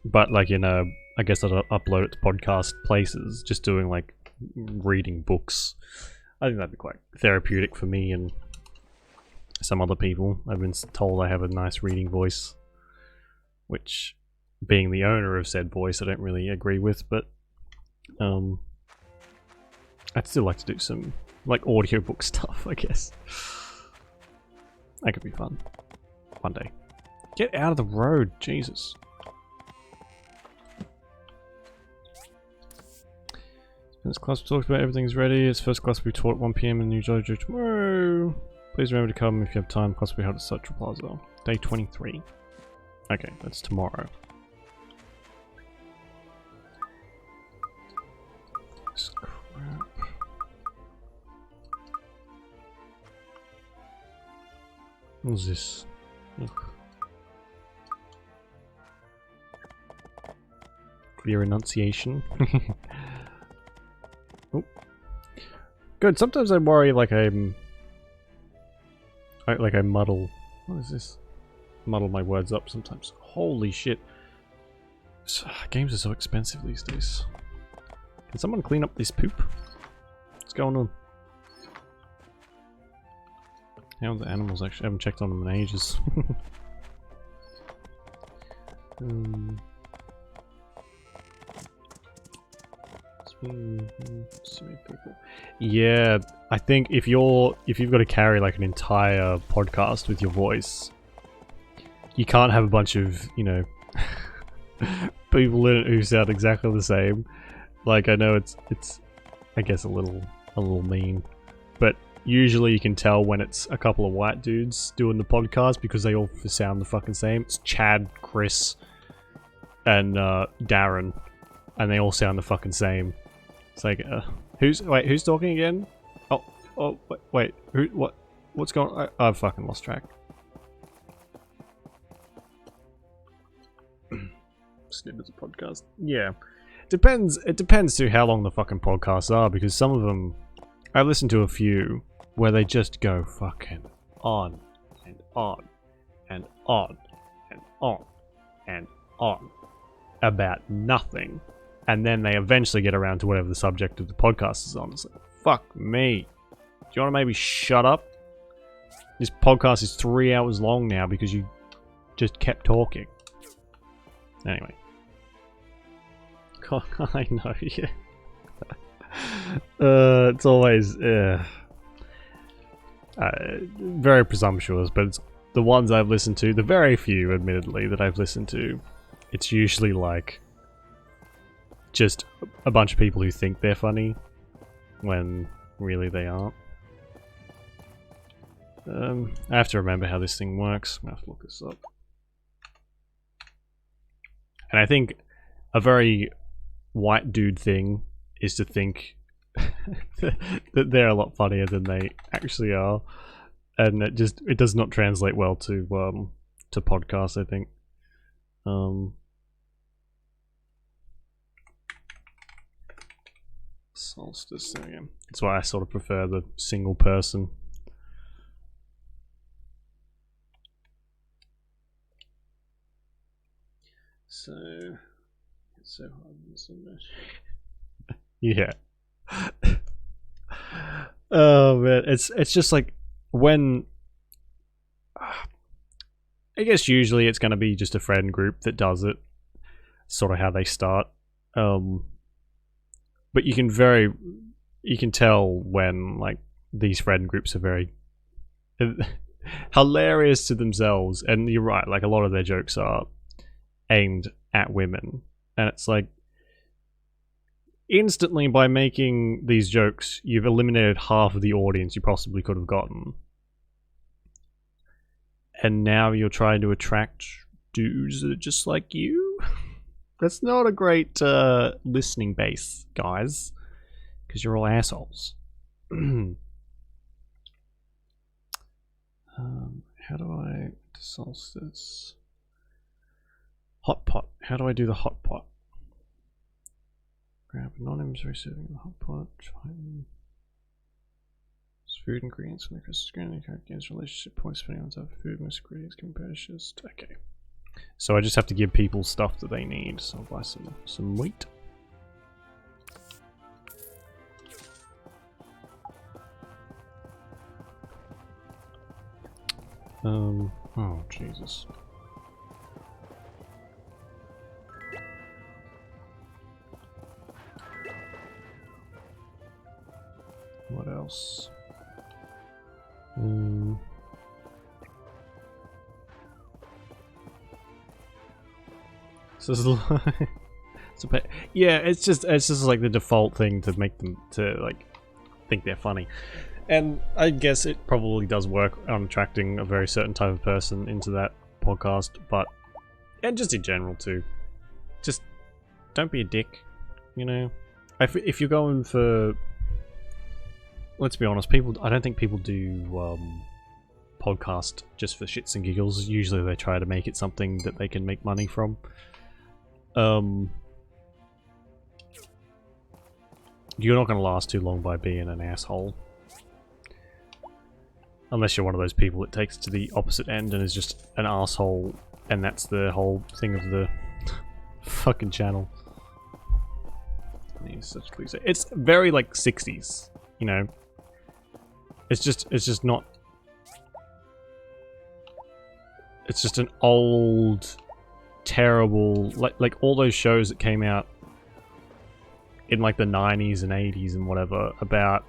but like I guess I'd upload it to podcast places, just doing like reading books. I think that'd be quite therapeutic for me and some other people. I've been told I have a nice reading voice, which, being the owner of said voice, I don't really agree with, but I'd still like to do some like audiobook stuff, I guess. That could be fun. One day. Get out of the road, Jesus. This class we talked about, everything's ready. It's first class will be taught at 1 PM in New Jojo tomorrow. Please remember to come if you have time. Class will be held at Central Plaza. Day 23. Okay, that's tomorrow. This crap. What's this? Ugh. Clear enunciation. Oh. Good. Sometimes I worry like I muddle. What is this? Muddle my words up sometimes. Holy shit. Games are so expensive these days. Can someone clean up this poop? What's going on? How are the animals actually? I haven't checked on them in ages. Yeah, I think if you've got to carry like an entire podcast with your voice, you can't have a bunch of, you know, people in it who sound exactly the same. Like, I know it's I guess a little mean, but usually you can tell when it's a couple of white dudes doing the podcast because they all sound the fucking same. It's Chad, Chris, and Darren, and they all sound the fucking same. It's like, who's talking again? Oh, wait, what's going on? I've fucking lost track. Snippets of podcast. Yeah. It depends to how long the fucking podcasts are, because some of them, I listened to a few where they just go fucking on and on and on and on and on about nothing, and then they eventually get around to whatever the subject of the podcast is on. It's like, fuck me. Do you want to maybe shut up? This podcast is 3 hours long now because you just kept talking. Anyway. God, I know, yeah. It's always very presumptuous, but it's the ones I've listened to, the very few, admittedly, that I've listened to, it's usually like just a bunch of people who think they're funny when really they aren't. I have to remember how this thing works. I'm gonna have to look this up. And I think a very white dude thing is to think that they're a lot funnier than they actually are, and it does not translate well to podcasts, I think. Solstice, there we go. That's why I sort of prefer the single person. So it's so hard to submit. Yeah. Oh man, it's just like when I guess usually it's gonna be just a friend group that does it. Sort of how they start. But you can tell when like these friend groups are very hilarious to themselves, and you're right, like a lot of their jokes are aimed at women, and it's like instantly by making these jokes, you've eliminated half of the audience you possibly could have gotten. And now you're trying to attract dudes that are just like you? That's not a great listening base, guys. Because you're all assholes. How do I solstice? Hot pot. How do I do the hot pot? Grab a non-inventory serving in the hot pot. Food ingredients from the Christmas screen. Against relationship points depending on the type of food. Most ingredients can be purchased. Okay. So I just have to give people stuff that they need. So I'll buy some wheat. Oh Jesus. What else? So yeah, it's just like the default thing to make them to like think they're funny. And I guess it probably does work on attracting a very certain type of person into that podcast, and just in general too. Just don't be a dick, you know? If you're going for, let's be honest, I don't think people do podcast just for shits and giggles. Usually they try to make it something that they can make money from. You're not going to last too long by being an asshole. Unless you're one of those people that takes it to the opposite end and is just an asshole, and that's the whole thing of the fucking channel. Such cliche. It's very like 60s, you know. It's just not. It's just an old, terrible, like all those shows that came out in like the 90s and 80s and whatever about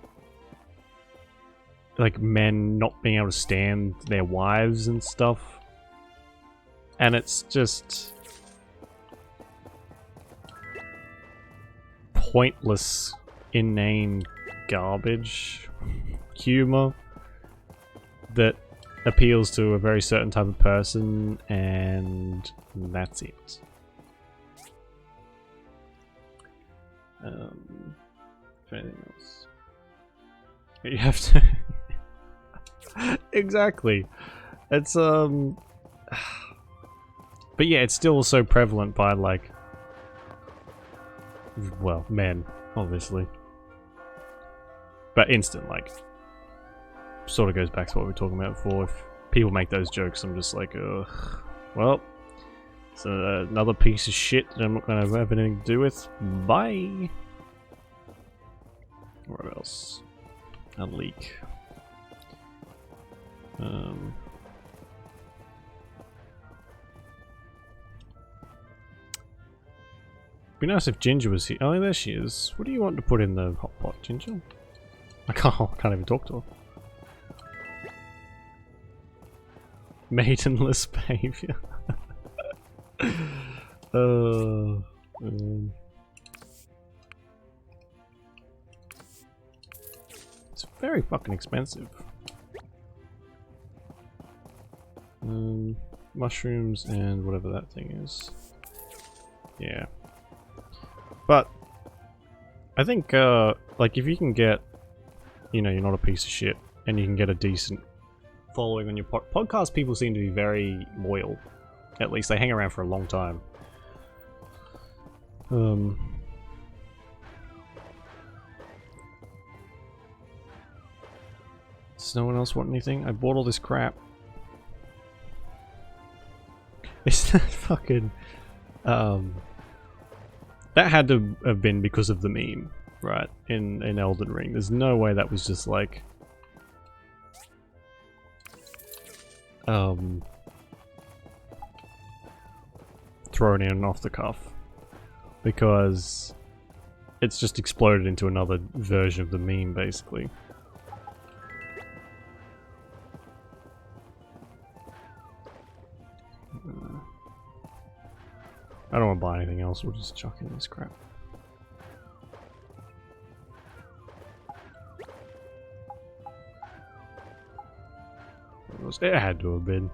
like men not being able to stand their wives and stuff. And it's just pointless, inane garbage humor that appeals to a very certain type of person, and that's it. If anything else, you have to exactly. It's but yeah, it's still so prevalent by like, well, men, obviously. But instant, like, sort of goes back to what we were talking about before. If people make those jokes, I'm just like, ugh. Well, it's another piece of shit that I'm not going to have anything to do with. Bye! What else? A leak. Be nice if Ginger was here. Oh, there she is. What do you want to put in the hot pot, Ginger? I can't even talk to her. Maidenless behavior. It's very fucking expensive. Mushrooms and whatever that thing is. Yeah. But I think like if you can get, you know, you're not a piece of shit and you can get a decent following on your podcast, people seem to be very loyal. At least they hang around for a long time. Does no one else want anything? I bought all this crap. Is that fucking that had to have been because of the meme, right? In Elden Ring. There's no way that was just like thrown in off the cuff, because it's just exploded into another version of the meme, basically. I don't want to buy anything else, we'll just chuck in this crap. It had to have been.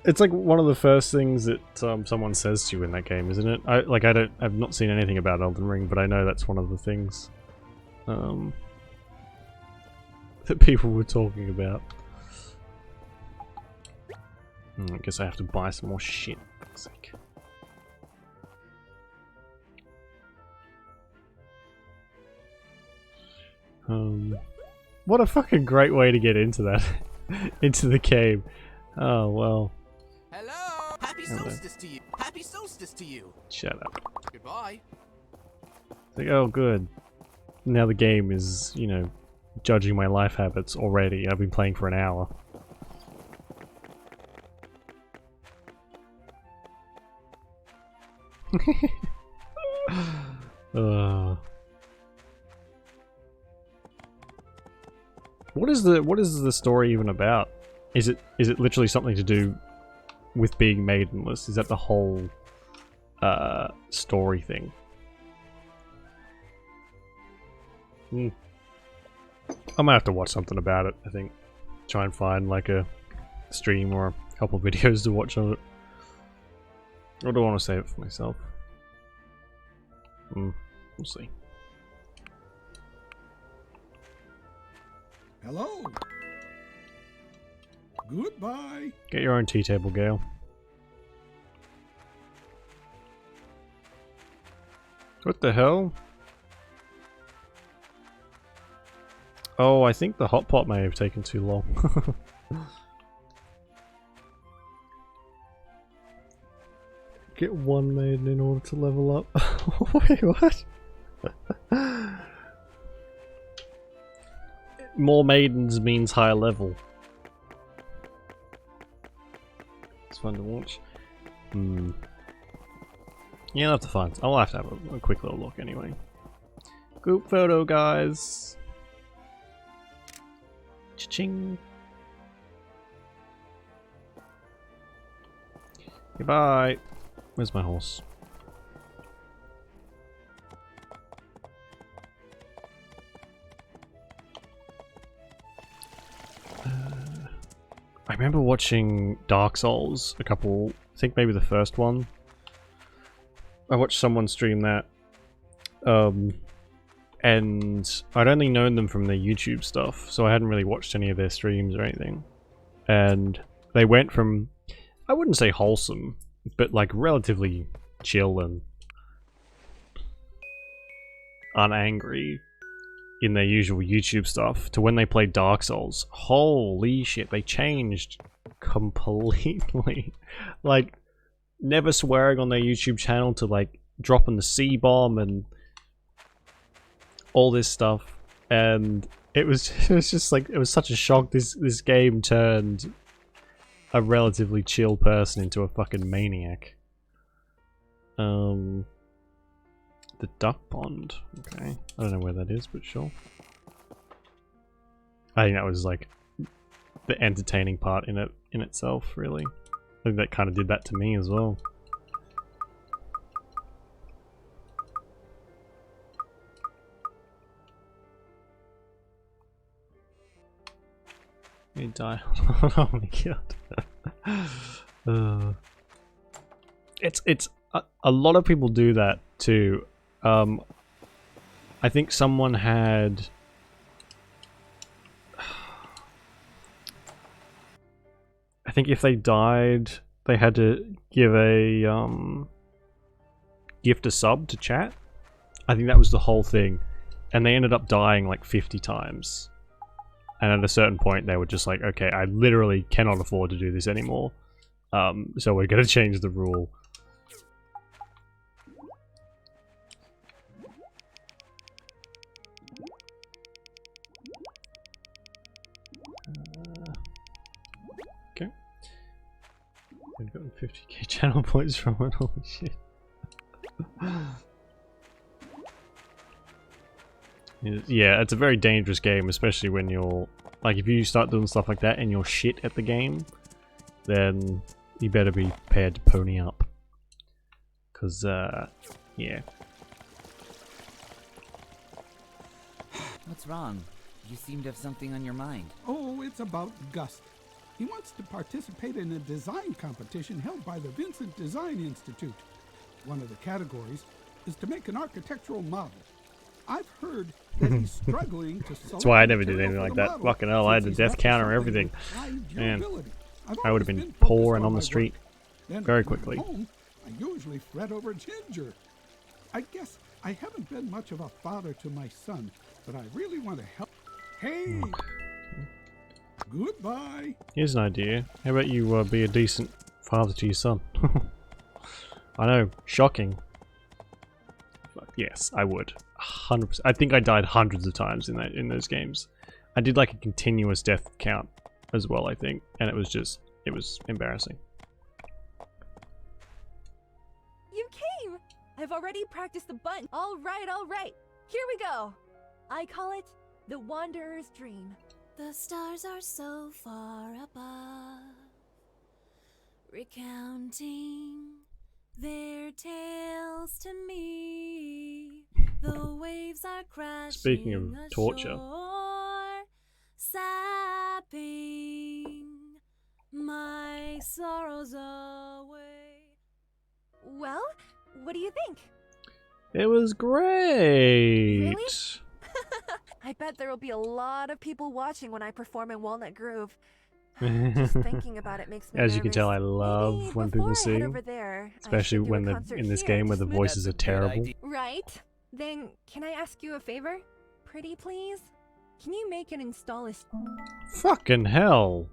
It's like one of the first things that someone says to you in that game, isn't it? I've not seen anything about Elden Ring, but I know that's one of the things that people were talking about. I guess I have to buy some more shit. For fuck's sake. What a fucking great way to get into that, into the game. Oh well. Hello. Happy Hello. solstice to you. Happy solstice to you. Shut up. Goodbye. It's like, oh good. Now the game is, you know, judging my life habits already. I've been playing for an hour. What is the story even about? Is it literally something to do with being maidenless? Is that the whole story thing? I might have to watch something about it, I think. Try and find like a stream or a couple of videos to watch of it. Or do I want to save it for myself? We'll see. Hello. Goodbye. Get your own tea table, Gale. What the hell? Oh, I think the hot pot may have taken too long. Get one maiden in order to level up. Wait, what? More maidens means higher level. It's fun to watch. Yeah, I'll have to find. I'll have to have a quick little look anyway. Group photo, guys. Cha-ching. Goodbye. Where's my horse? I remember watching Dark Souls a couple, I think maybe the first one. I watched someone stream that. And I'd only known them from their YouTube stuff, so I hadn't really watched any of their streams or anything. And they went from, I wouldn't say wholesome, but like relatively chill and unangry in their usual YouTube stuff to when they played Dark Souls. Holy shit, they changed completely. Like, never swearing on their YouTube channel to like dropping the C-bomb and all this stuff. And it was just like, it was such a shock. This game turned a relatively chill person into a fucking maniac. The duck pond. Okay. I don't know where that is, but sure. I think that was like the entertaining part in itself, really. I think that kind of did that to me as well. You die. Oh my god. It's a lot of people do that too. I think someone had I think if they died they had to give a gift a sub to chat. I think that was the whole thing. And they ended up dying like 50 times. And at a certain point they were just like, okay, I literally cannot afford to do this anymore. So we're gonna change the rule. Okay. I've gotten 50k channel points from it, holy shit. Yeah, it's a very dangerous game, especially when you're... Like, if you start doing stuff like that and you're shit at the game, then you better be prepared to pony up. Because, yeah. What's wrong? You seem to have something on your mind. Oh, it's about Gust. He wants to participate in a design competition held by the Vincent Design Institute. One of the categories is to make an architectural model. I've heard that he's struggling to select That's why I never did material anything for like the that. model, Fucking hell, I had the since death he's counter and after everything. something with high Man, durability. I've I would have always been focused poor and on my the street work. Then very when I'm quickly. home, I usually fret over Ginger. I guess I haven't been much of a father to my son, but I really want to help. Hey! Goodbye! Here's an idea. How about you be a decent father to your son? I know, shocking. But yes, I would. 100%. I think I died hundreds of times in those games. I did like a continuous death count as well, I think, and it was embarrassing. You came! I've already practiced a bunch. All right. Here we go. I call it the Wanderer's Dream. The stars are so far above, recounting their tales to me. The waves are crashing. Speaking of torture, ashore, sapping my sorrows away. Well, what do you think? it was great. Really? I bet there will be a lot of people watching when I perform in Walnut Grove. Just thinking about it makes me As you can nervous. tell, I love Maybe when before people I head sing, over there, I especially should do a when they're concert in this here. game where the voices are terrible. Right? Then, can I ask you a favor? Pretty please? Can you make and install a... Fucking hell.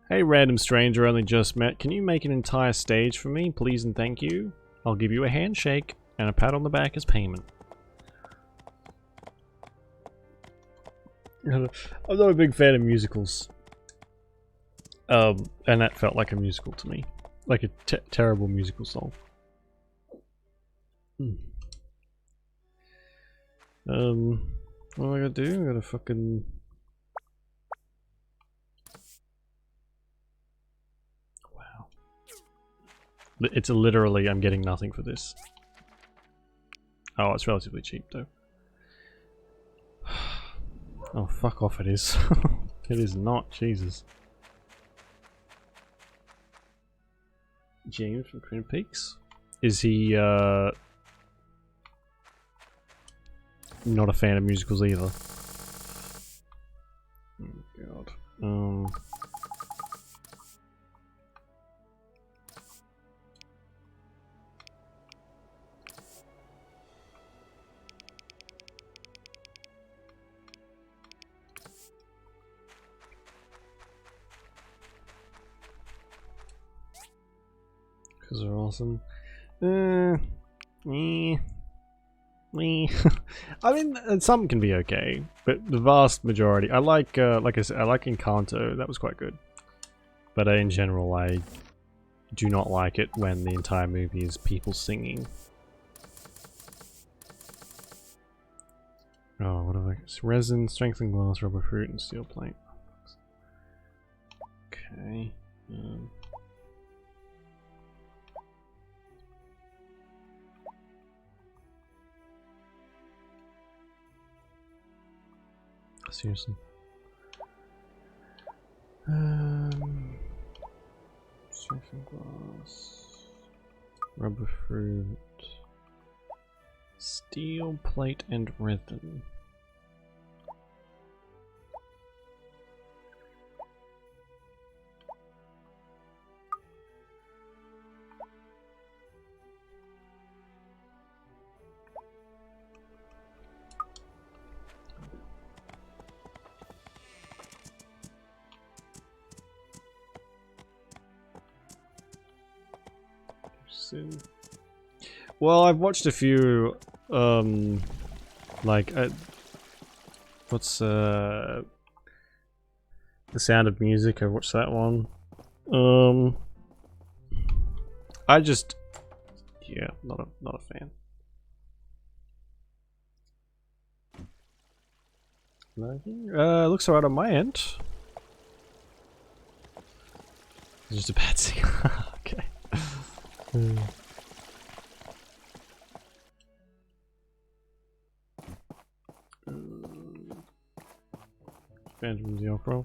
Hey random stranger only just met, can you make an entire stage for me, please and thank you? I'll give you a handshake and a pat on the back as payment. I'm not a big fan of musicals. And that felt like a musical to me. Like a terrible musical song. What am I gonna do? I gotta fucking... Wow. It's literally, I'm getting nothing for this. Oh, it's relatively cheap though. Oh, fuck off it is. It is not, Jesus. James from Twin Peaks? Is he, not a fan of musicals either? Oh, God. Because they're awesome. Me. I mean, some can be okay, but the vast majority. I like I said, I like Encanto. That was quite good. But in general, I do not like it when the entire movie is people singing. Oh, what have I got? Resin, strengthened glass, rubber fruit, and steel plate. Okay. Seriously. Strengthened glass, rubber fruit, steel plate, and resin. Well, I've watched a few, like, what's, The Sound of Music, I watched that one. I just, yeah, not a fan. Looks alright on my end. It's just a bad singer. Okay. Phantom of the Opera.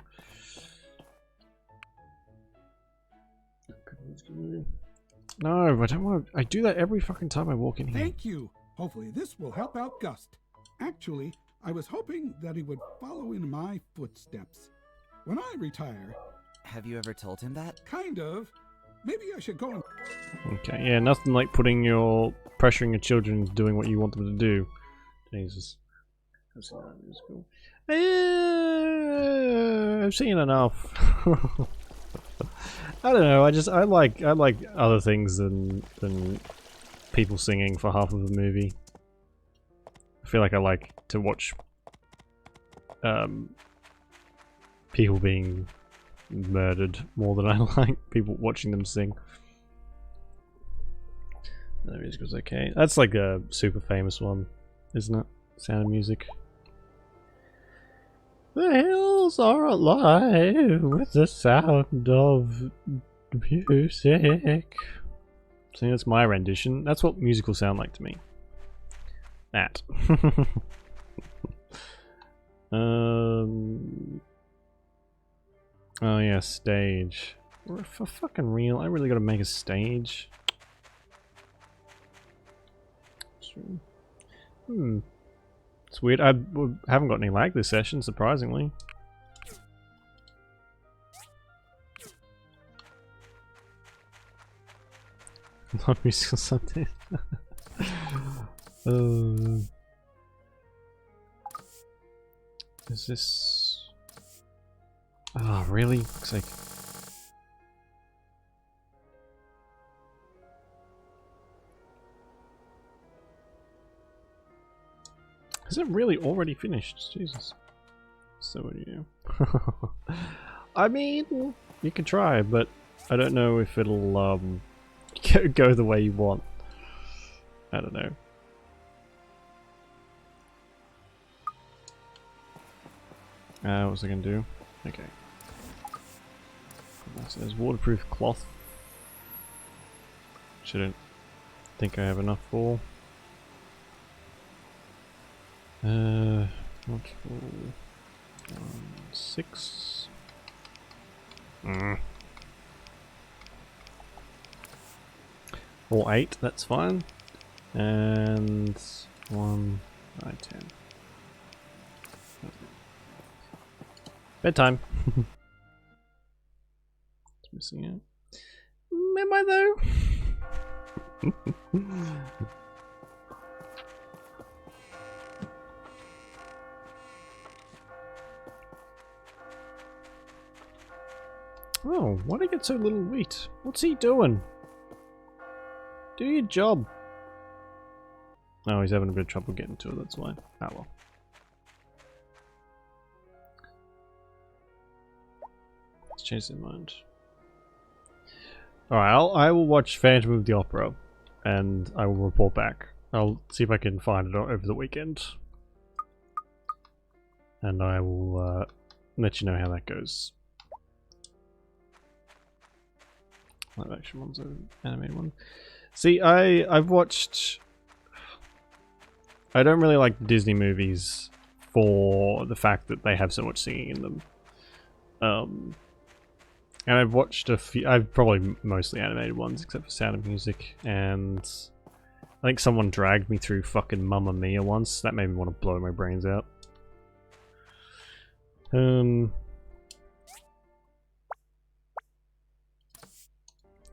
No, I don't want to. I do that every fucking time I walk in here. Thank you. Hopefully this will help out Gust. Actually, I was hoping that he would follow in my footsteps. When I retire... Have you ever told him that? Kind of. Maybe I should go and... Okay, yeah, nothing like pressuring your children into doing what you want them to do. Jesus. I've seen enough. I don't know. I like other things than people singing for half of a movie. I feel like I like to watch people being murdered more than I like people watching them sing. The music was okay. That's like a super famous one, isn't it? Sound of Music. The hills are alive with the sound of music. So that's my rendition. That's what musicals sound like to me. That. Oh yeah, stage. For fucking real, I really gotta make a stage. It's weird. I haven't got any lag this session, surprisingly. Not musical something. Is this? Oh, really? Looks like. Is it really already finished? Jesus. So what do you? I mean, you can try, but I don't know if it'll go the way you want. I don't know. What was I gonna do? Okay. There's waterproof cloth. Shouldn't think I have enough for. Not for 6. Or 8, that's fine. And 1 by 10. Bedtime. It's missing it. Am I though? Oh, why do I get so little wheat? What's he doing? Do your job. Oh, he's having a bit of trouble getting to it, that's why. Ah well. Let's change their mind. Alright, I will watch Phantom of the Opera and I will report back. I'll see if I can find it over the weekend. And I will let you know how that goes. Live action ones or animated one. See, I've watched. I don't really like Disney movies for the fact that they have so much singing in them. And I've watched a few. I've probably mostly animated ones, except for Sound of Music, and I think someone dragged me through fucking Mamma Mia once. That made me want to blow my brains out.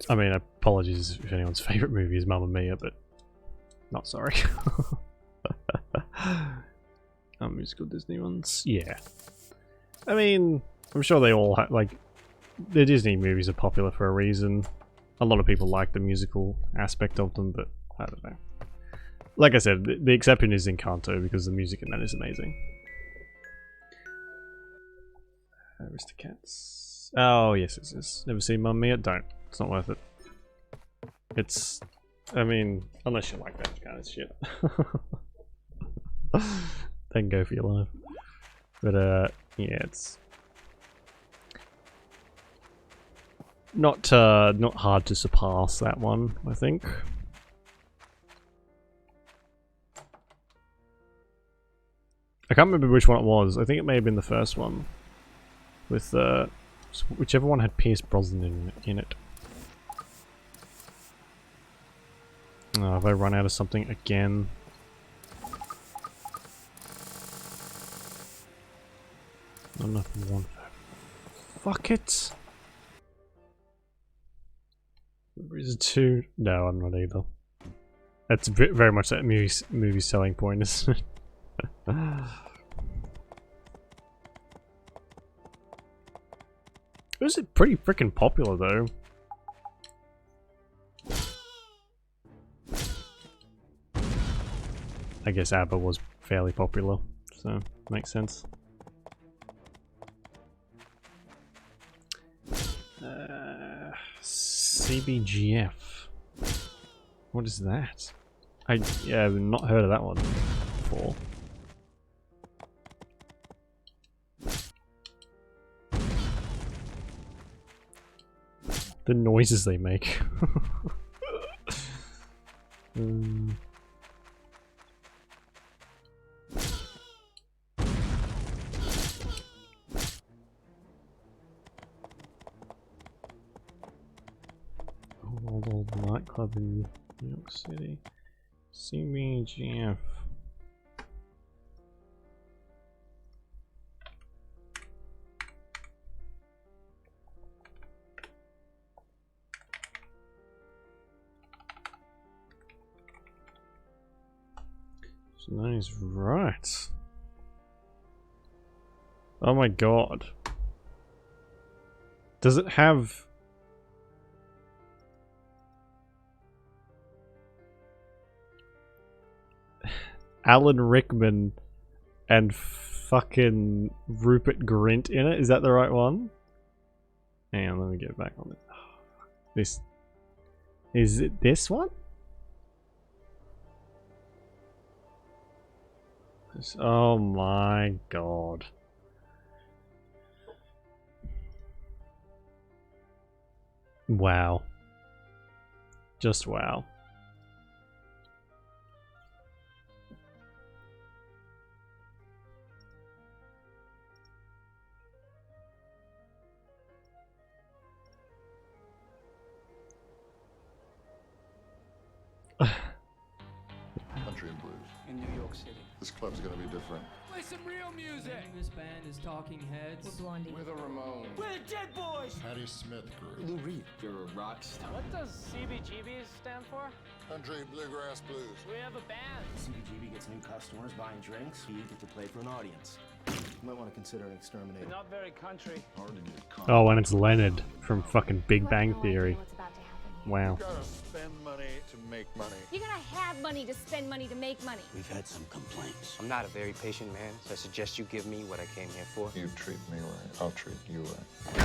I mean, apologies if anyone's favourite movie is Mamma Mia, but not sorry. Musical Disney ones? Yeah. I mean, I'm sure they all have, like, the Disney movies are popular for a reason. A lot of people like the musical aspect of them, but I don't know. Like I said, the exception is Encanto because the music in that is amazing. Aristocats. Oh, yes, yes, yes. Never seen Mamma Mia? Don't. It's not worth it. It's... I mean, unless you like that kind of shit. Then go for your life. But, yeah, it's... not hard to surpass that one, I think. I can't remember which one it was. I think it may have been the first one. with whichever one had Pierce Brosnan in it. Oh, have I run out of something again? Not enough of one. Fuck it! Is it two? No, I'm not either. That's very much that movie selling point, isn't it? It was pretty freaking popular though. I guess ABBA was fairly popular, so makes sense. CBGF. What is that? Yeah, I've not heard of that one before. The noises they make. Old nightclub in New York City. CBGF. So that is right. Oh my god. Does it have... Alan Rickman and fucking Rupert Grint in it? Is that the right one? Hang on, let me get back on it. This... Is it this one? Oh my god. Wow. Just wow. Country and blues. In New York City. This club's gonna be different. Play some real music! This band is Talking Heads. We're Blondie. We're the Ramones. We're the Dead Boys! Patti Smith Group. Lou Reed. You're a rock star. What does CBGB stand for? Country Bluegrass Blues. We have a band. CBGB gets new customers buying drinks. You get to play for an audience. You might want to consider an exterminator. Not very country. Hard to get caught. Oh, and it's Leonard from fucking Big Bang Theory. Wow. You gotta spend money to make money. You're gonna have money to spend money to make money. We've had some complaints. I'm not a very patient man, so I suggest you give me what I came here for. You treat me right, I'll treat you right.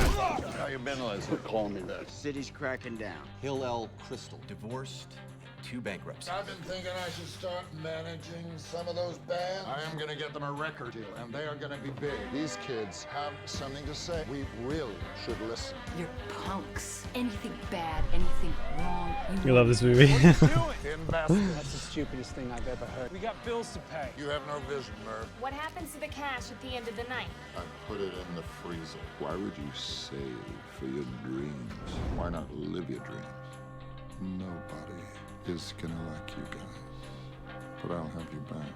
How you been, Leslie? Call me that. City's cracking down. Hill L. Crystal. Divorced. 2 bankruptcies. I've been thinking I should start managing some of those bands. I am gonna get them a record deal, and they are gonna be big. These kids have something to say. We really should listen. You're punks. Anything bad, anything wrong. You love this movie. Investment. That's the stupidest thing I've ever heard. We got bills to pay. You have no vision, Merv. What happens to the cash at the end of the night? I put it in the freezer. Why would you save for your dreams? Why not live your dreams? Nobody is gonna like you guys, but I'll have you back.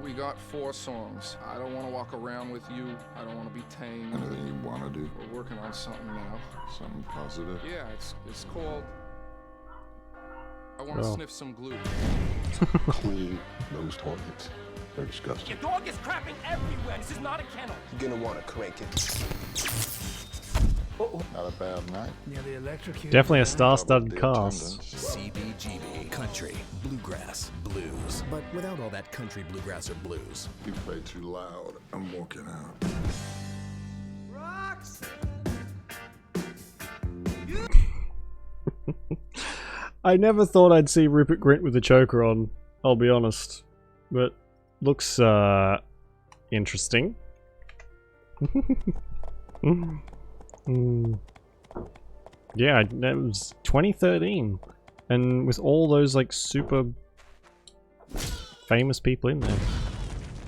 We got 4 songs. I don't want to walk around with you. I don't want to be tamed. Anything you want to do? We're working on something now. Something positive? Yeah, it's called... I want to sniff some glue. Clean those toilets. They're disgusting. Your dog is crapping everywhere. This is not a kennel. You're gonna want to crank it. Not a bad night. Nearly electrocuted. Definitely a star-studded cast. CBGB, country, bluegrass, blues. But without all that country, bluegrass, or blues. You play too loud. I'm walking out. Rocks! I never thought I'd see Rupert Grint with a choker on, I'll be honest. But looks interesting. Yeah, that was 2013, and with all those like super famous people in there.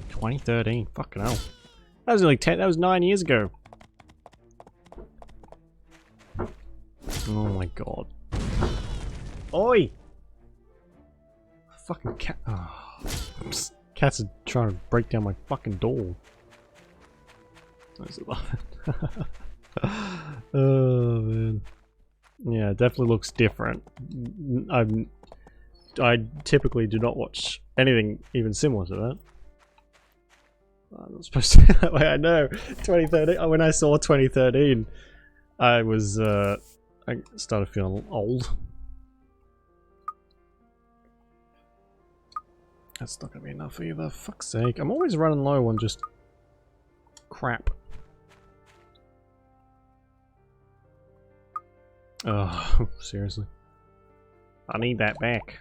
2013, fucking hell. That was only 9 years ago. Oh my god. Oi! Fucking cat. Oh. Cats are trying to break down my fucking door. Those are laughing. Oh man. Yeah, it definitely looks different. I typically do not watch anything even similar to that. I'm not supposed to be that way, I know. 2013, when I saw 2013, I was, I started feeling old. That's not gonna be enough either, fuck's sake. I'm always running low on just crap. Oh, seriously. I need that back.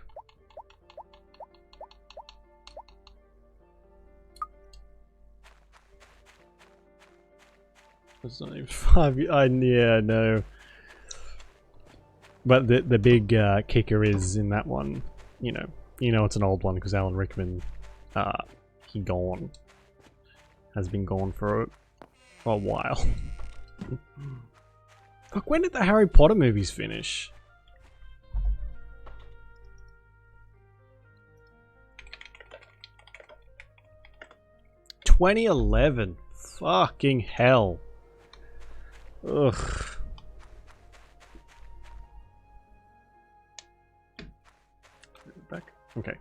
It's not even 5 years. Yeah, no. But the big kicker is in that one, you know it's an old one because Alan Rickman, he gone. Has been gone for a while. Fuck, when did the Harry Potter movies finish? '11. Fucking hell. Ugh. Back? Okay.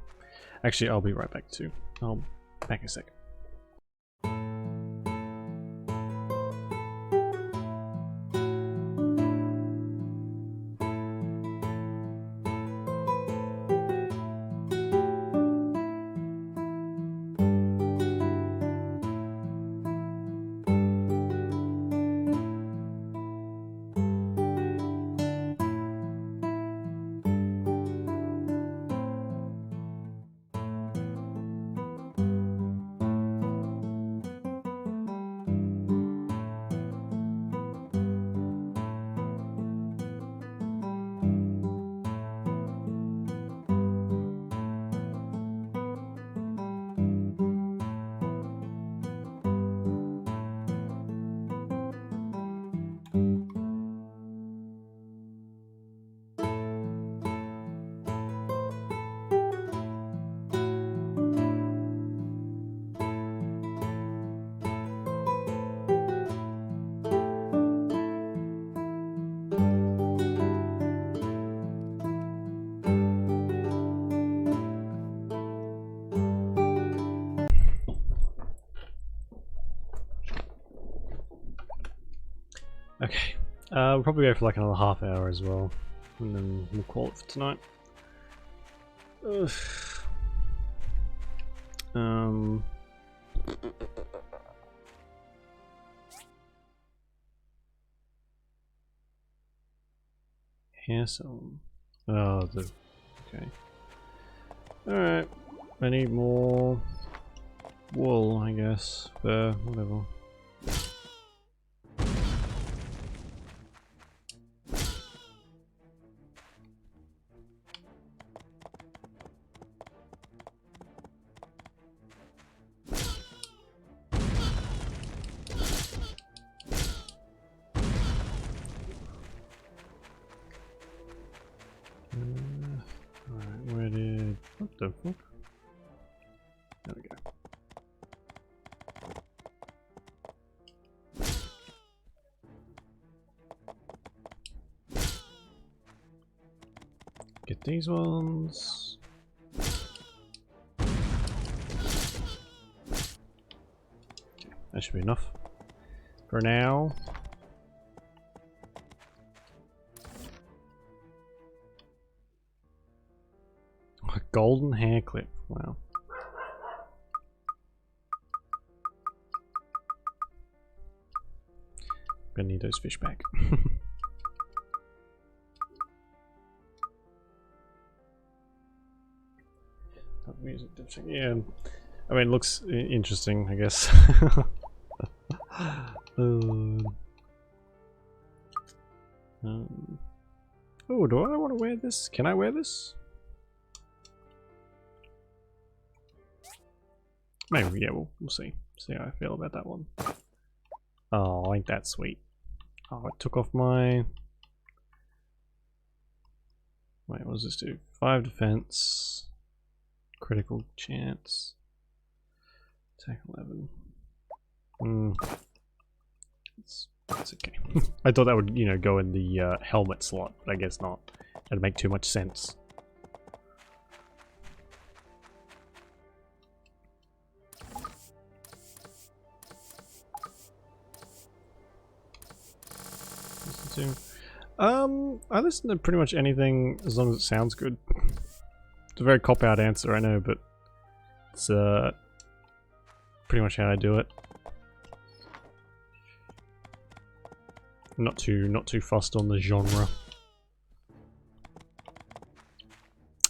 Actually, I'll be right back too. I'll back in a second. Okay, we'll probably go for like another half hour as well, and then we'll call it for tonight. Ugh. Hair salon. Oh, okay. Alright, I need more wool, I guess, fur, whatever. Alright, where did... what the fuck? There we go. Get these ones. Okay, that should be enough for now. A golden hair clip. Wow. Gonna need those fish back. Music, yeah. I mean, it looks interesting, I guess. Oh, do I want to wear this? Can I wear this? Maybe, yeah, we'll see. See how I feel about that one. Oh, ain't that sweet. Oh, I took off my What does this do? 5 defense, critical chance, attack 11. It's okay. I thought that would, you know, go in the helmet slot, but I guess not. That'd make too much sense. I listen to pretty much anything as long as it sounds good. It's a very cop-out answer, I know, but it's pretty much how I do it. Not too fussed on the genre.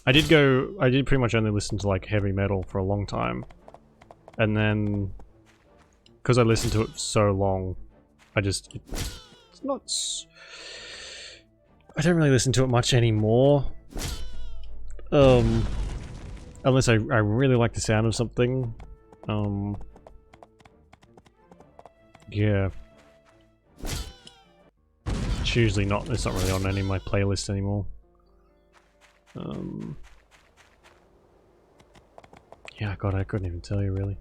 I did pretty much only listen to like heavy metal for a long time, and then because I listened to it so long, I don't really listen to it much anymore. Unless I really like the sound of something. Yeah. It's usually not, it's not really on any of my playlists anymore. Yeah, God, I couldn't even tell you really.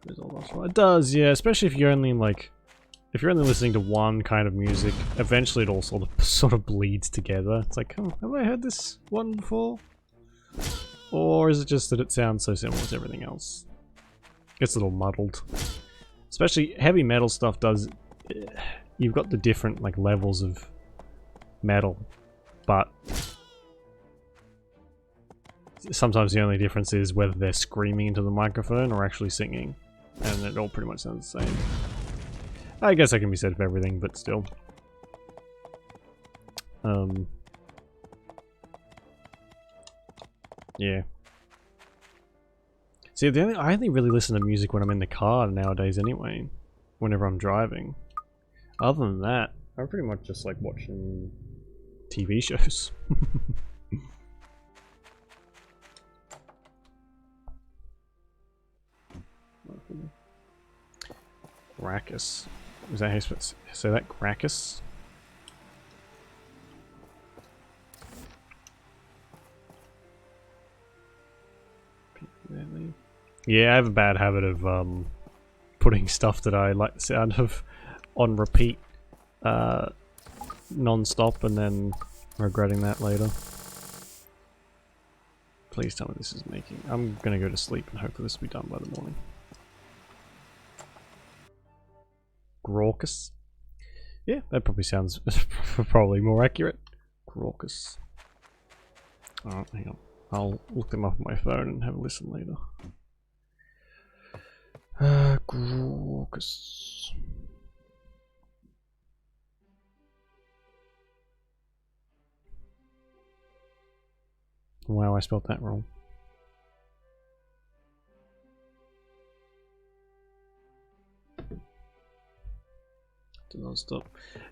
It does, yeah, especially if you're only like, if you're only listening to one kind of music, eventually it all sort of bleeds together. It's like, oh, have I heard this one before? Or is it just that it sounds so similar to everything else? Gets a little muddled. Especially heavy metal stuff does, you've got the different like levels of metal, but sometimes the only difference is whether they're screaming into the microphone or actually singing, and it all pretty much sounds the same. I guess that can be said for everything, but still. Yeah. See, I only really listen to music when I'm in the car nowadays anyway, whenever I'm driving. Other than that, I'm pretty much just like watching TV shows. Gracchus. Is that how you say that? Gracchus? Yeah, I have a bad habit of putting stuff that I like the sound of on repeat non-stop and then regretting that later. Please tell me this is making... I'm gonna go to sleep and hopefully this will be done by the morning. Gracchus? Yeah, that probably sounds probably more accurate. Gracchus. Alright, hang on. I'll look them up on my phone and have a listen later. Gracchus. Wow, I spelled that wrong. Do not stop.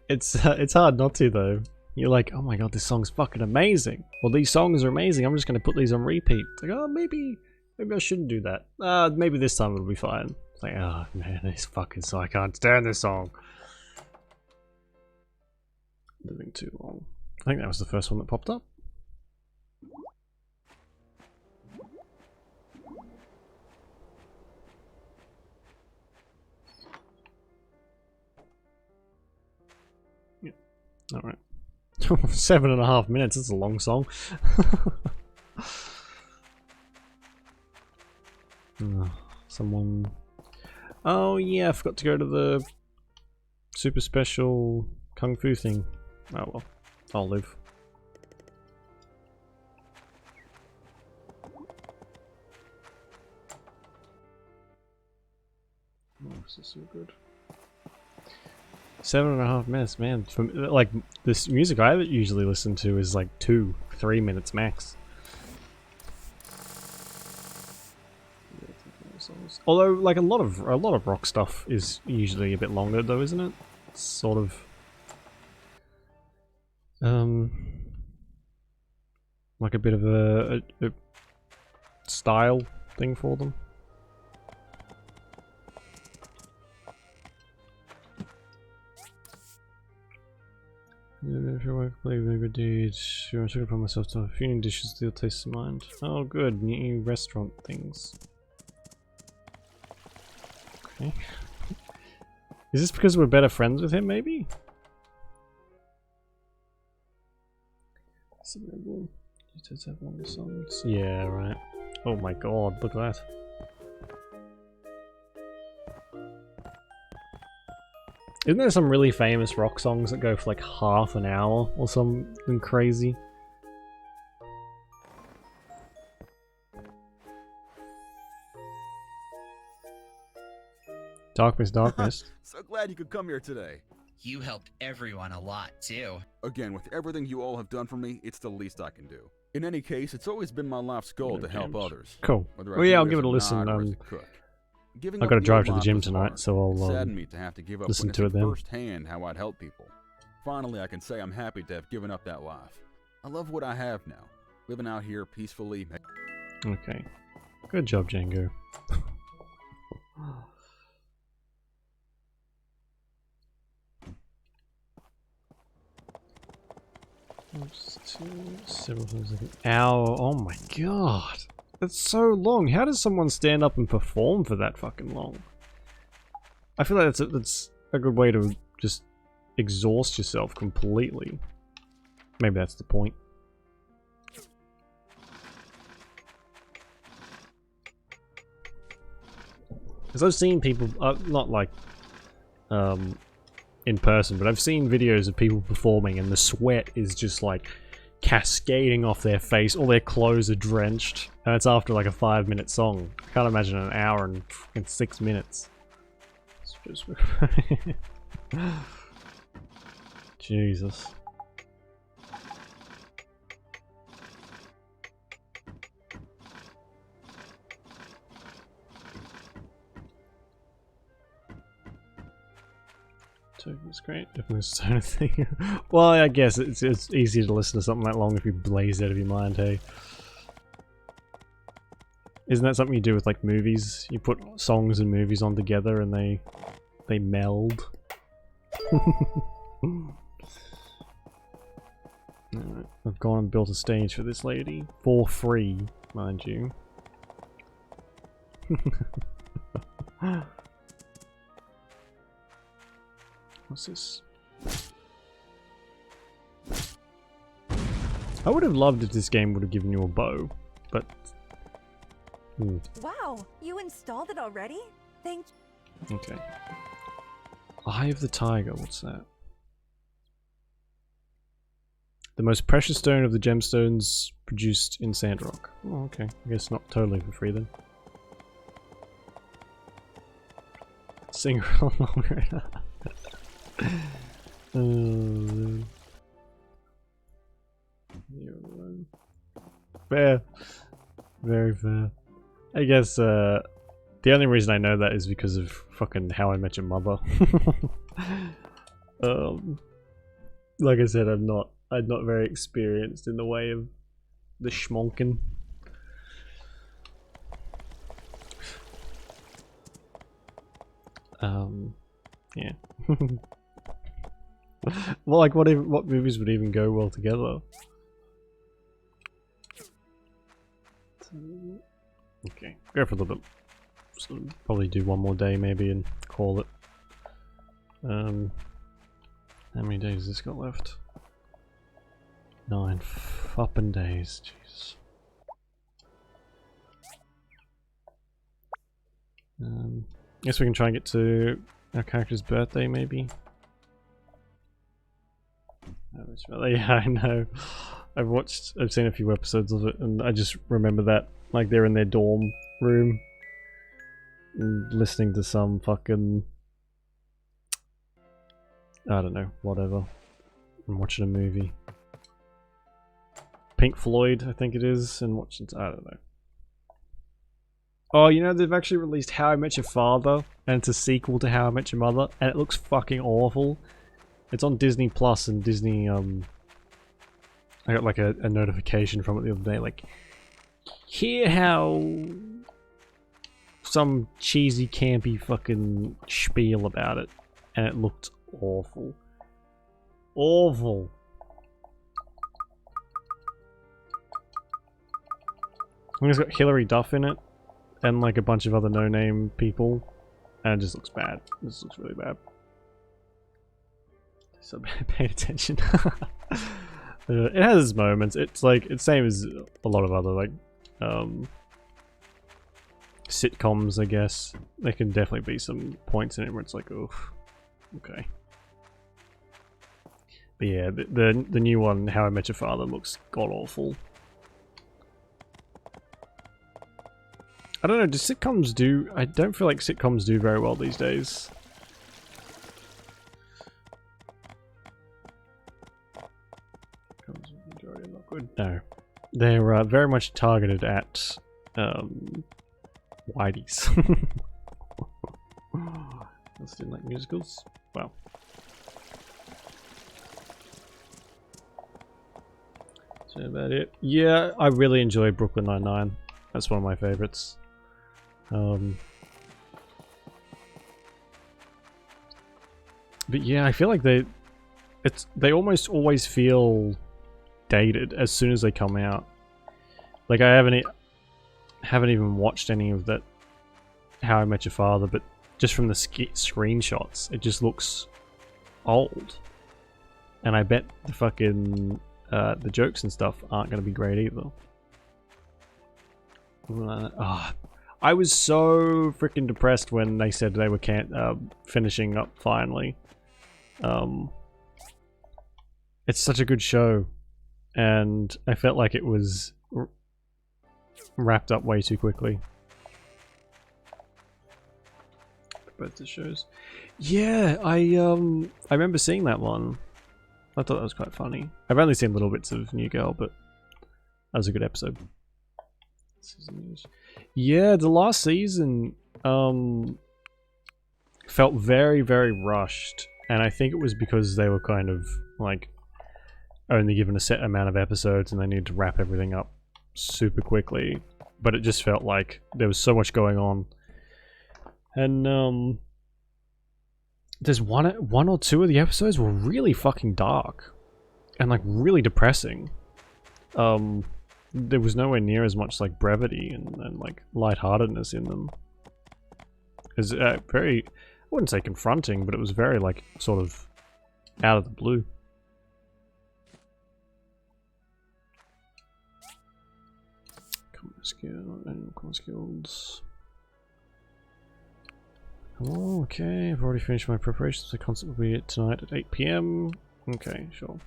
It's hard not to though. You're like, oh my god, this song's fucking amazing. Well, these songs are amazing. I'm just gonna put these on repeat. It's like, oh, maybe I shouldn't do that. Maybe this time it'll be fine. It's like, oh man, this fucking song. I can't stand this song. Living too long. I think that was the first one that popped up. Yeah. All right. 7.5 minutes. That's a long song. Someone. Oh yeah, I forgot to go to the super special kung fu thing. Oh well, I'll live. Oh, this is so good. 7.5 minutes, man. For, like, this music I usually listen to is like 2-3 minutes max. Although, like, a lot of rock stuff is usually a bit longer, though, isn't it? It's sort of like a bit of a style thing for them. If your work, believe in good deeds, I took it upon myself to have a few new dishes to taste of mind. Oh, good, new restaurant things. Okay. Is this because we're better friends with him, maybe? Yeah, right. Oh my god, look at that. Isn't there some really famous rock songs that go for like half an hour or something crazy? Darkness, darkness. So glad you could come here today. You helped everyone a lot, too. Again, with everything you all have done for me, it's the least I can do. In any case, it's always been my life's goal to help others. Cool. Whether I Well, yeah, do I'll it give as it a listen. nod or as a cook. Giving I've up got to the drive old to the life gym was tonight, hard. so I'll Saddened me to have to give up listen to witnessing it then. firsthand how I'd help people. Finally, I can say I'm happy to have given up that life. I love what I have now. Living out here peacefully. Okay. Good job, Django. Several times like an hour. Oh my god. That's so long. How does someone stand up and perform for that fucking long? I feel like that's a good way to just exhaust yourself completely. Maybe that's the point. Because I've seen people, not like in person, but I've seen videos of people performing and the sweat is just like cascading off their face. All their clothes are drenched. And it's after like a 5-minute song. I can't imagine an hour and 6 minutes. It's just... Jesus. That's great. Definitely a stoner thing. Well, I guess it's easier to listen to something that long if you blaze out of your mind, hey? Isn't that something you do with like movies? You put songs and movies on together and they meld. Alright, I've gone and built a stage for this lady. For free, mind you. What's this? I would have loved if this game would have given you a bow, but... Wow, you installed it already? Thank you. Okay. Eye of the Tiger, what's that? The most precious stone of the gemstones produced in Sandrock. Oh, okay. I guess not totally for free then. Sing along. Fair. Very fair. I guess the only reason I know that is because of fucking How I Met Your Mother. Like I said, I'm not very experienced in the way of the schmonken. Yeah. Well, like what movies would even go well together? Okay, go for a little bit. So probably do one more day maybe and call it. How many days has this got left? 9 fucking days, Jesus. Guess we can try and get to our character's birthday maybe. Yeah, I know. I've seen a few episodes of it, and I just remember that, like, they're in their dorm room, and listening to some fucking, I don't know, whatever, and watching a movie. Pink Floyd, I think it is, and watching, I don't know. Oh, you know, they've actually released How I Met Your Father, and it's a sequel to How I Met Your Mother, and it looks fucking awful. It's on Disney Plus, and Disney, I got like a notification from it the other day, like, hear how some cheesy, campy fucking spiel about it, and it looked awful. awful. I think it's got Hilary Duff in it, and like a bunch of other no-name people, and it just looks bad. This looks really bad. So pay attention. It has its moments. It's like it's same as a lot of other like sitcoms, I guess. There can definitely be some points in it where it's like, oof, okay. But yeah, the new one, How I Met Your Father, looks god awful. I don't know, do sitcoms do... I don't feel like sitcoms do very well these days. Majority are not good. No. They're very much targeted at whiteys. I still like musicals. Wow. So about it. Yeah, I really enjoyed Brooklyn Nine-Nine. That's one of my favorites. But yeah, I feel like they almost always feel dated as soon as they come out. Like I haven't even watched any of that How I Met Your Father, but just from the screenshots, it just looks old. And I bet the fucking the jokes and stuff aren't going to be great either. I was so freaking depressed when they said they were finishing up finally. It's such a good show, and I felt like it was wrapped up way too quickly. Both the shows. Yeah, I remember seeing that one. I thought that was quite funny. I've only seen little bits of New Girl, but that was a good episode. Yeah, the last season felt very, very rushed, and I think it was because they were kind of like only given a set amount of episodes and they needed to wrap everything up super quickly. But it just felt like there was so much going on, and there's one or two of the episodes were really fucking dark and like really depressing. There was nowhere near as much like brevity and like lightheartedness in them. It was very, I wouldn't say confronting, but it was very like sort of out of the blue. Common skills. Oh, okay, I've already finished my preparations. The concert will be tonight at 8 PM. Okay, sure.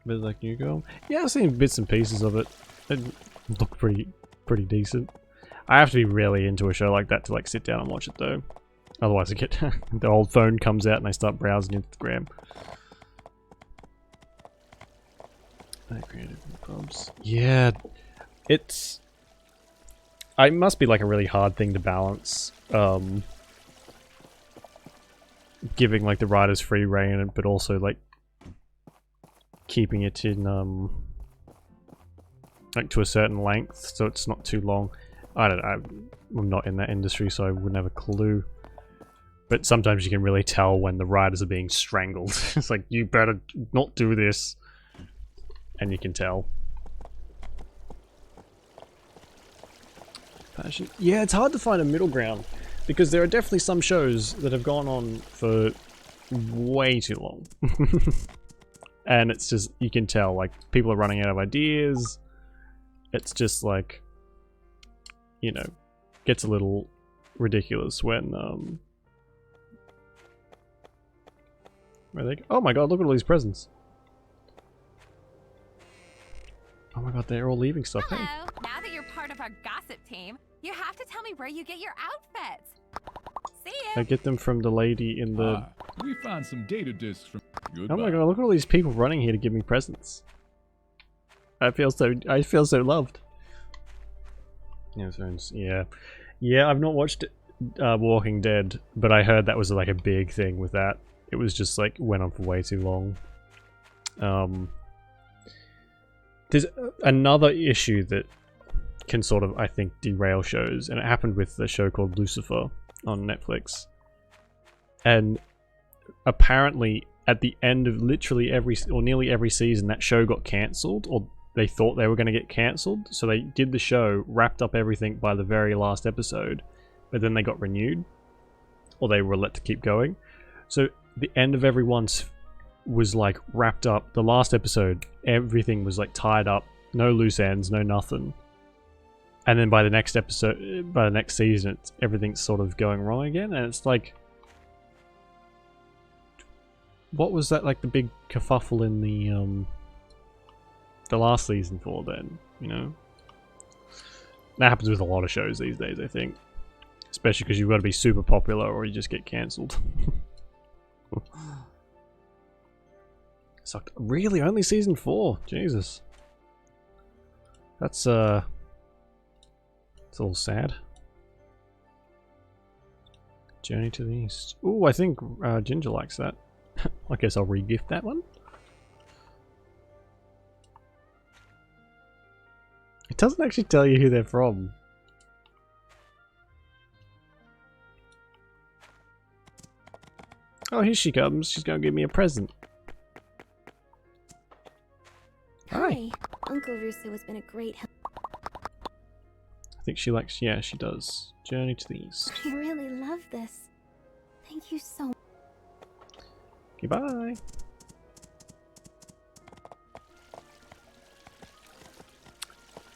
Bit like New Girl. Yeah, I've seen bits and pieces of it. It looked pretty decent. I have to be really into a show like that to like sit down and watch it though. Otherwise I get the old phone comes out and I start browsing Instagram. Creative pubs. Yeah, it must be like a really hard thing to balance. Giving like the writers free rein, but also like keeping it in like to a certain length so it's not too long. I don't know, I'm not in that industry so I wouldn't have a clue, but sometimes you can really tell when the writers are being strangled. It's like, you better not do this, and you can tell. Passion. Yeah, it's hard to find a middle ground because there are definitely some shows that have gone on for way too long. And it's just, you can tell, like, people are running out of ideas. It's just like, you know, gets a little ridiculous when, where they go? Oh my god, look at all these presents. Oh my god, they're all leaving stuff. Hello. Hey. Now that you're part of our gossip team, you have to tell me where you get your outfits. See ya. I get them from the lady in the... We found some data disks from... Goodbye. Oh my god, look at all these people running here to give me presents. I feel so loved. Yeah. Yeah, I've not watched Walking Dead, but I heard that was like a big thing with that. It was just like, went on for way too long. There's another issue that can sort of, I think, derail shows, and it happened with the show called Lucifer on Netflix. And apparently, at the end of literally every or nearly every season, that show got cancelled, or they thought they were going to get cancelled. So they did the show, wrapped up everything by the very last episode, but then they got renewed, or they were let to keep going. So the end of everyone's was like wrapped up. The last episode, everything was like tied up, no loose ends, no nothing. And then by the next episode, by the next season, everything's sort of going wrong again, and it's like, what was that like the big kerfuffle in the last season for then? You know, that happens with a lot of shows these days, I think, especially because you've got to be super popular or you just get cancelled. Sucked. Really, only season 4? Jesus, that's it's a little sad. Journey to the East. Ooh, I think Ginger likes that. I guess I'll re-gift that one. It doesn't actually tell you who they're from. Oh, here she comes. She's gonna give me a present. Hi. Uncle Russo has been a great help. I think she likes, yeah, she does. Journey to the East. I really love this. Thank you so much. Goodbye.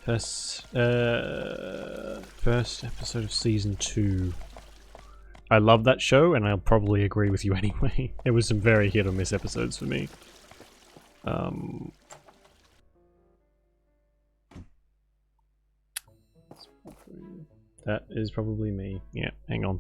First episode of season 2. I love that show, and I'll probably agree with you anyway. There was some very hit or miss episodes for me. That is probably me. Yeah, hang on.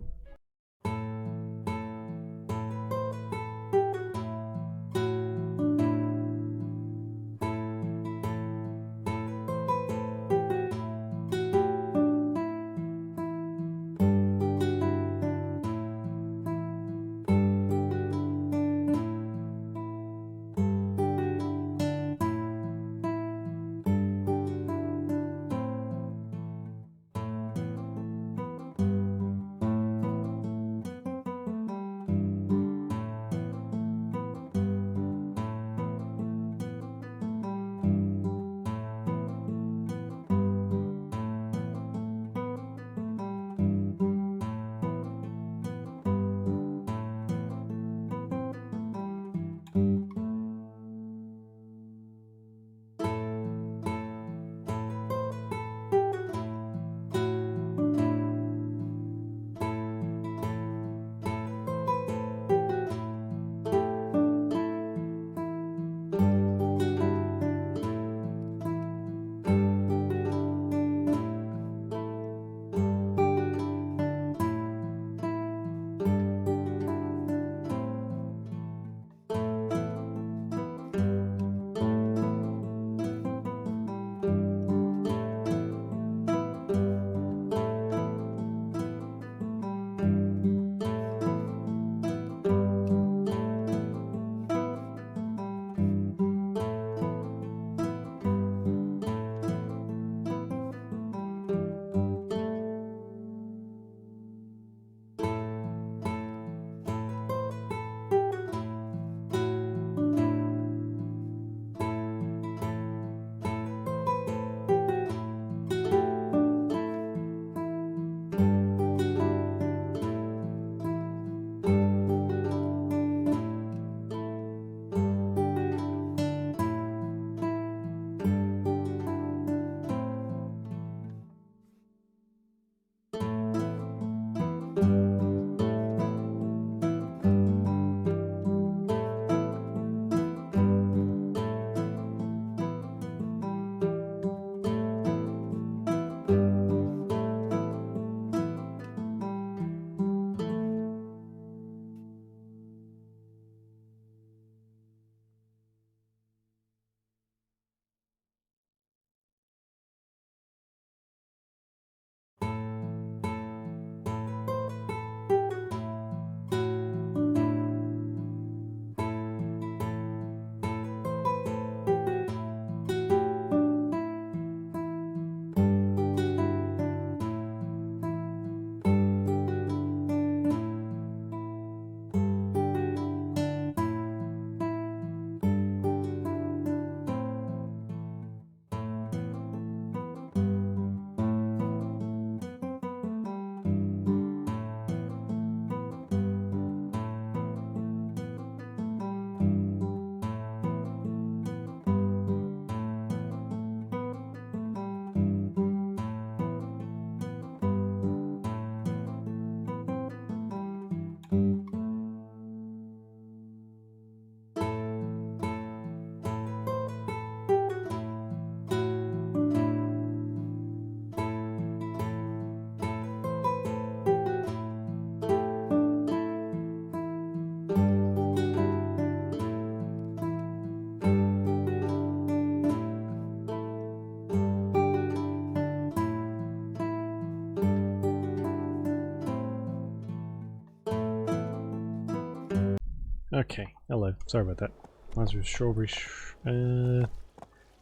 Okay, hello. Sorry about that. Reminds me of strawberry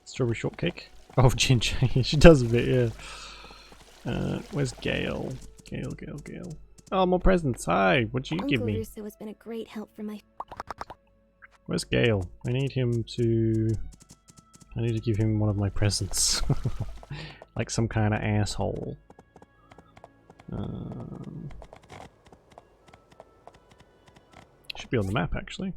strawberry shortcake. Oh, Ginger. She does a bit, yeah. Where's Gale? Gale. Oh, more presents. Hi, what'd you give me? Uncle Russo has been a great help for my... Where's Gale? I need to give him one of my presents. Like some kind of asshole. Should be on the map, actually.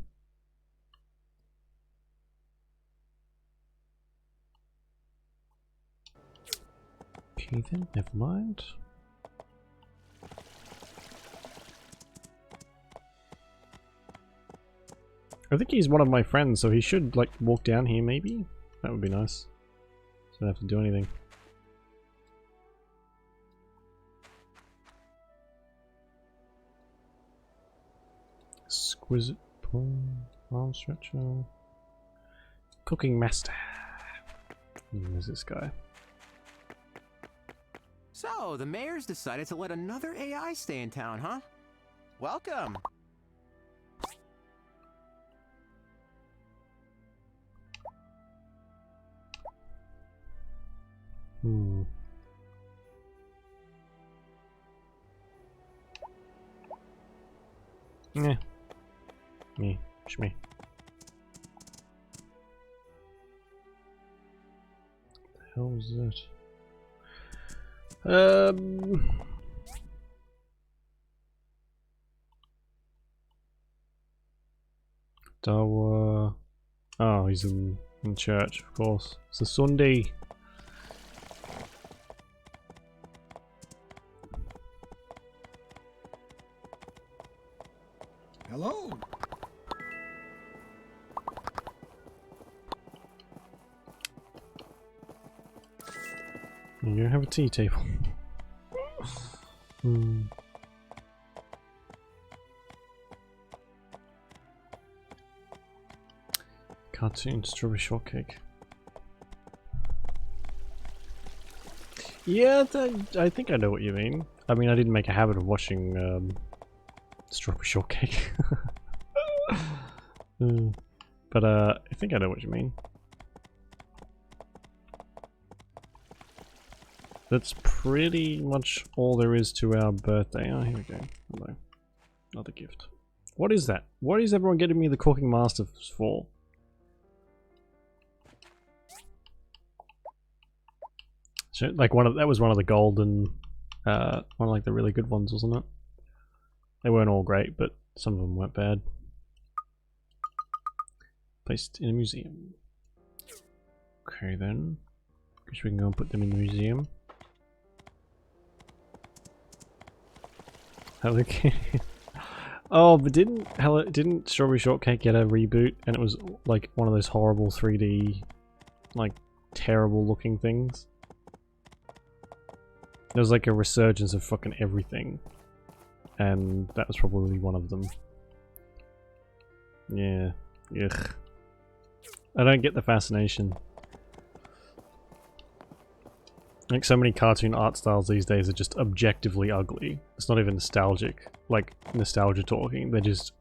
Okay then, never mind. I think he's one of my friends, so he should, like, walk down here, maybe? That would be nice. So I don't have to do anything. Exquisite arm stretcher. Cooking master. Who's this guy? So, the mayor's decided to let another AI stay in town, huh? Welcome. Yeah. Me. Shme. What the hell was that? Dawa. Oh, he's in church, of course. It's a Sunday. Hello. You have a tea table. Cartoon strawberry shortcake. Yeah, I think I know what you mean. I mean, I didn't make a habit of watching strawberry shortcake. But I think I know what you mean. That's pretty much all there is to our birthday. Oh, here we go. Hello. Another gift. What is that? What is everyone getting me the cooking masters for? So, like that was one of the golden, one of like the really good ones, wasn't it? They weren't all great, but some of them weren't bad. Placed in a museum. Okay then. Guess we can go and put them in the museum. Hello Kitty. Oh, but didn't Strawberry Shortcake get a reboot? And it was like one of those horrible 3D, like terrible looking things. There was like a resurgence of fucking everything, and that was probably one of them. Yeah, ugh. I don't get the fascination. Like, so many cartoon art styles these days are just objectively ugly. It's not even nostalgic, like nostalgia talking. They just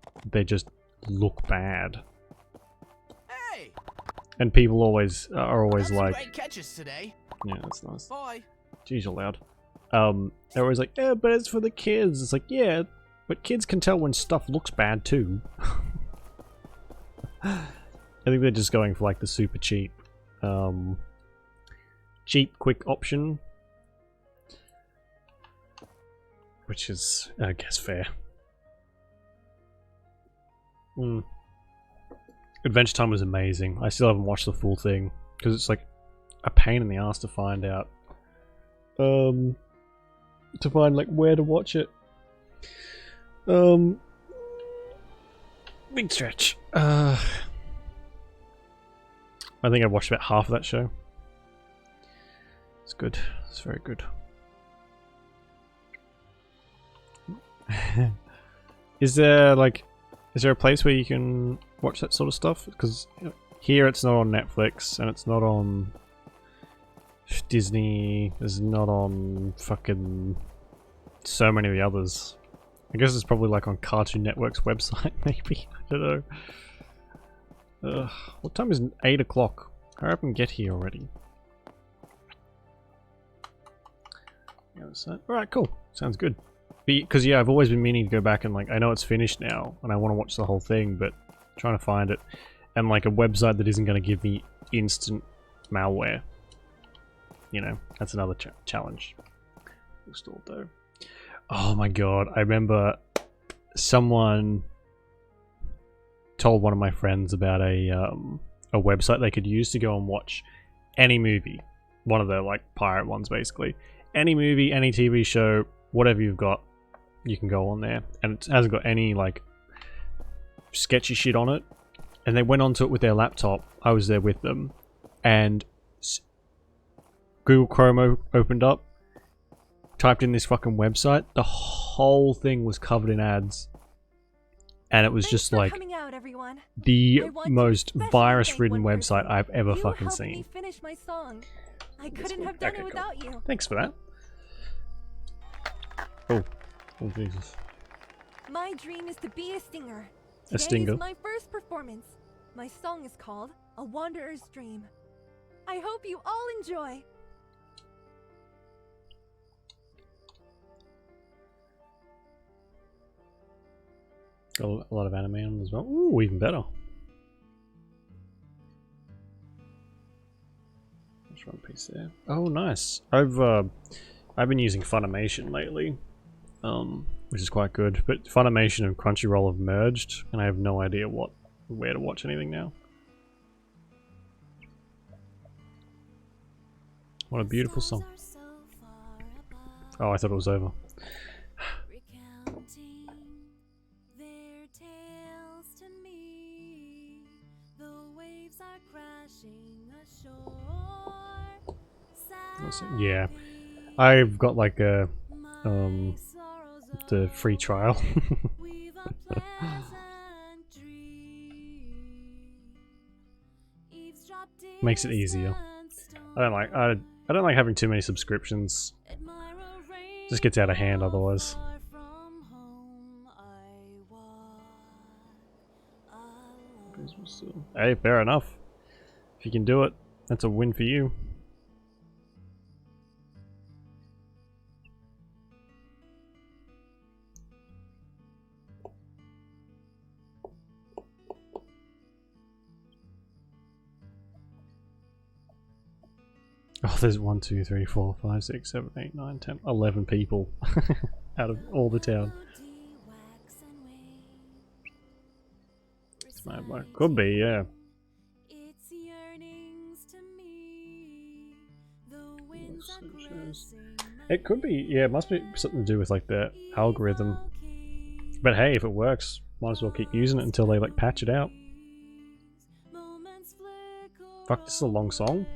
look bad. Hey! And people are always like, Great catches today. yeah, that's nice. Bye. Jeez, you're loud. They're always like, yeah, but it's for the kids. It's like, yeah, but kids can tell when stuff looks bad too. I think they're just going for like the super cheap, quick option, which is, I guess, fair. Adventure Time was amazing. I still haven't watched the full thing because it's like a pain in the ass to find out, to find like where to watch it. Big stretch. I think I watched about half of that show. It's good. It's very good. Is there a place where you can watch that sort of stuff? Because here it's not on Netflix and it's not on Disney. It's not on fucking so many of the others. I guess it's probably like on Cartoon Network's website, maybe. I don't know. What time is it? 8 o'clock. Hurry up and get here already. Alright, cool. Sounds good. Because, yeah, I've always been meaning to go back and, like, I know it's finished now, and I want to watch the whole thing, but trying to find it. And, like, a website that isn't going to give me instant malware. You know, that's another challenge. Installed, though. Oh my god, I remember someone told one of my friends about a website they could use to go and watch any movie. One of the, like, pirate ones, basically. Any movie, any TV show, whatever you've got, you can go on there. And it hasn't got any, like, sketchy shit on it. And they went onto it with their laptop. I was there with them. And Google Chrome opened up. Typed in this fucking website. The whole thing was covered in ads. And it was just like the most virus-ridden website I've ever fucking seen. Finish my song. I couldn't have done it without you. Thanks for that. Oh. Oh, Jesus. My dream is to be a stinger. A stinger. Today is my first performance. My song is called A Wanderer's Dream. I hope you all enjoy. Got a lot of anime on as well. Ooh, even better. Let's run piece there. Oh, nice. I've been using Funimation lately, which is quite good. But Funimation and Crunchyroll have merged, and I have no idea where to watch anything now. What a beautiful song. Oh, I thought it was over. Yeah, I've got like a the free trial. Makes it easier. I don't like having too many subscriptions. Just gets out of hand otherwise. Hey, fair enough. If you can do it, that's a win for you. Oh, there's 1, 2, 3, 4, 5, 6, 7, 8, 9, 10, 11 people out of all the town. Could be, yeah. It could be, yeah, it must be something to do with like the algorithm. But hey, if it works, might as well keep using it until they like patch it out. Fuck, this is a long song.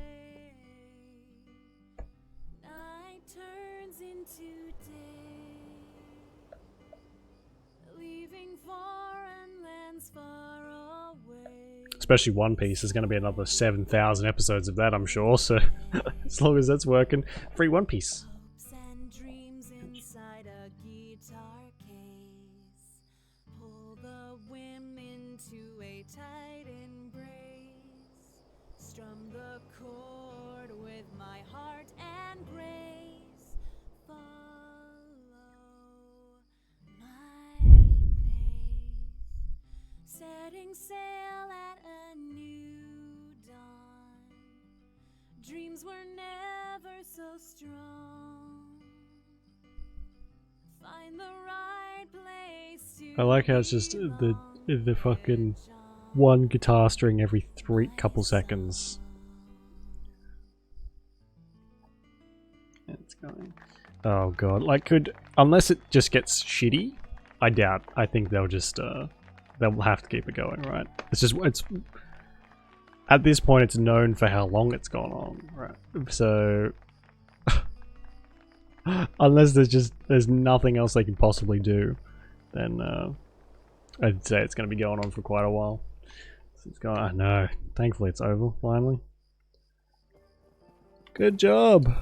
Especially One Piece, there's going to be another 7,000 episodes of that, I'm sure, so as long as that's working, free One Piece. Setting sail at a new dawn. Dreams were never so strong. Find the right place to I like how it's just the fucking one guitar string every couple seconds. It's going. Oh god, like unless it just gets shitty, I doubt. I think they'll just they'll have to keep it going, right? It's at this point it's known for how long it's gone on, right? So unless there's nothing else they can possibly do, then I'd say it's going to be going on for quite a while. So it's going. I know. Thankfully, it's over finally. Good job.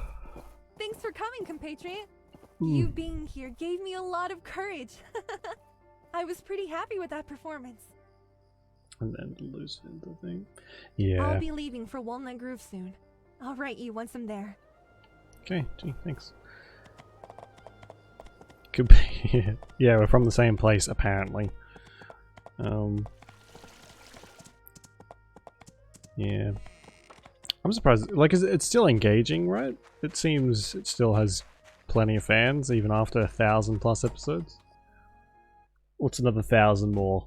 Thanks for coming, compatriot. You being here gave me a lot of courage. I was pretty happy with that performance. And then lose the thing. Yeah. I'll be leaving for Walnut Grove soon. I'll write you once I'm there. Okay, gee, thanks. Could be. Yeah, we're from the same place, apparently. Yeah. I'm surprised. Like, it's still engaging, right? It seems it still has plenty of fans, even after 1,000+ episodes. What's another 1,000 more?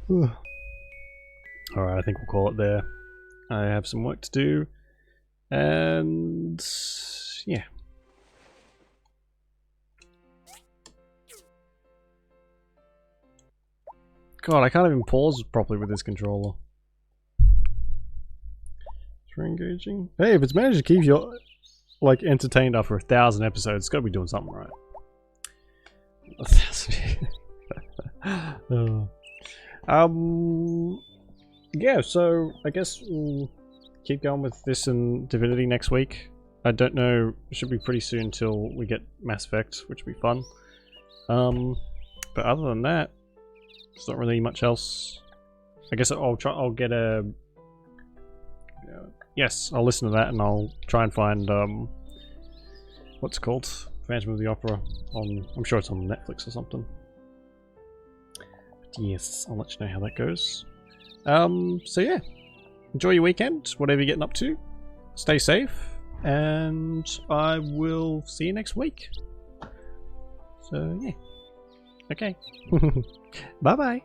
Alright, I think we'll call it there. I have some work to do. And yeah. God, I can't even pause properly with this controller. It's very engaging. Hey, if it's managed to keep you like entertained after 1,000 episodes, it's got to be doing something right. 1,000. Yeah, so I guess we'll keep going with this and Divinity next week. I don't know, it should be pretty soon till we get Mass Effect, which will be fun. But other than that, there's not really much else. I guess I'll get a... yes, I'll listen to that and I'll try and find, what's it called? Phantom of the Opera on... I'm sure it's on Netflix or something. But yes, I'll let you know how that goes. So yeah, enjoy your weekend, whatever you're getting up to. Stay safe, and I will see you next week. So yeah, okay. Bye bye.